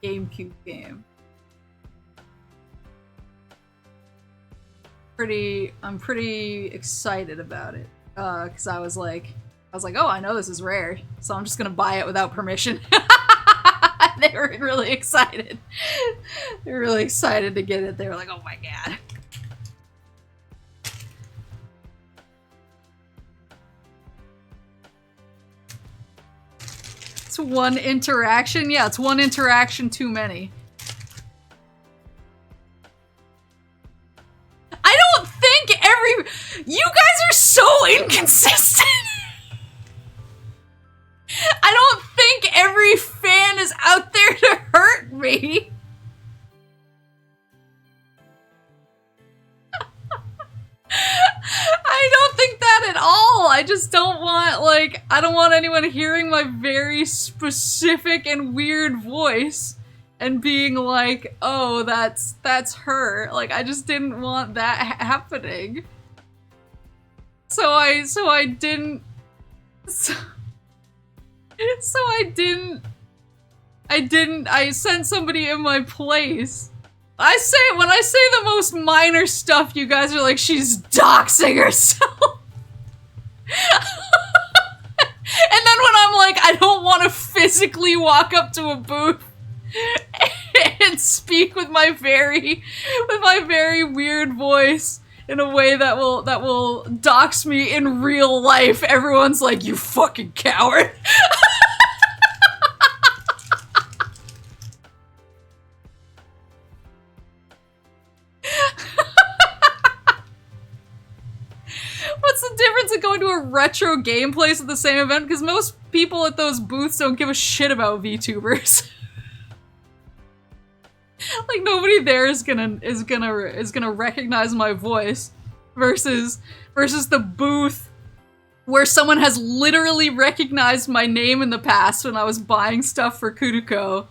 GameCube game. I'm pretty excited about it, because I was like, oh, I know this is rare, so I'm just gonna buy it without permission. They were really excited. They were really excited to get it. They were like, oh my god. It's one interaction? Yeah, it's one interaction too many. I don't think you guys are so inconsistent. I don't think every fan is out there to hurt me. I don't think that at all. I just don't want, like, I don't want anyone hearing my very specific and weird voice and being like, oh, that's her. Like, I just didn't want that happening. So I sent somebody in my place. When I say the most minor stuff, you guys are like, she's doxing herself. And then when I'm like, I don't want to physically walk up to a booth and speak with my very weird voice in a way that will dox me in real life, everyone's like, you fucking coward. What's the difference in going to a retro game place at the same event? Because most people at those booths don't give a shit about VTubers. Like, nobody there is gonna recognize my voice versus the booth where someone has literally recognized my name in the past when I was buying stuff for Kuruko,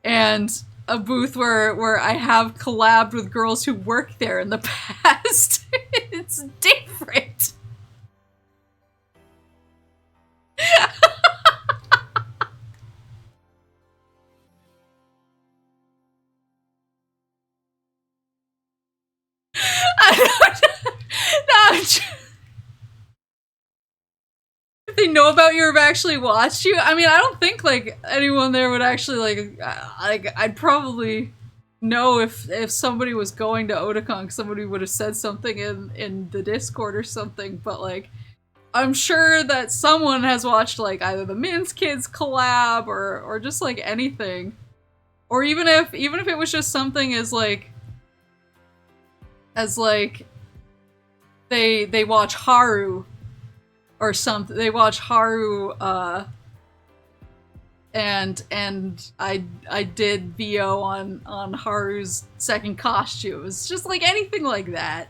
and a booth where I have collabed with girls who work there in the past. It's different. If they know about you or have actually watched you, I mean, I don't think like anyone there would actually like I'd probably know if somebody was going to Otakon, somebody would have said something in the Discord or something, but like I'm sure that someone has watched like either the Min's Kids collab or just like anything. Or even if it was just something as like they watch Haru or something. They watch Haru and I did VO on Haru's second costume. It's just like anything like that.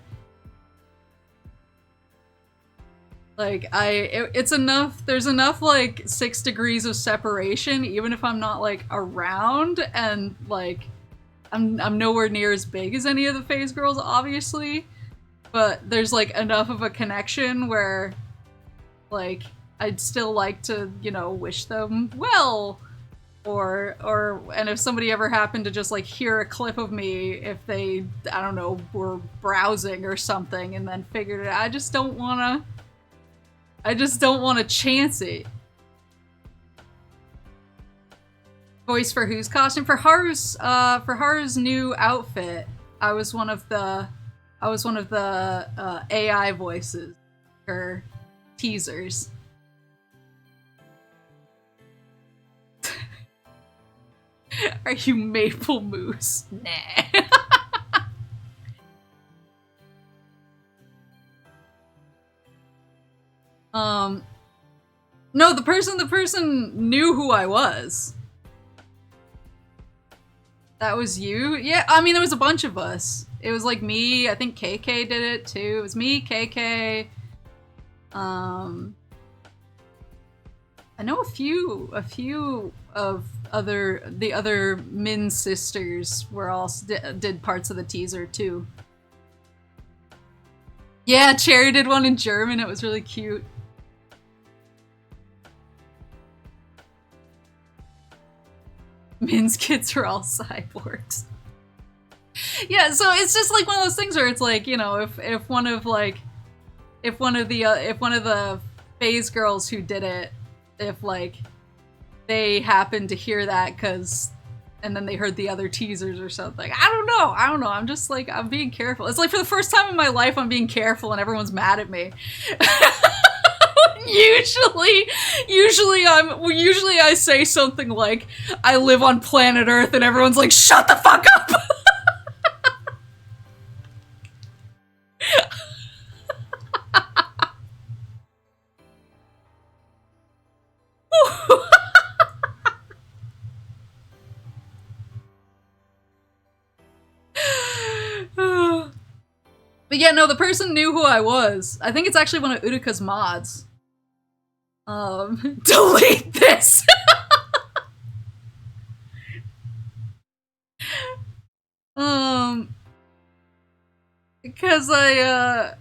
Like it's enough, there's enough like 6 degrees of separation even if I'm not like around, and like I'm nowhere near as big as any of the phase girls obviously, but there's like enough of a connection where like I'd still like to, you know, wish them well, and if somebody ever happened to just like hear a clip of me, if they, I don't know, were browsing or something and then figured it out, I just don't wanna chance it. Voice for whose costume? For Haru's new outfit. I was one of the AI voices for teasers. Are you Maple Moose? Nah. No, the person knew who I was. That was you? Yeah, I mean, there was a bunch of us. It was like me, I think KK did it too. It was me, KK. I know a few of the other Min sisters were all did parts of the teaser too. Yeah, Cherry did one in German. It was really cute. Min's kids are all cyborgs. Yeah, so it's just like one of those things where it's like, you know, if one of the phase girls who did it, if like they happened to hear that and then they heard the other teasers or something. I don't know. I'm just like, I'm being careful. It's like for the first time in my life I'm being careful and everyone's mad at me. Usually I say something like, I live on planet Earth, and everyone's like, shut the fuck up! But yeah, no, the person knew who I was. I think it's actually one of Utika's mods. Delete this! Because yeah,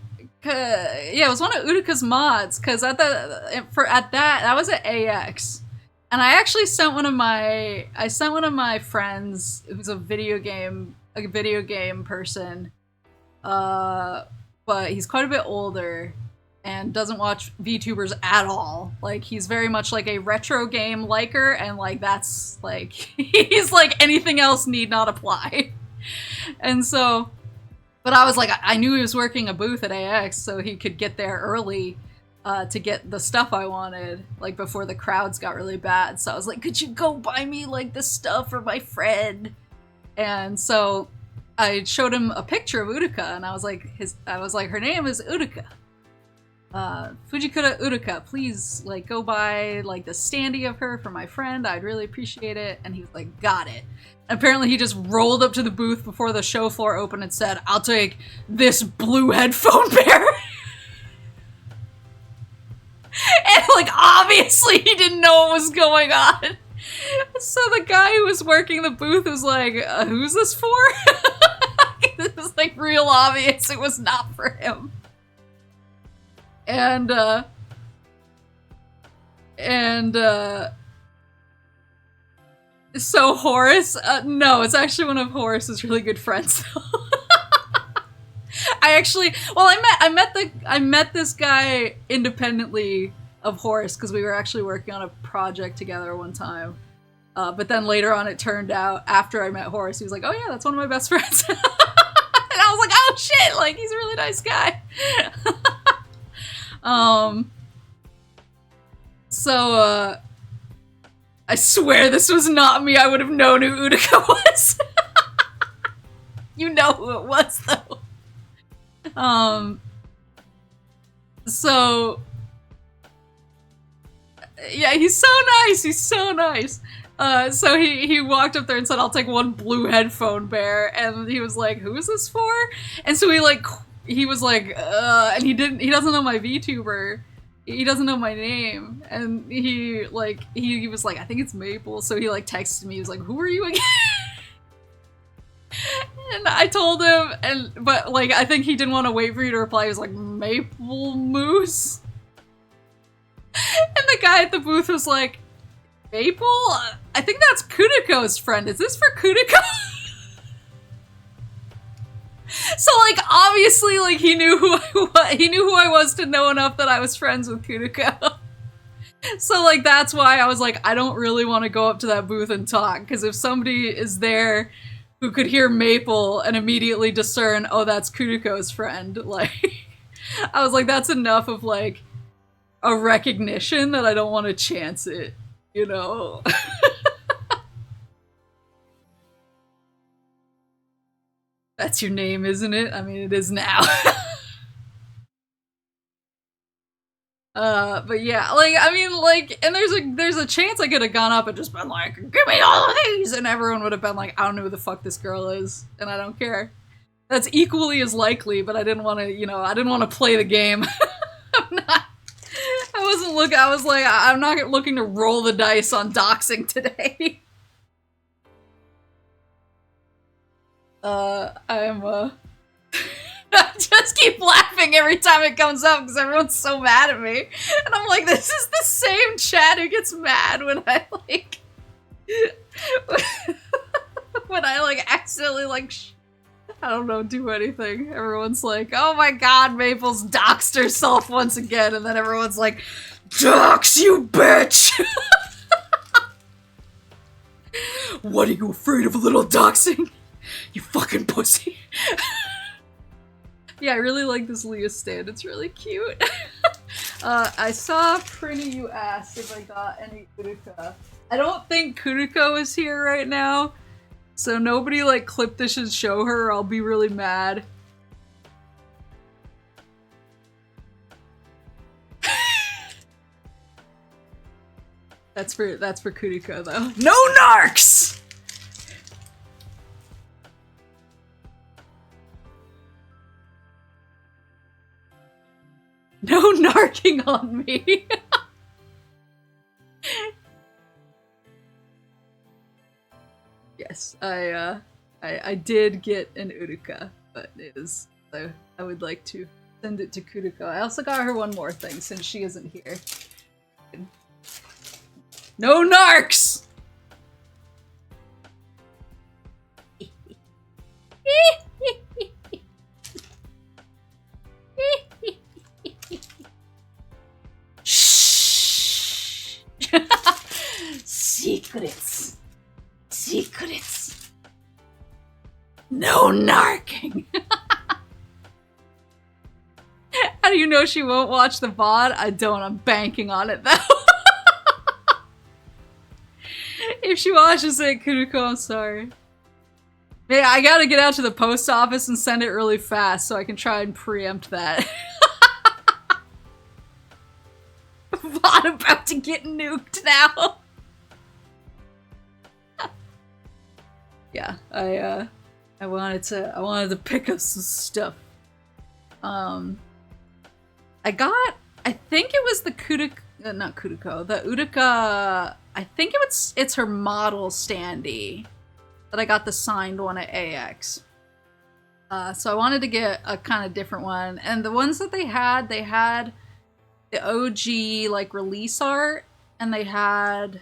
it was one of Utika's mods, because that was at AX. And I actually sent one of my friends who's a video game person, but he's quite a bit older and doesn't watch VTubers at all. Like, he's very much like a retro game liker, and like that's like he's like, anything else need not apply. And so, but I was like, I knew he was working a booth at AX, so he could get there early to get the stuff I wanted, like before the crowds got really bad. So I was like, could you go buy me like the stuff for my friend? And so I showed him a picture of Utica, and I was like, her name is Utica. Fujikura Utica, please, like, go buy, like, the standee of her for my friend. I'd really appreciate it. And he was like, got it. And apparently he just rolled up to the booth before the show floor opened and said, I'll take this blue headphone pair. And, like, obviously he didn't know what was going on. So the guy who was working the booth was like, who's this for? It was, like, real obvious it was not for him. And so Horace, no, it's actually one of Horace's really good friends. I met this guy independently of Horace because we were actually working on a project together one time. But then later on it turned out, after I met Horace, he was like, oh yeah, that's one of my best friends. And I was like, oh shit, like, he's a really nice guy. So, I swear this was not me. I would have known who Utica was. You know who it was, though. So, yeah, he's so nice. He's so nice. So he walked up there and said, I'll take one blue headphone bear. And he was like, who is this for? And so he was like, and he doesn't know my VTuber. He doesn't know my name. And he was like, I think it's Maple. So he like texted me. He was like, who are you again? And I told him, but like, I think he didn't want to wait for you to reply. He was like, Maple Moose? And the guy at the booth was like, Maple? I think that's Kudiko's friend. Is this for Kudiko? So, like, obviously, like, he knew who I was to know enough that I was friends with Kudiko. So, like, that's why I was like, I don't really want to go up to that booth and talk, because if somebody is there who could hear Maple and immediately discern, oh, that's Kudiko's friend, like, I was like, that's enough of, like, a recognition that I don't want to chance it, you know? That's your name, isn't it? I mean, it is now. But yeah, like, I mean, like, and there's a chance I could have gone up and just been like, give me all of these! And everyone would have been like, I don't know who the fuck this girl is, and I don't care. That's equally as likely, but I didn't want to, you know, I didn't want to play the game. I was like, I'm not looking to roll the dice on doxing today. I just keep laughing every time it comes up because everyone's so mad at me. And I'm like, this is the same chat who gets mad when I, like... when I, like, accidentally, like, I don't know, do anything. Everyone's like, oh my god, Maple's doxed herself once again. And then everyone's like, dox, you bitch! What, are you afraid of a little doxing? You fucking pussy. Yeah, I really like this Leah stand. It's really cute. I saw Prinny, you asked if I got any Kuruka. I don't think Kuruko is here right now. So nobody, like, clip this and show her, or I'll be really mad. That's for Kuriko, though. No narcs! No narking on me! Yes, I did get an Uruka, but it is, so I would like to send it to Kuriko. I also got her one more thing, since she isn't here. No narcs! Shh! Secrets. Secrets. No narking. How do you know she won't watch the VOD? I don't. I'm banking on it, though. If she watches it, Kuruko, I'm sorry. Yeah, I gotta get out to the post office and send it really fast so I can try and preempt that. VOD about to get nuked now. Yeah, I wanted to pick up some stuff. I think it was the not Kuruko, the Uruka, I think it's her model standee that I got the signed one at AX. So I wanted to get a kind of different one, and the ones that they had the OG, like, release art, and they had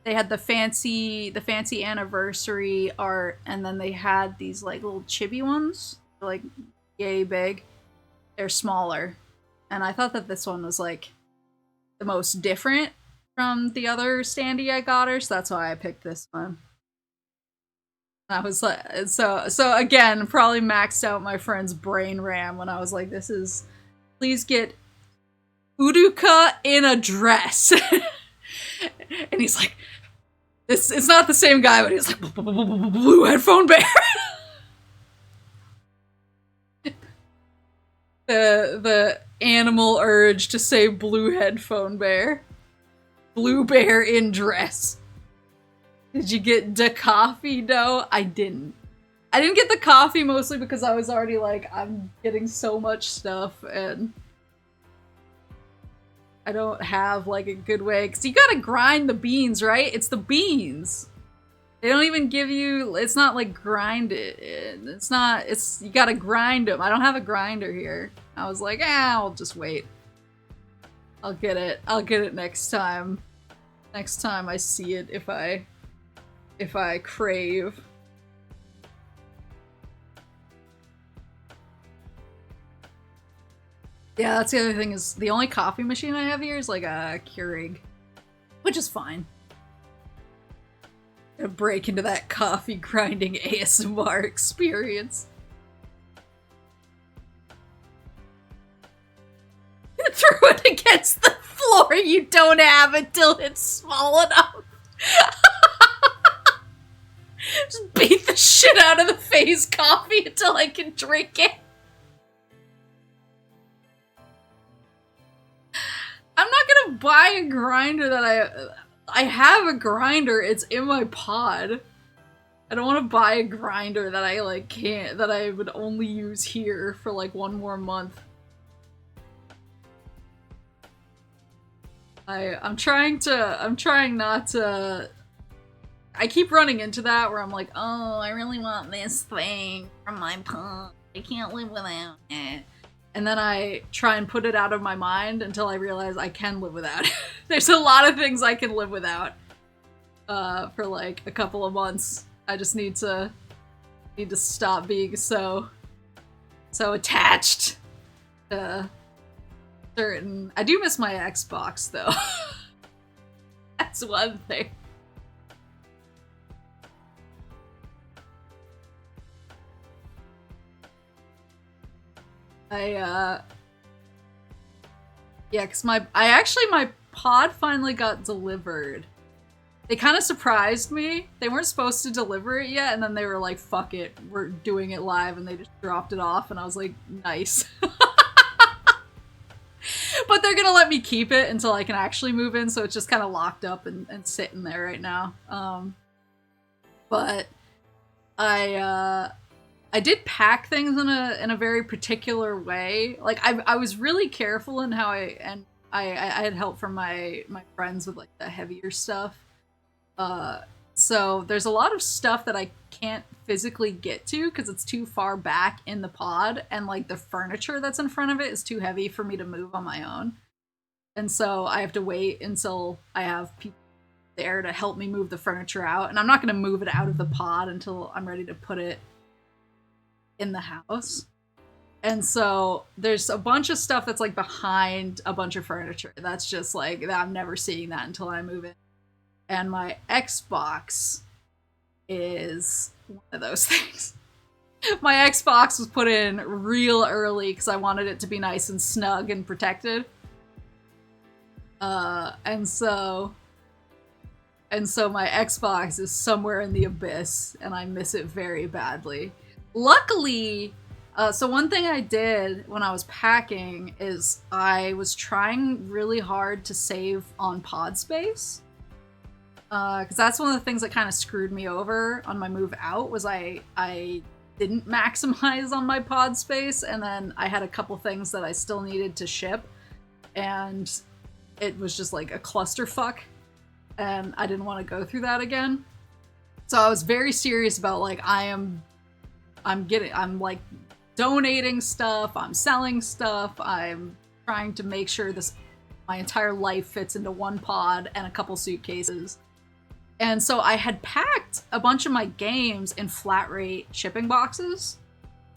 the fancy anniversary art, and then they had these, like, little chibi ones, like, yay big. They're smaller. And I thought that this one was, like, the most different from the other standee I got her, so that's why I picked this one. I was like, so again, probably maxed out my friend's brain RAM when I was like, this is, please get Uruka in a dress. And he's like, it's not the same guy, but he's like, blue headphone bear. The animal urge to say blue headphone bear. Blue bear in dress. Did you get the coffee, though? I didn't. I didn't get the coffee mostly because I was already like, I'm getting so much stuff and I don't have, like, a good way. Because you gotta grind the beans, right? It's the beans. They don't even give you, it's not like grinded. It's not, you gotta grind them. I don't have a grinder here. I was like, I'll just wait. I'll get it next time. Next time I see it, if I crave. Yeah, that's the other thing, is the only coffee machine I have here is like a Keurig, which is fine. Gonna break into that coffee grinding ASMR experience. Throw it against the floor, you don't have until it's small enough. Just beat the shit out of the FaZe coffee until I can drink it. I'm not gonna buy a grinder that I have a grinder, it's in my pod. I don't want to buy a grinder that I like can't, that I would only use here for like 1 more month. I'm trying not to, I keep running into that where I'm like, oh, I really want this thing from my pod. I can't live without it. And then I try and put it out of my mind until I realize I can live without it. There's a lot of things I can live without for like a couple of months. I just need to stop being so attached to certain. I do miss my Xbox though. That's one thing. Yeah, cause my pod finally got delivered. They kind of surprised me. They weren't supposed to deliver it yet, and then they were like, fuck it, we're doing it live, and they just dropped it off, and I was like, nice. But they're gonna let me keep it until I can actually move in, so it's just kind of locked up and sitting there right now. But I did pack things in a very particular way. Like I was really careful in how I had help from my friends with like the heavier stuff. So there's a lot of stuff that I can't physically get to because it's too far back in the pod, and like the furniture that's in front of it is too heavy for me to move on my own. And so I have to wait until I have people there to help me move the furniture out. And I'm not going to move it out of the pod until I'm ready to put it in the house. And so there's a bunch of stuff that's like behind a bunch of furniture. That's just like, I'm never seeing that until I move in. And my Xbox is one of those things. My Xbox was put in real early because I wanted it to be nice and snug and protected. And so my Xbox is somewhere in the abyss, and I miss it very badly. Luckily, so one thing I did when I was packing is I was trying really hard to save on pod space. Because that's one of the things that kind of screwed me over on my move out, was I didn't maximize on my pod space, and then I had a couple things that I still needed to ship, and it was just like a clusterfuck, and I didn't want to go through that again. So I was very serious about like, I'm like donating stuff, I'm selling stuff, I'm trying to make sure my entire life fits into one pod and a couple suitcases. And so I had packed a bunch of my games in flat rate shipping boxes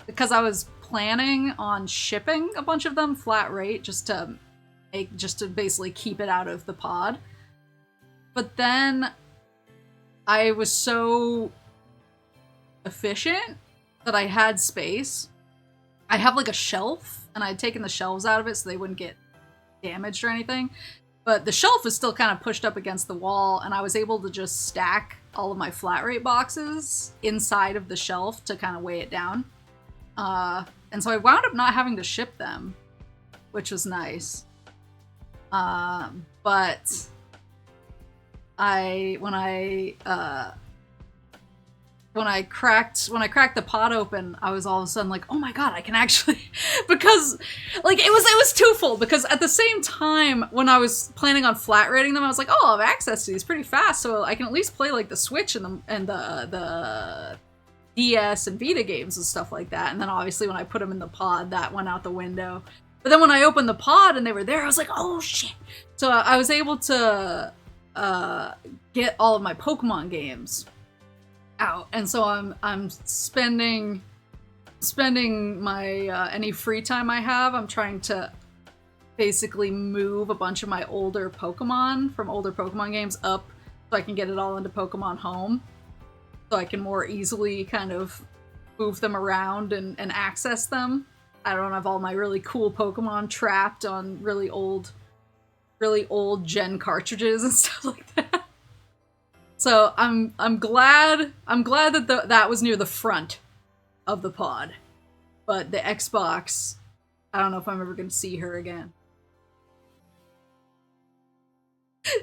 because I was planning on shipping a bunch of them flat rate just to basically keep it out of the pod. But then I was so efficient that I had space. I have like a shelf, and I had taken the shelves out of it so they wouldn't get damaged or anything. But the shelf is still kind of pushed up against the wall, and I was able to just stack all of my flat rate boxes inside of the shelf to kind of weigh it down. And so I wound up not having to ship them, which was nice. But when I cracked the pod open, I was all of a sudden like, oh my god, I can actually, because like it was twofold, because at the same time when I was planning on flat rating them, I was like, oh, I'll have access to these pretty fast, so I can at least play like the Switch and the DS and Vita games and stuff like that. And then obviously when I put them in the pod, that went out the window. But then when I opened the pod and they were there, I was like, oh shit. So I was able to get all of my Pokemon games out, and so I'm spending my any free time I have, I'm trying to basically move a bunch of my older Pokemon games up so I can get it all into Pokemon Home, so I can more easily kind of move them around and access them. I don't have all my really cool Pokemon trapped on really old gen cartridges and stuff like that. So I'm glad that that was near the front of the pod, but the Xbox, I don't know if I'm ever gonna see her again.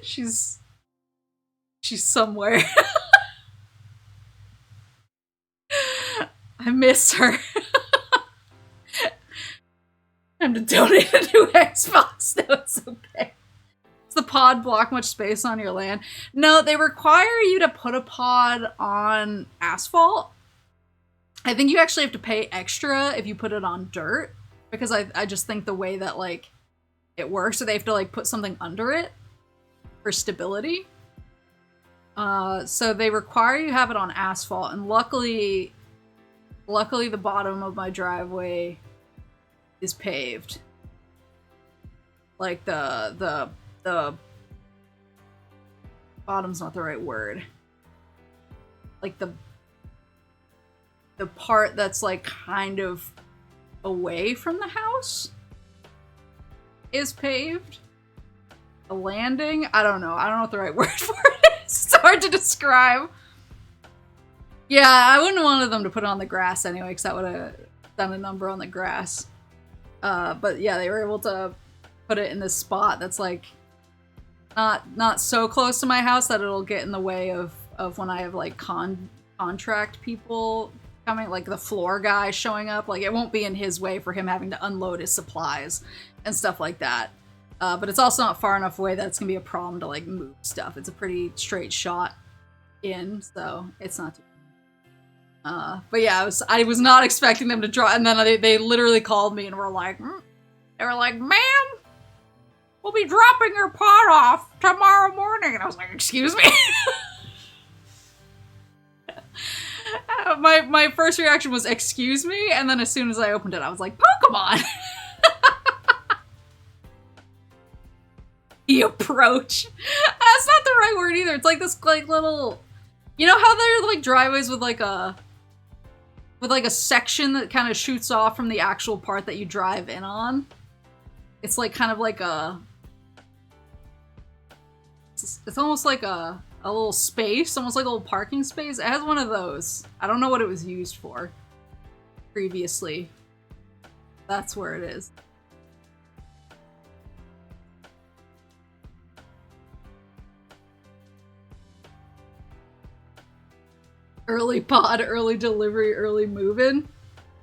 She's somewhere. I miss her. Time to donate a new Xbox. No, it's okay. Does the pod block much space on your land? No, they require you to put a pod on asphalt. I think you actually have to pay extra if you put it on dirt, because I just think the way that, like, it works, so they have to, like, put something under it for stability. So they require you have it on asphalt, and luckily the bottom of my driveway is paved. Like, the bottom's not the right word. Like, the part that's, like, kind of away from the house is paved. The landing? I don't know what the right word for it is. It's hard to describe. Yeah, I wouldn't have wanted them to put it on the grass anyway, because that would have done a number on the grass. But yeah, they were able to put it in this spot that's, like, not so close to my house that it'll get in the way of when I have, like, contract people coming, like the floor guy showing up. Like, it won't be in his way for him having to unload his supplies and stuff like that. But it's also not far enough away that it's gonna be a problem to, like, move stuff. It's a pretty straight shot in, so it's not too but yeah, I was not expecting them to draw, and then they literally called me and were like, ma'am, we'll be dropping your pot off tomorrow morning. And I was like, excuse me? My first reaction was, excuse me? And then as soon as I opened it, I was like, Pokemon! The approach. That's not the right word either. It's like this, like, little... You know how there are, like, driveways with, like, a section that kind of shoots off from the actual part that you drive in on? It's, like, kind of like a... It's almost like a little space, almost like a little parking space. It has one of those. I don't know what it was used for previously. That's where it is. Early pod, early delivery, early move-in.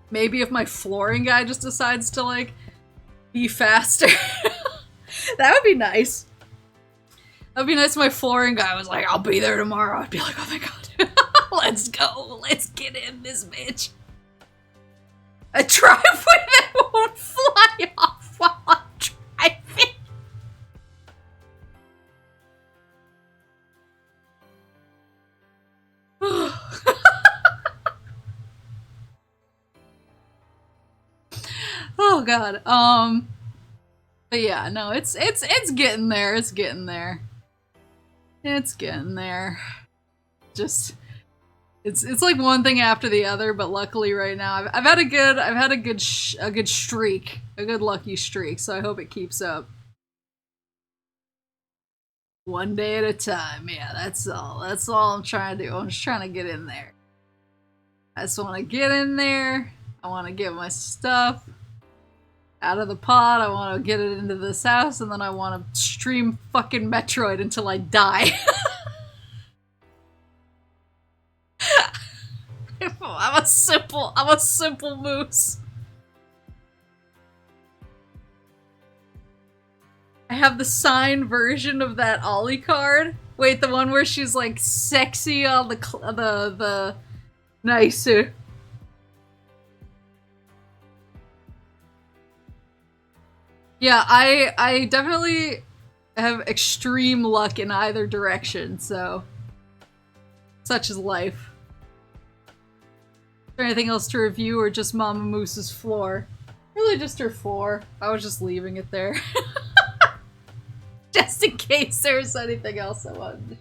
Maybe if my flooring guy just decides to, like, be faster. That would be nice. That would be nice if my flooring guy was like, I'll be there tomorrow. I'd be like, oh my god. Let's go. Let's get in this bitch. A driveway that won't fly off while I'm driving. Oh god. But yeah, no, it's getting there. It's getting there. It's getting there. Just it's like one thing after the other, but luckily right now I've had a good streak, a good lucky streak, so I hope it keeps up. One day at a time. Yeah, that's all I'm trying to do. I'm just trying to get in there. I just want to get in there. I want to get my stuff out of the pod. I want to get it into this house, and then I want to stream fucking Metroid until I die. I'm a simple moose. I have the signed version of that Ollie card. Wait, the one where she's like sexy on the nice. Yeah, I definitely have extreme luck in either direction, so such is life. Is there anything else to review, or just Mama Moose's floor? Really just her floor. I was just leaving it there. Just in case there's anything else I wanted.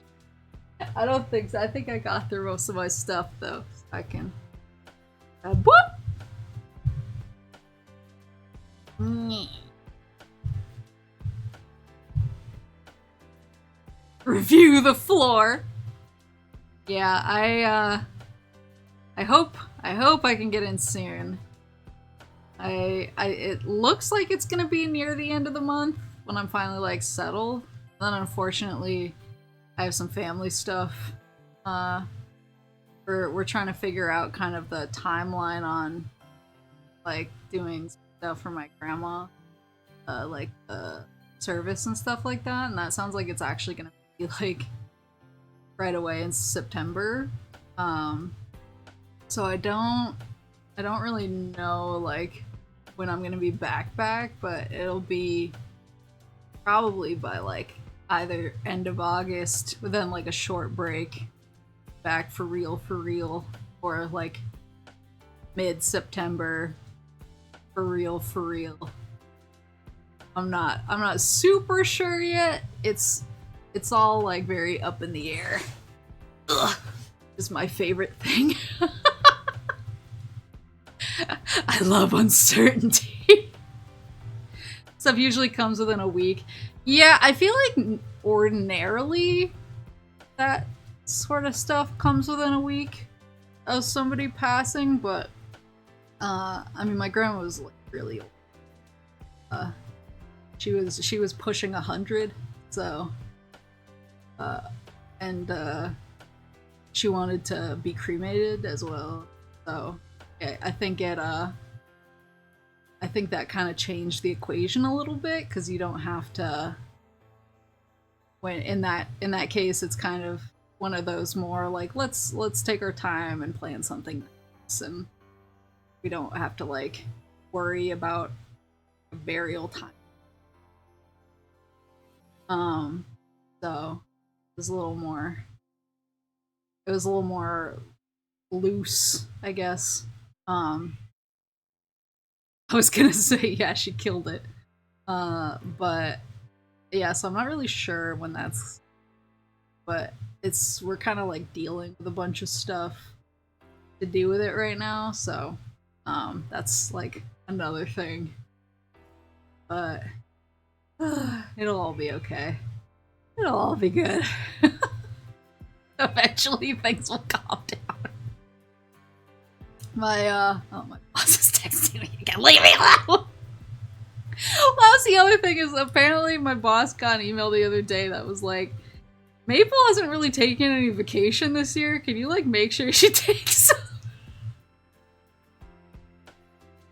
I don't think so. I think I got through most of my stuff, though. So I can... whoop! Review the floor. Yeah, I hope I can get in soon. It looks like it's gonna be near the end of the month when I'm finally like settled. Then unfortunately, I have some family stuff. We're trying to figure out kind of the timeline on like doing stuff for my grandma, like the service and stuff like that. And that sounds like it's actually gonna be like right away in September. So I don't really know like when I'm gonna be back, but it'll be probably by like either end of August, but then like a short break back for real, or like mid-September for real. I'm not super sure yet. It's all like very up in the air. Ugh, is my favorite thing. I love uncertainty. Stuff usually comes within a week. Yeah, I feel like ordinarily that sort of stuff comes within a week of somebody passing, but I mean, my grandma was like really old. She was pushing 100, so and she wanted to be cremated as well. So yeah, I think that kind of changed the equation a little bit, because you don't have to. When in that case, it's kind of one of those more like let's take our time and plan something nice, and we don't have to like worry about a burial time. So it was a little more. It was a little more loose, I guess. I was gonna say yeah, she killed it, but yeah, so I'm not really sure when that's. But we're kind of like dealing with a bunch of stuff to do with it right now, so that's like another thing. But it'll all be okay. It'll all be good. Eventually things will calm down. My boss is texting me again. Leave me alone! Well, that's the other thing, is apparently my boss got an email the other day that was like, Maple hasn't really taken any vacation this year. Can you like make sure she takes some?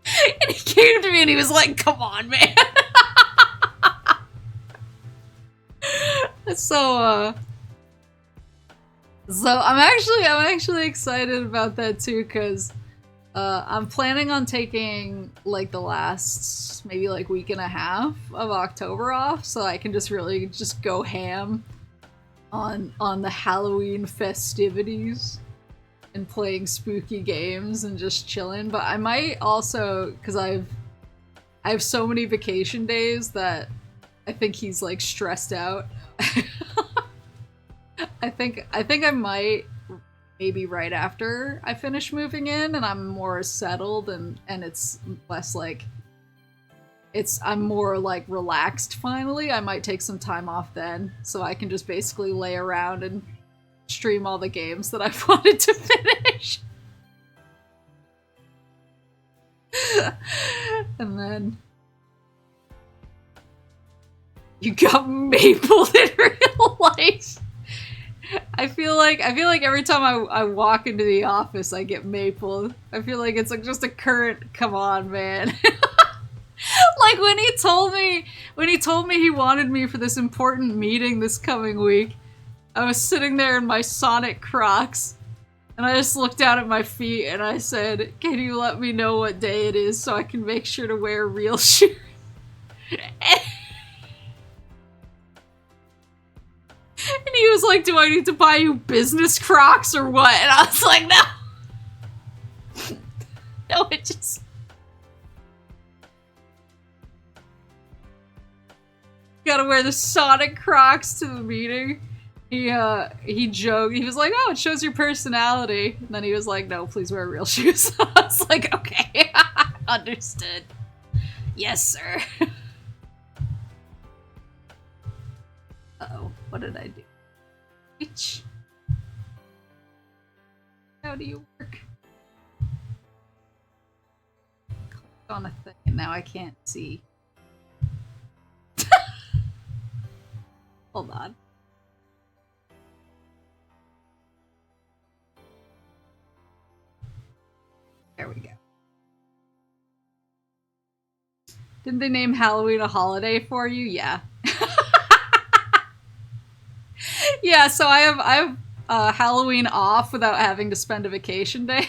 And he came to me and he was like, come on, man. So I'm actually excited about that too, because I'm planning on taking like the last maybe like week and a half of October off, so I can just really just go ham on the Halloween festivities and playing spooky games and just chilling. But I might also, because I have so many vacation days that I think he's like stressed out. I think I might, maybe right after I finish moving in and I'm more settled and it's less like I'm more like relaxed finally, I might take some time off then, so I can just basically lay around and stream all the games that I've wanted to finish. And then you got Maple in real life. I feel like every time I walk into the office, I get Maple. I feel like it's like just a current. Come on, man. Like when he told me he wanted me for this important meeting this coming week, I was sitting there in my Sonic Crocs, and I just looked down at my feet and I said, "Can you let me know what day it is so I can make sure to wear real shoes?" And he was like, "Do I need to buy you business Crocs or what?" And I was like, "No." No, it just... Gotta wear the Sonic Crocs to the meeting. He joked. He was like, "Oh, it shows your personality." And then he was like, "No, please wear real shoes." I was like, "Okay, understood. Yes, sir." Uh-oh, what did I do? Bitch. How do you work? Click on a thing and now I can't see. Hold on. There we go. Didn't they name Halloween a holiday for you? Yeah. Yeah, so I have Halloween off without having to spend a vacation day.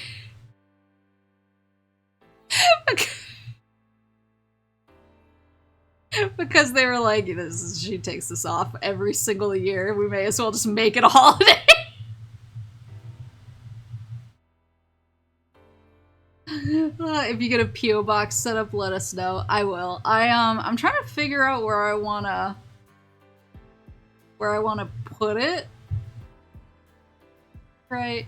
Because they were like, she takes this off every single year. We may as well just make it a holiday. If you get a PO box set up, let us know. I will. I'm trying to figure out where I wanna put it. Right.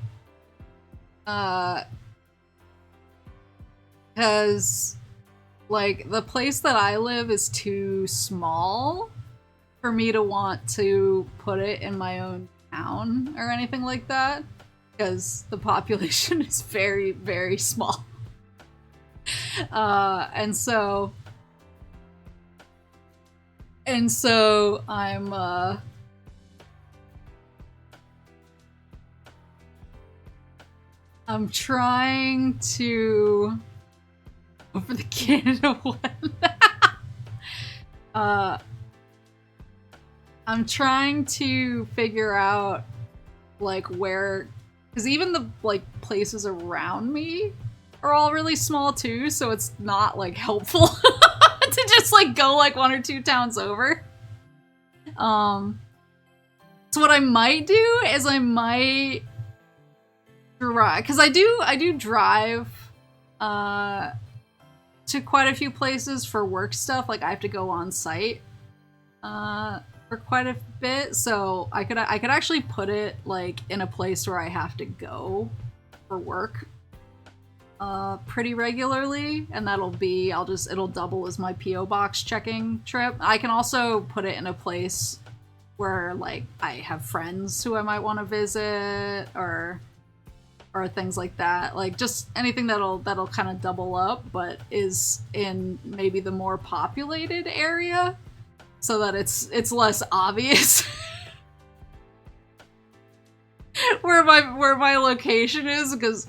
Because like the place that I live is too small for me to want to put it in my own town or anything like that, because the population is very, very small. And so I'm trying to go for the Canada one. I'm trying to figure out like where, because even the like places around me are all really small too, so it's not like helpful to just like go like 1 or 2 towns over. So what I might do is I might drive, because I do drive to quite a few places for work stuff. Like I have to go on site for quite a bit, so I could actually put it like in a place where I have to go for work pretty regularly, and it'll double as my PO box checking trip. I can also put it in a place where like I have friends who I might want to visit, or things like that. Like just anything that'll kind of double up, but is in maybe the more populated area, so that it's less obvious where my location is. Because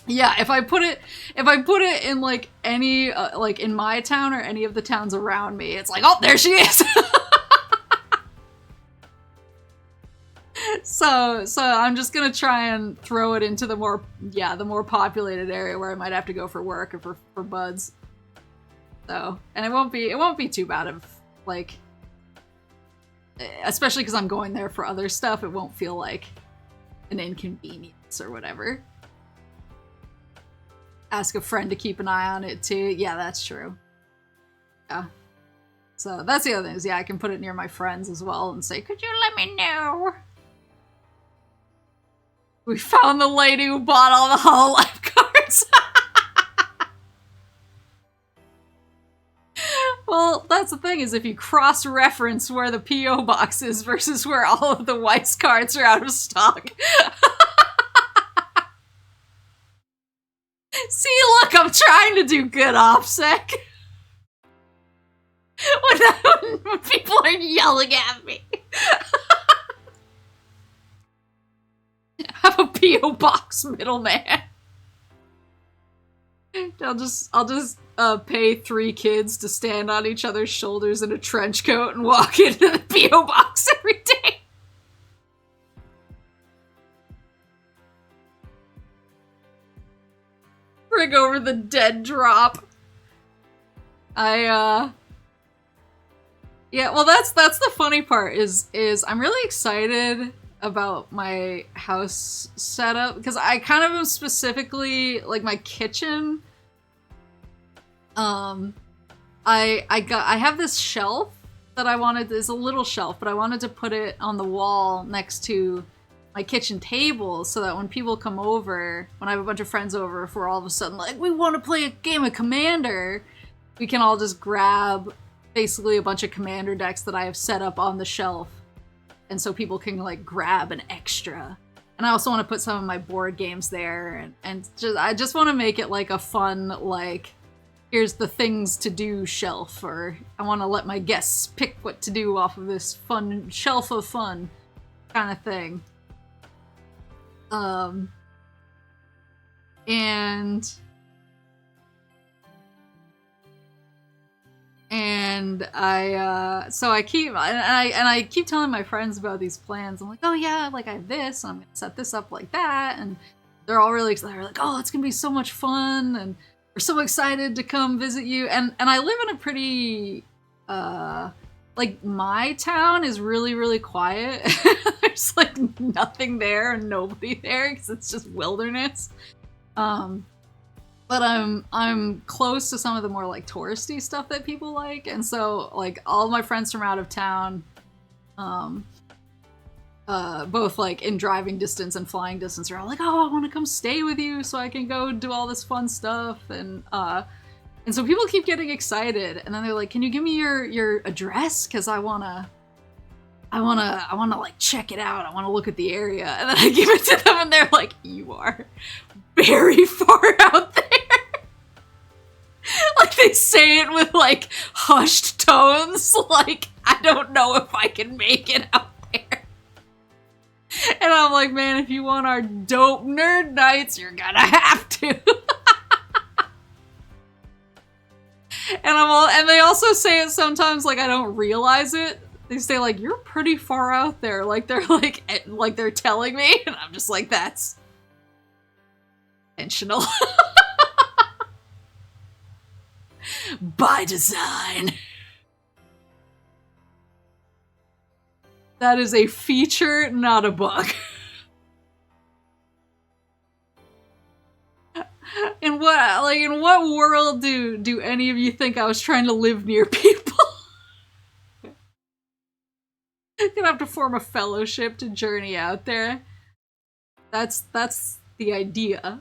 yeah, if I put it in like any like in my town or any of the towns around me, it's like, oh, there she is. So I'm just gonna try and throw it into the more populated area where I might have to go for work or for buds. So, and it won't be too bad of like, especially because I'm going there for other stuff, it won't feel like an inconvenience or whatever. Ask a friend to keep an eye on it too. Yeah, that's true. Yeah. So that's the other thing is, yeah, I can put it near my friends as well and say, could you let me know? We found the lady who bought all the HOLOLIVE cards. Well, that's the thing, is if you cross-reference where the P.O. box is versus where all of the WEISS cards are out of stock. See, look, I'm trying to do good, OPSEC. When people are yelling at me. Have a P.O. box middleman. I'll just pay 3 kids to stand on each other's shoulders in a trench coat and walk into the P.O. box every day. Bring over the dead drop. Yeah, well that's the funny part is I'm really excited about my house setup, because I kind of am specifically like my kitchen. I have this shelf that I wanted. It's a little shelf, but I wanted to put it on the wall next to my kitchen table, so that when people come over, when I have a bunch of friends over, if we're all of a sudden like, we want to play a game of Commander, we can all just grab basically a bunch of Commander decks that I have set up on the shelf. And so people can like grab an extra. And I also want to put some of my board games there, and I just want to make it like a fun, like, here's the things to do shelf, or I want to let my guests pick what to do off of this fun shelf of fun kind of thing. And I keep telling my friends about these plans. I'm like, oh yeah, like I have this, and I'm gonna set this up like that, and they're all really excited. They're like, oh, it's gonna be so much fun, and we're so excited to come visit you. And I live in a pretty, like, my town is really, really quiet. There's like nothing there and nobody there because it's just wilderness. But I'm close to some of the more like touristy stuff that people like, and so like all my friends from out of town, both like in driving distance and flying distance, are all like, oh, I want to come stay with you so I can go do all this fun stuff, and so people keep getting excited, and then they're like, can you give me your address, because I wanna like check it out, I want to look at the area, and then I give it to them, and they're like, you are very far out there. Like, they say it with like hushed tones, like, I don't know if I can make it out there. And I'm like, man, if you want our dope nerd nights, you're gonna have to. And they also say it sometimes like I don't realize it. They say like, you're pretty far out there, like they're like they're telling me, and I'm just like, that's intentional. By design. That is a feature, not a bug. In what world do any of you think I was trying to live near people? Gonna have to form a fellowship to journey out there. That's the idea.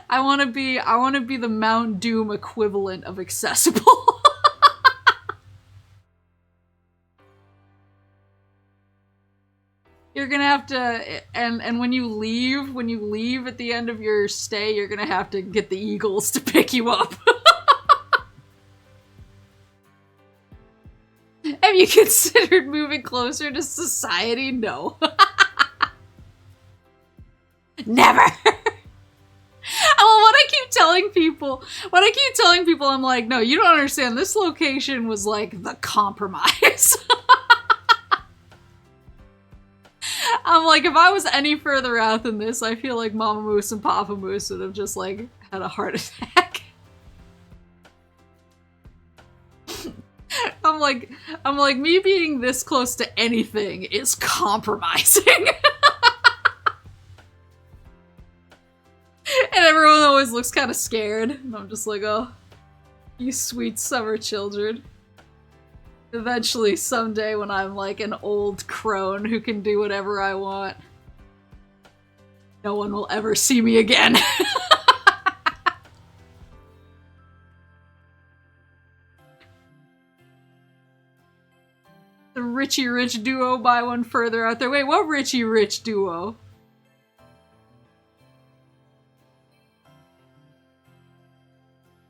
I want to be the Mount Doom equivalent of accessible. You're gonna have to, and when you leave at the end of your stay, you're gonna have to get the Eagles to pick you up. Have you considered moving closer to society? No. Never. Well, what I keep telling people, I'm like, no, you don't understand. This location was like the compromise. I'm like, if I was any further out than this, I feel like Mama Moose and Papa Moose would have just like had a heart attack. I'm like, me being this close to anything is compromising. And everyone always looks kind of scared. And I'm just like, oh, you sweet summer children. Eventually, someday, when I'm like an old crone who can do whatever I want, no one will ever see me again. The Richie Rich duo, buy one further out there. Wait, what Richie Rich duo?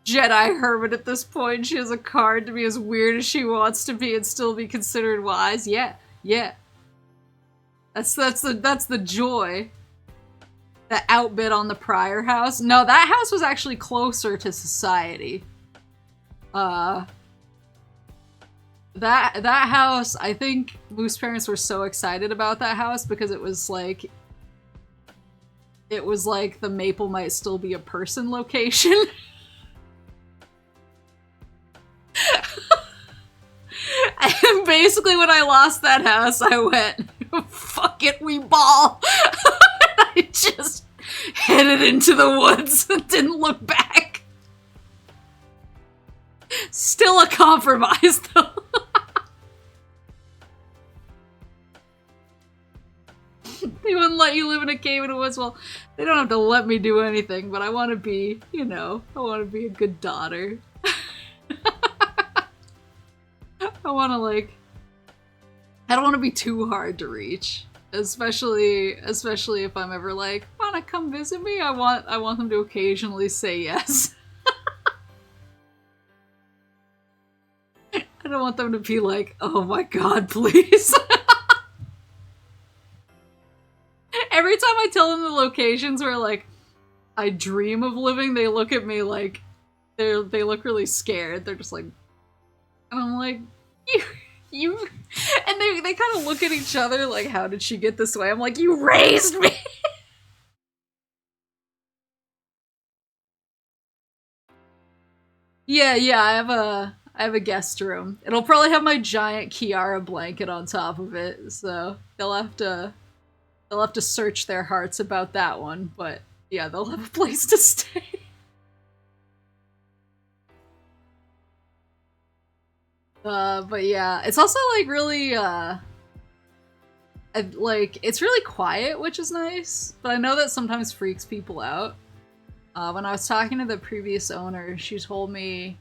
Jedi Hermit at this point. She has a card to be as weird as she wants to be and still be considered wise. Yeah. That's the joy. The outbid on the prior house. No, that house was actually closer to society. That house, I think Moose parents were so excited about that house because it was like the Maple might still be a person location. And basically when I lost that house, I went, fuck it, we ball. I just headed into the woods and didn't look back. Still a compromise, though. They wouldn't let you live in a cave in the woods. Well, they don't have to let me do anything, but I want to be, I want to be a good daughter. I want to, like, I don't want to be too hard to reach. Especially if I'm ever like, wanna come visit me? I want them to occasionally say yes. I don't want them to be like, oh my god, please. Every time I tell them the locations where, like, I dream of living, they look at me like, they look really scared. They're just like, and I'm like, you, and they kind of look at each other like, how did she get this way? I'm like, you raised me! Yeah, I have a guest room. It'll probably have my giant Kiara blanket on top of it, so they'll have to search their hearts about that one, but yeah, they'll have a place to stay. But yeah, it's also like really, it's really quiet, which is nice, but I know that sometimes freaks people out. When I was talking to the previous owner, she told me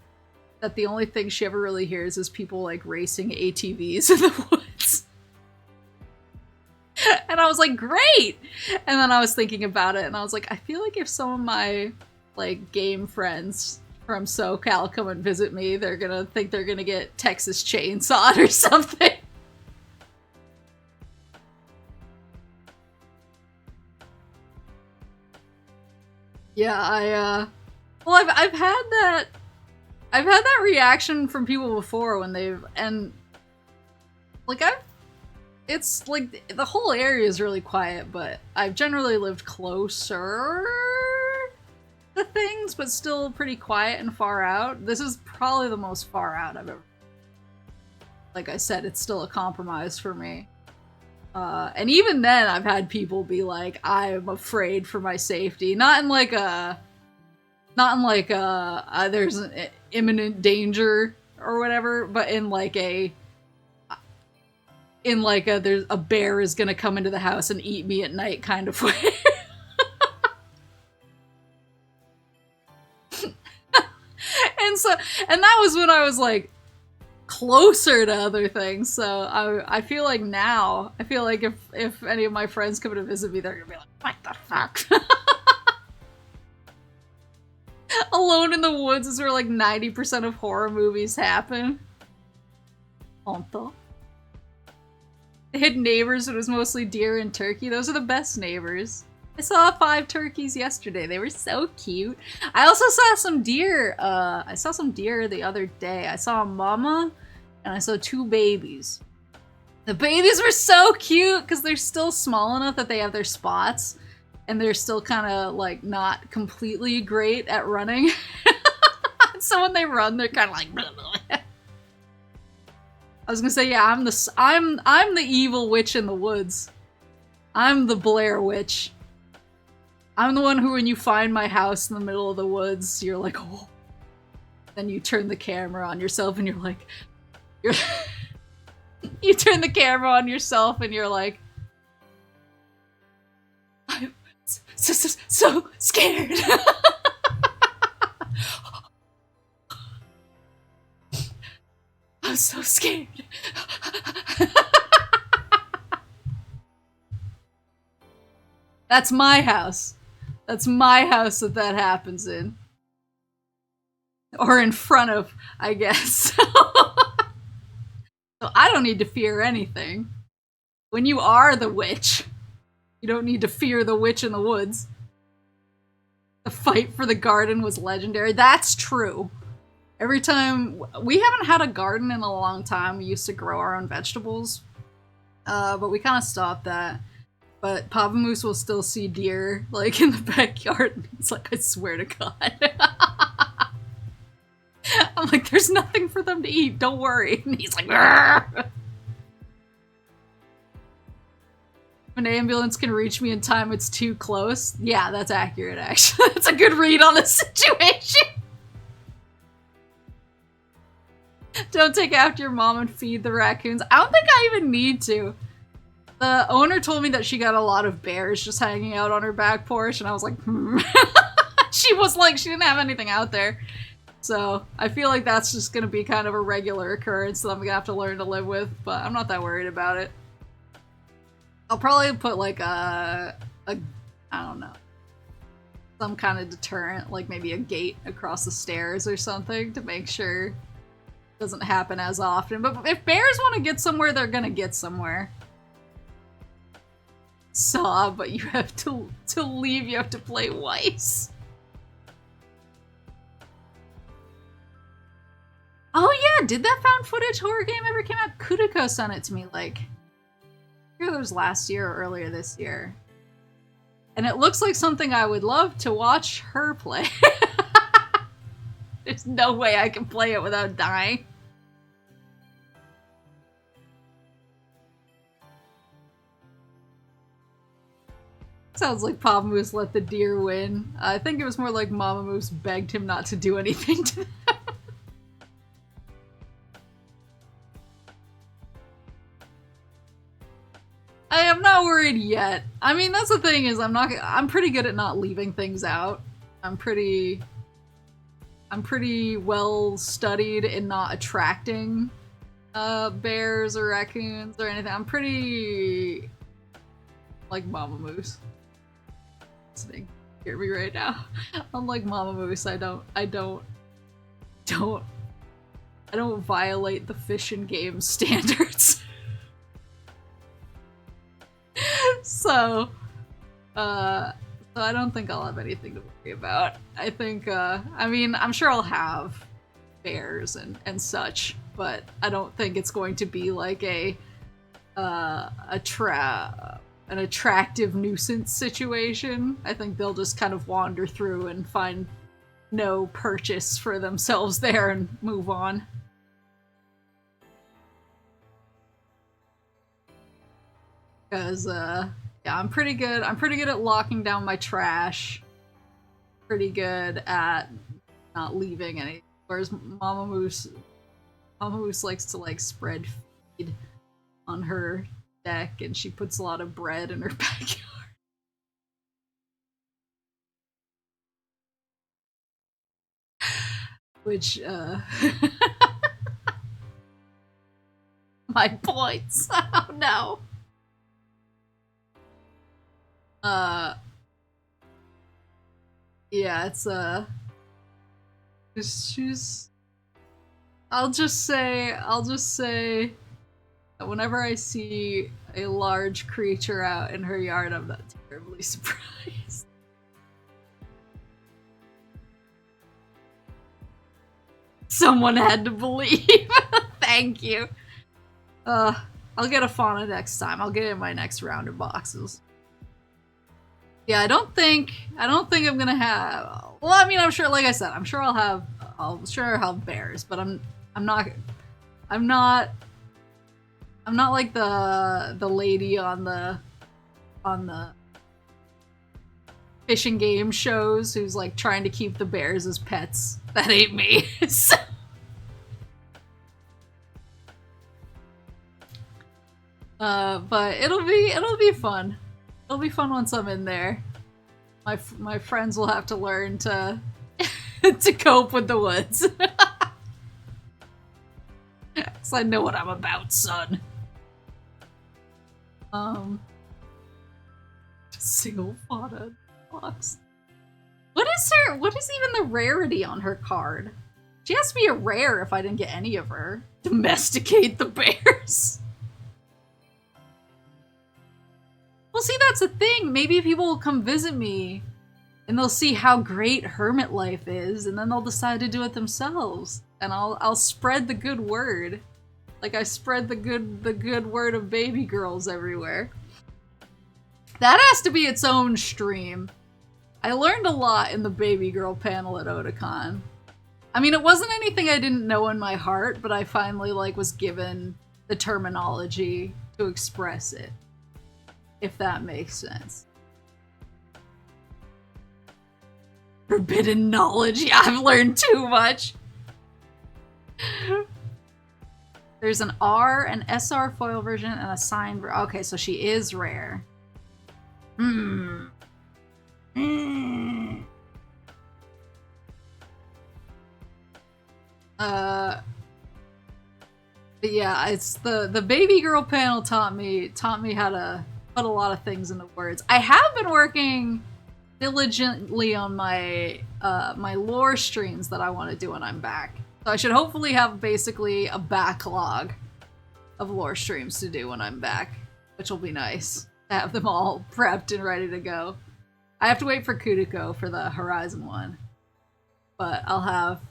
that the only thing she ever really hears is people like racing ATVs in the woods. And I was like, great! And then I was thinking about it and I was like, I feel like if some of my like game friends from SoCal come and visit me, they're gonna think they're gonna get Texas chainsawed or something. Yeah, well, I've had that reaction from people before when they've, and like it's like the whole area is really quiet, but I've generally lived closer to things, but still pretty quiet and far out. This is probably the most far out I've ever. Like I said, it's still a compromise for me. And even then, I've had people be like, I'm afraid for my safety. Not in like there's an imminent danger or whatever, but in like there's a bear is gonna come into the house and eat me at night kind of way. And that was when I was like, closer to other things, so I feel like now, if any of my friends come to visit me, they're gonna be like, what the fuck? Alone in the Woods is where like 90% of horror movies happen. Honto. The hidden neighbors, it was mostly deer and turkey. Those are the best neighbors. I saw 5 turkeys yesterday. They were so cute. I also saw some deer. I saw some deer the other day. I saw a mama and I saw 2 babies. The babies were so cute because they're still small enough that they have their spots and they're still kind of like not completely great at running. So when they run, they're kind of like blah, blah. I was gonna say, yeah, I'm the evil witch in the woods. I'm the Blair Witch. I'm the one who, when you find my house in the middle of the woods, you're like, oh. Then you turn the camera on yourself and you're like, you turn the camera on yourself and you're like, I'm so scared. I'm so scared. That's my house. That's my house that happens in. Or in front of, I guess. So I don't need to fear anything. When you are the witch, you don't need to fear the witch in the woods. The fight for the garden was legendary. That's true. Every time, we haven't had a garden in a long time. We used to grow our own vegetables, but we kind of stopped that. But Papa Moose will still see deer, like, in the backyard. It's like, I swear to God. I'm like, there's nothing for them to eat, don't worry. And he's like, Argh! An ambulance can reach me in time, it's too close. Yeah, that's accurate, actually. That's a good read on the situation. Don't take after your mom and feed the raccoons. I don't think I even need to. The owner told me that she got a lot of bears just hanging out on her back porch, and I was like, She was like, she didn't have anything out there. So I feel like that's just gonna be kind of a regular occurrence that I'm gonna have to learn to live with, but I'm not that worried about it. I'll probably put like I don't know, some kind of deterrent, like maybe a gate across the stairs or something to make sure it doesn't happen as often. But if bears want to get somewhere, they're gonna get somewhere. Saw, but you have to leave, you have to play WEISS. Oh yeah, did that found footage horror game ever come out? Kudiko sent it to me, like, either it was last year or earlier this year. And it looks like something I would love to watch her play. There's no way I can play it without dying. Sounds like Papa Moose let the deer win. I think it was more like Mama Moose begged him not to do anything to them. I am not worried yet. I mean, that's the thing is I'm pretty good at not leaving things out. I'm pretty well studied in not attracting bears or raccoons or anything. I'm pretty like Mama Moose. Listening, hear me right now. Unlike Mama Moose, I don't violate the Fish and Game standards. So I don't think I'll have anything to worry about. I think, I mean, I'm sure I'll have bears and such, but I don't think it's going to be like an attractive nuisance situation. I think they'll just kind of wander through and find no purchase for themselves there and move on. Because, yeah, I'm pretty good at locking down my trash. Pretty good at not leaving any. Whereas Mama Moose likes to, like, spread feed on her deck, and she puts a lot of bread in her backyard. Which, my points. Oh no. Yeah, it's she's I'll just say that whenever I see a large creature out in her yard, I'm not terribly surprised. Someone had to believe. Thank you. I'll get a fauna next time. I'll get it in my next round of boxes. Yeah, I don't think I'm gonna have. Well, I mean, I'm sure. Like I said, I'm sure I'll have bears, but I'm not like the lady on the Fish and Game shows who's like trying to keep the bears as pets. That ain't me. But it'll be fun. It'll be fun once I'm in there. My friends will have to learn to to cope with the woods. Cause I know what I'm about, son. Single fauna box. What is even the rarity on her card? She has to be a rare if I didn't get any of her. Domesticate the bears. Well, see, that's the thing. Maybe people will come visit me and they'll see how great hermit life is, and then they'll decide to do it themselves. And I'll spread the good word. Like I spread the good word of baby girls everywhere. That has to be its own stream. I learned a lot in the baby girl panel at Otakon. I mean, it wasn't anything I didn't know in my heart, but I finally was given the terminology to express it. If that makes sense. Forbidden knowledge. Yeah, I've learned too much. There's an R, an SR foil version, and a signed. Okay, so she is rare. But yeah, it's the baby girl panel taught me how to put a lot of things into words. I have been working diligently on my my lore streams that I want to do when I'm back. So I should hopefully have basically a backlog of lore streams to do when I'm back, which will be nice to have them all prepped and ready to go. I have to wait for Kudiko for the Horizon one, but I'll have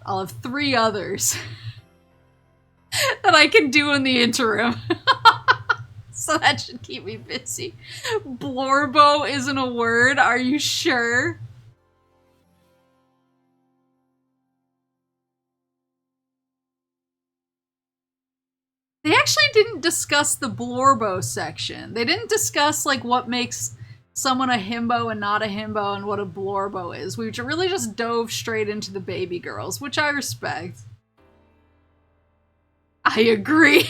3 others that I can do in the interim. So that should keep me busy. Blorbo isn't a word, are you sure? They actually didn't discuss the Blorbo section. They didn't discuss like what makes someone a himbo and not a himbo and what a Blorbo is. We really just dove straight into the baby girls, which I respect. I agree.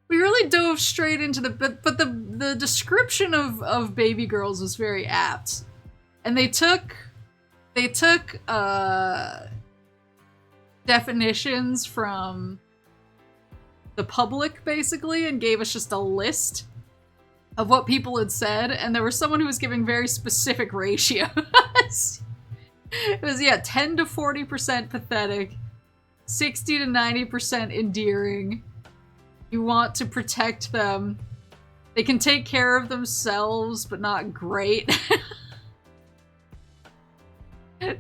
We really dove straight into but the description of baby girls was very apt. And they took definitions from the public basically and gave us just a list of what people had said, and there was someone who was giving very specific ratios. It was, yeah, 10 to 40% pathetic, 60 to 90% endearing. You want to protect them. They can take care of themselves, but not great. This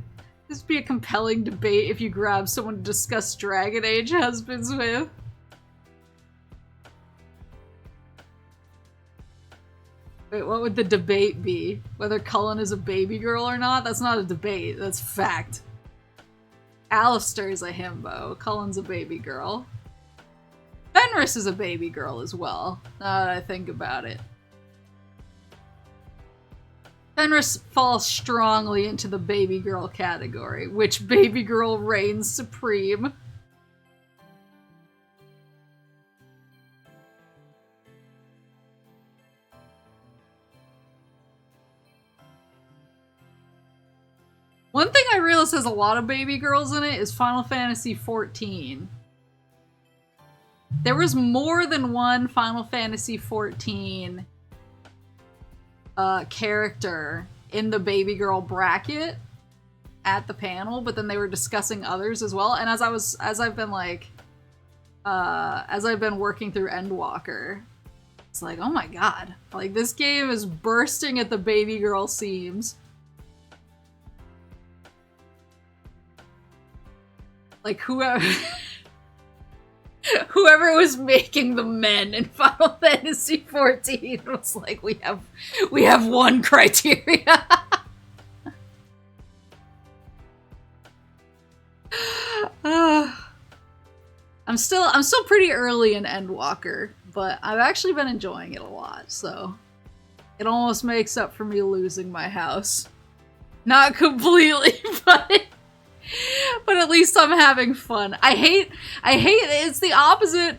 would be a compelling debate if you grab someone to discuss Dragon Age husbands with. Wait, what would the debate be? Whether Cullen is a baby girl or not? That's not a debate, that's fact. Alistair is a himbo, Cullen's a baby girl. Fenris is a baby girl as well, now that I think about it. Fenris falls strongly into the baby girl category. Which baby girl reigns supreme? One thing I realized has a lot of baby girls in it is Final Fantasy XIV. There was more than one Final Fantasy XIV character in the baby girl bracket at the panel, but then they were discussing others as well. And as I've been working through Endwalker, it's like, oh my god, like this game is bursting at the baby girl seams. Like whoever was making the men in Final Fantasy XIV was like, we have one criteria. I'm still pretty early in Endwalker, but I've actually been enjoying it a lot, so it almost makes up for me losing my house. Not completely, but at least I'm having fun. I hate it's the opposite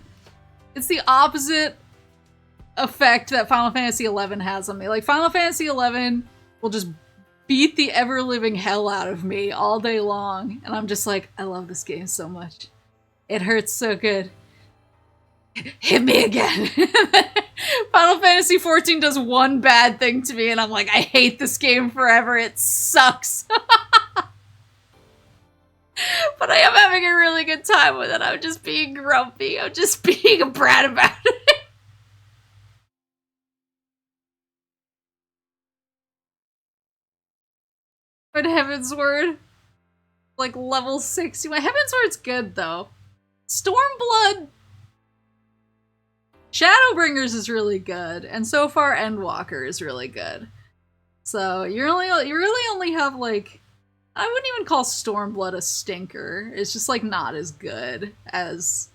effect that Final Fantasy XI has on me. Like Final Fantasy XI will just beat the ever-living hell out of me all day long, and I'm just like, I love this game so much. It hurts so good. Hit me again. Final Fantasy XIV does one bad thing to me, and I'm like, I hate this game forever. It sucks. But I am having a really good time with it. I'm just being grumpy. I'm just being a brat about it. But Heavensward, like level 60. My Heavensward's good though. Stormblood, Shadowbringers is really good, and so far Endwalker is really good. So you really only have like, I wouldn't even call Stormblood a stinker. It's just like not as good as,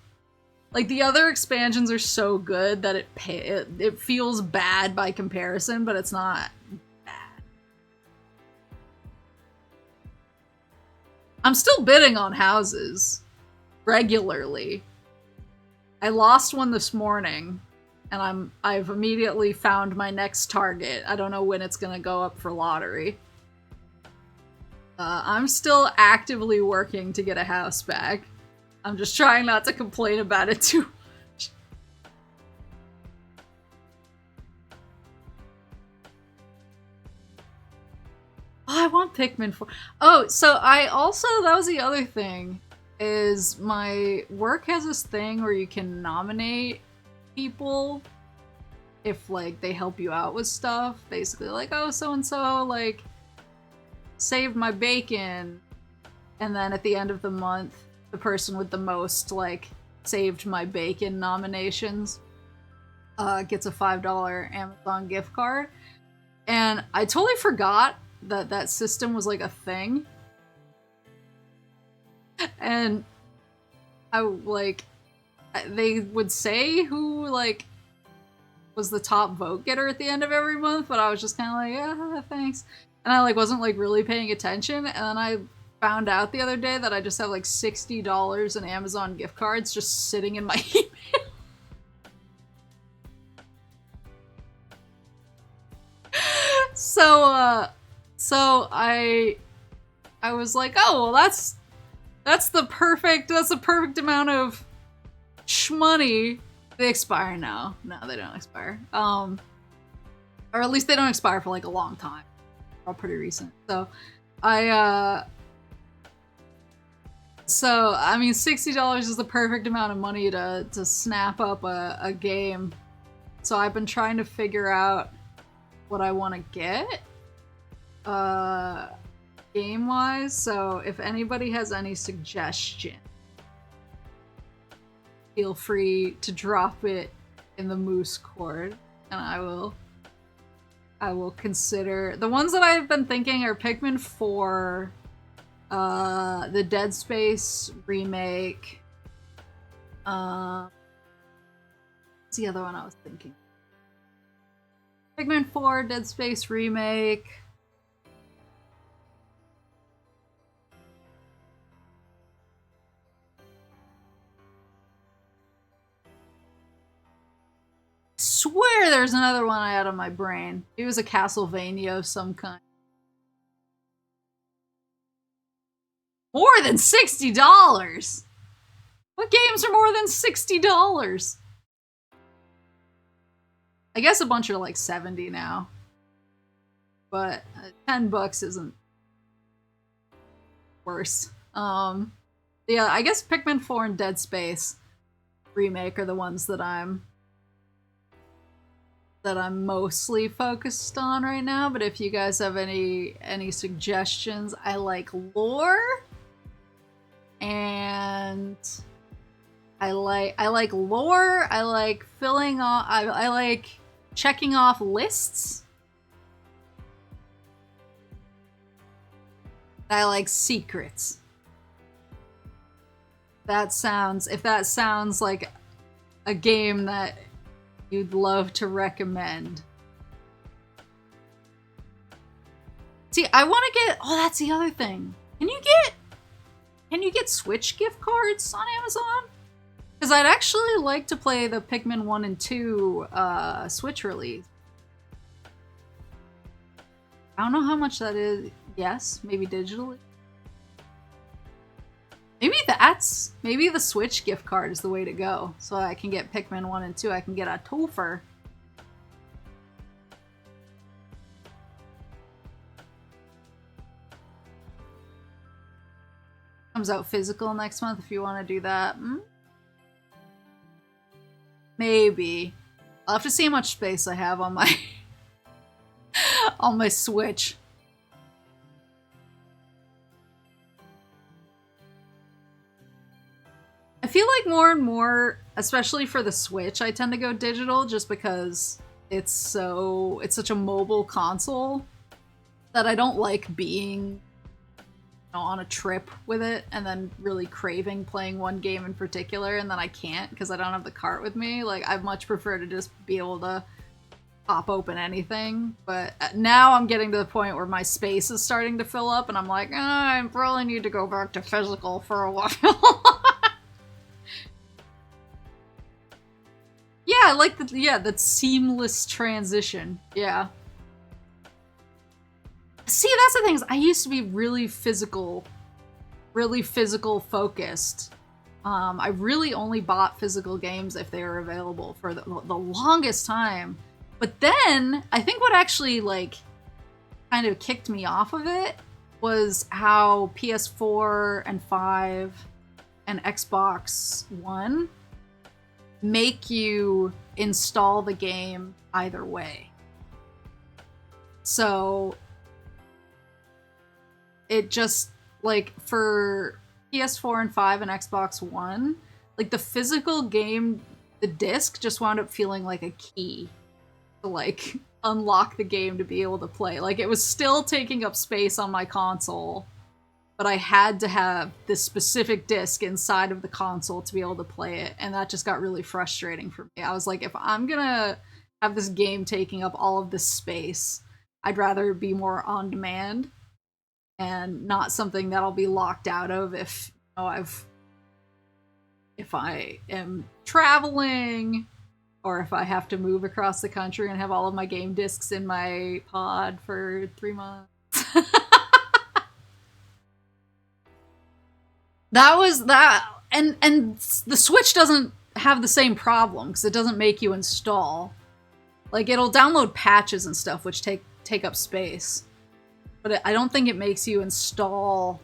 like the other expansions are so good that it feels bad by comparison, but it's not bad. I'm still bidding on houses regularly. I lost one this morning, and I've immediately found my next target. I don't know when it's gonna go up for lottery. I'm still actively working to get a house back. I'm just trying not to complain about it too much. Oh, I want Pikmin 4. Oh, so I also, that was the other thing, is my work has this thing where you can nominate people if, like, they help you out with stuff. Basically, like, oh, so-and-so, like, saved my bacon. And then at the end of the month, the person with the most, like, saved my bacon nominations gets a $5 Amazon gift card. And I totally forgot that that system was, like, a thing. And I, like, they would say who, like, was the top vote getter at the end of every month, but I was just kind of like, yeah, thanks. And I, like, wasn't, like, really paying attention, and then I found out the other day that I just have, like, $60 in Amazon gift cards just sitting in my email. So I was like, oh, well, that's the perfect amount of shmoney. They expire now. No, they don't expire. Or at least they don't expire for, like, a long time. They're all pretty recent. So I mean, $60 is the perfect amount of money to snap up a game. So I've been trying to figure out what I want to get game-wise. So if anybody has any suggestion, feel free to drop it in the Moose Cord, and I will consider. The ones that I've been thinking are Pikmin 4, the Dead Space remake. What's the other one I was thinking? Pikmin 4, Dead Space remake. I swear there's another one I had on my brain. It was a Castlevania of some kind. More than $60? What games are more than $60? I guess a bunch are like 70 now. But $10 isn't worse. Yeah, I guess Pikmin 4 and Dead Space remake are the ones that I'm mostly focused on right now. But if you guys have any suggestions, I like lore, and I like lore. I like filling off. I like checking off lists. I like secrets. If that sounds like a game that you'd love to recommend. See, I want to get. Oh, that's the other thing. Can you get Switch gift cards on Amazon? Because I'd actually like to play the Pikmin 1 and 2 Switch release. I don't know how much that is. Yes, maybe digitally. Maybe the Switch gift card is the way to go. So I can get Pikmin 1 and 2. I can get a twofer. Comes out physical next month if you want to do that. Maybe. I'll have to see how much space I have on my on my Switch. I feel like more and more, especially for the Switch, I tend to go digital just because it's such a mobile console that I don't like being on a trip with it and then really craving playing one game in particular, and then I can't because I don't have the cart with me. Like, I much prefer to just be able to pop open anything. But now I'm getting to the point where my space is starting to fill up and I'm like, I probably need to go back to physical for a while. Yeah, I like that seamless transition. Yeah. See, see, that's the thing, is I used to be really physical focused. I really only bought physical games if they were available for the longest time. But then, I think what actually, like, kind of kicked me off of it was how PS4 and 5 and Xbox One make you install the game either way. So, it just, like, for PS4 and 5 and Xbox One, like, the physical game, the disc just wound up feeling like a key to, like, unlock the game to be able to play. Like, it was still taking up space on my console, but I had to have this specific disc inside of the console to be able to play it, and that just got really frustrating for me. I was like, if I'm gonna have this game taking up all of this space, I'd rather be more on demand and not something that I'll be locked out of if, you know, if I am traveling, or if I have to move across the country and have all of my game discs in my pod for 3 months. That was that. And the Switch doesn't have the same problem, because it doesn't make you install. Like, it'll download patches and stuff, which take up space. But I don't think it makes you install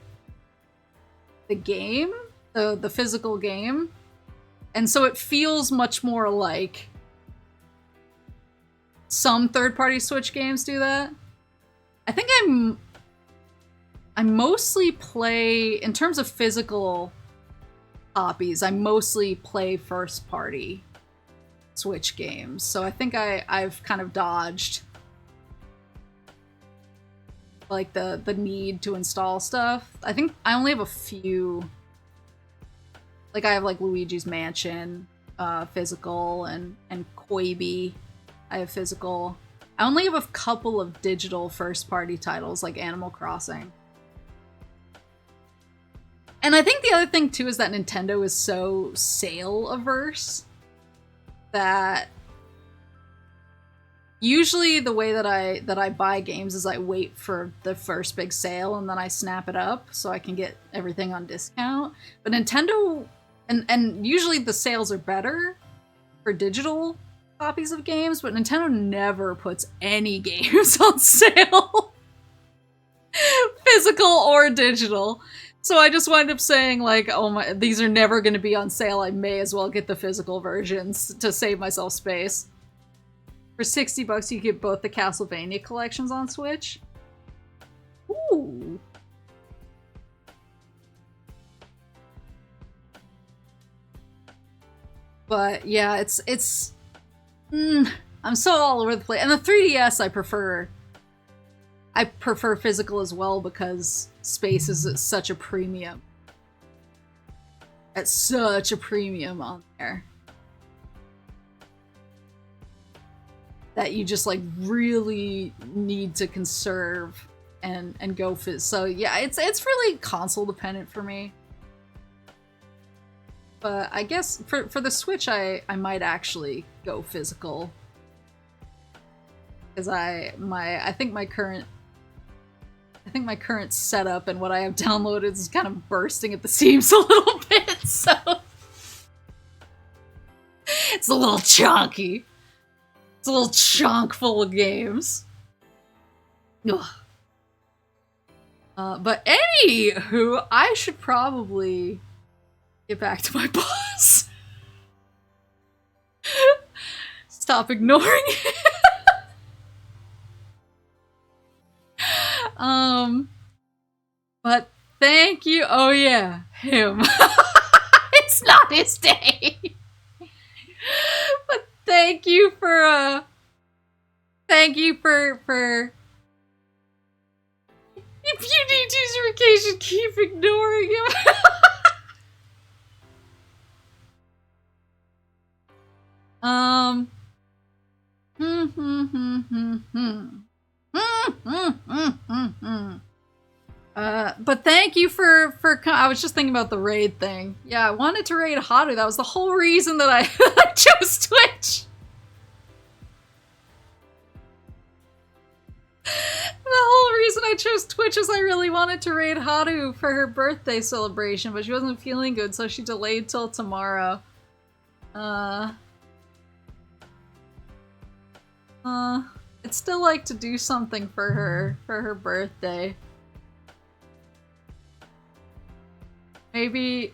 the game, the physical game. And so it feels much more like some third-party Switch games do that. I think I mostly play, in terms of physical copies, I mostly play first-party Switch games. So I think I've kind of dodged, like, the need to install stuff. I think I only have a few. Like, I have, like, Luigi's Mansion, physical, and Koibi, I have physical. I only have a couple of digital first-party titles, like Animal Crossing. And I think the other thing, too, is that Nintendo is so sale-averse that usually the way that I buy games is I wait for the first big sale and then I snap it up so I can get everything on discount. But Nintendo, and usually the sales are better for digital copies of games, but Nintendo never puts any games on sale. Physical or digital. So I just wind up saying, like, oh my, these are never going to be on sale, I may as well get the physical versions to save myself space. For $60 you get both the Castlevania collections on Switch. Ooh. But yeah, it's I'm so all over the place. And the 3DS I prefer physical as well, because space is at such a premium. At such a premium on there. That you just, like, really need to conserve and go so yeah, it's really console dependent for me. But I guess for the Switch I might actually go physical. Because I think my current setup and what I have downloaded is kind of bursting at the seams a little bit, so it's a little chunky. It's a little chunk full of games. Ugh. But anywho, I should probably get back to my boss. Stop ignoring it. But thank you. Oh yeah, him. It's not his day. But thank you for if you need to use your vacation, keep ignoring him. But thank you for I was just thinking about the raid thing. Yeah, I wanted to raid HOWDY. That was the whole reason that I chose Twitch. whole reason I chose Twitch is I really wanted to raid HOWDY for her birthday celebration, but she wasn't feeling good, so she delayed till tomorrow. I'd still like to do something for her birthday. Maybe...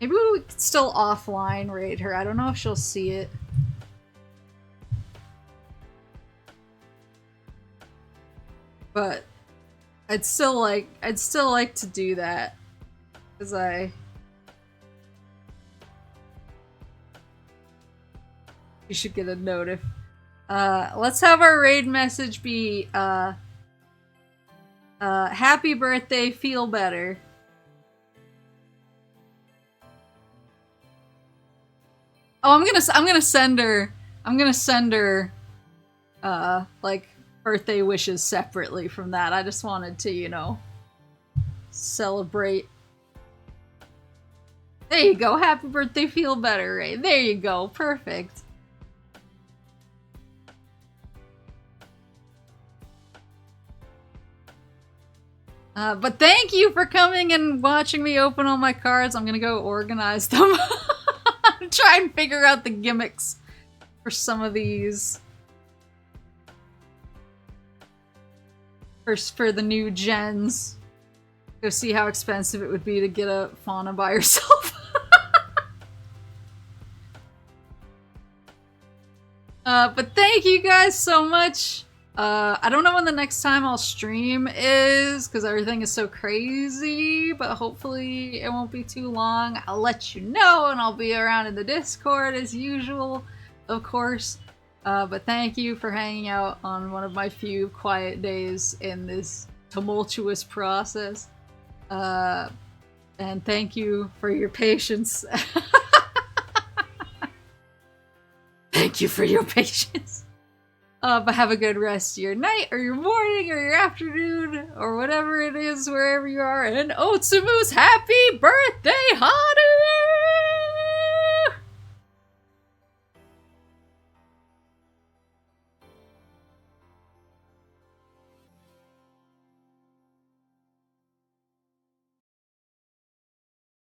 Maybe we could still offline raid her. I don't know if she'll see it. But I'd still like to do that. 'Cause you should get a notif. Let's have our raid message be happy birthday, feel better. Oh, I'm gonna send her like birthday wishes separately from that. I just wanted to, you know, celebrate. There you go. Happy birthday, feel better, Ray. There you go. Perfect. But thank you for coming and watching me open all my cards. I'm gonna go organize them. Try and figure out the gimmicks for some of these. First, for the new gens. Go see how expensive it would be to get a fauna by yourself. But thank you guys so much. I don't know when the next time I'll stream is, because everything is so crazy, but hopefully it won't be too long. I'll let you know, and I'll be around in the Discord as usual, of course. But thank you for hanging out on one of my few quiet days in this tumultuous process. And thank you for your patience. Thank you for your patience. But have a good rest of your night, or your morning, or your afternoon, or whatever it is, wherever you are. And Otsumu's happy birthday, HOWDY!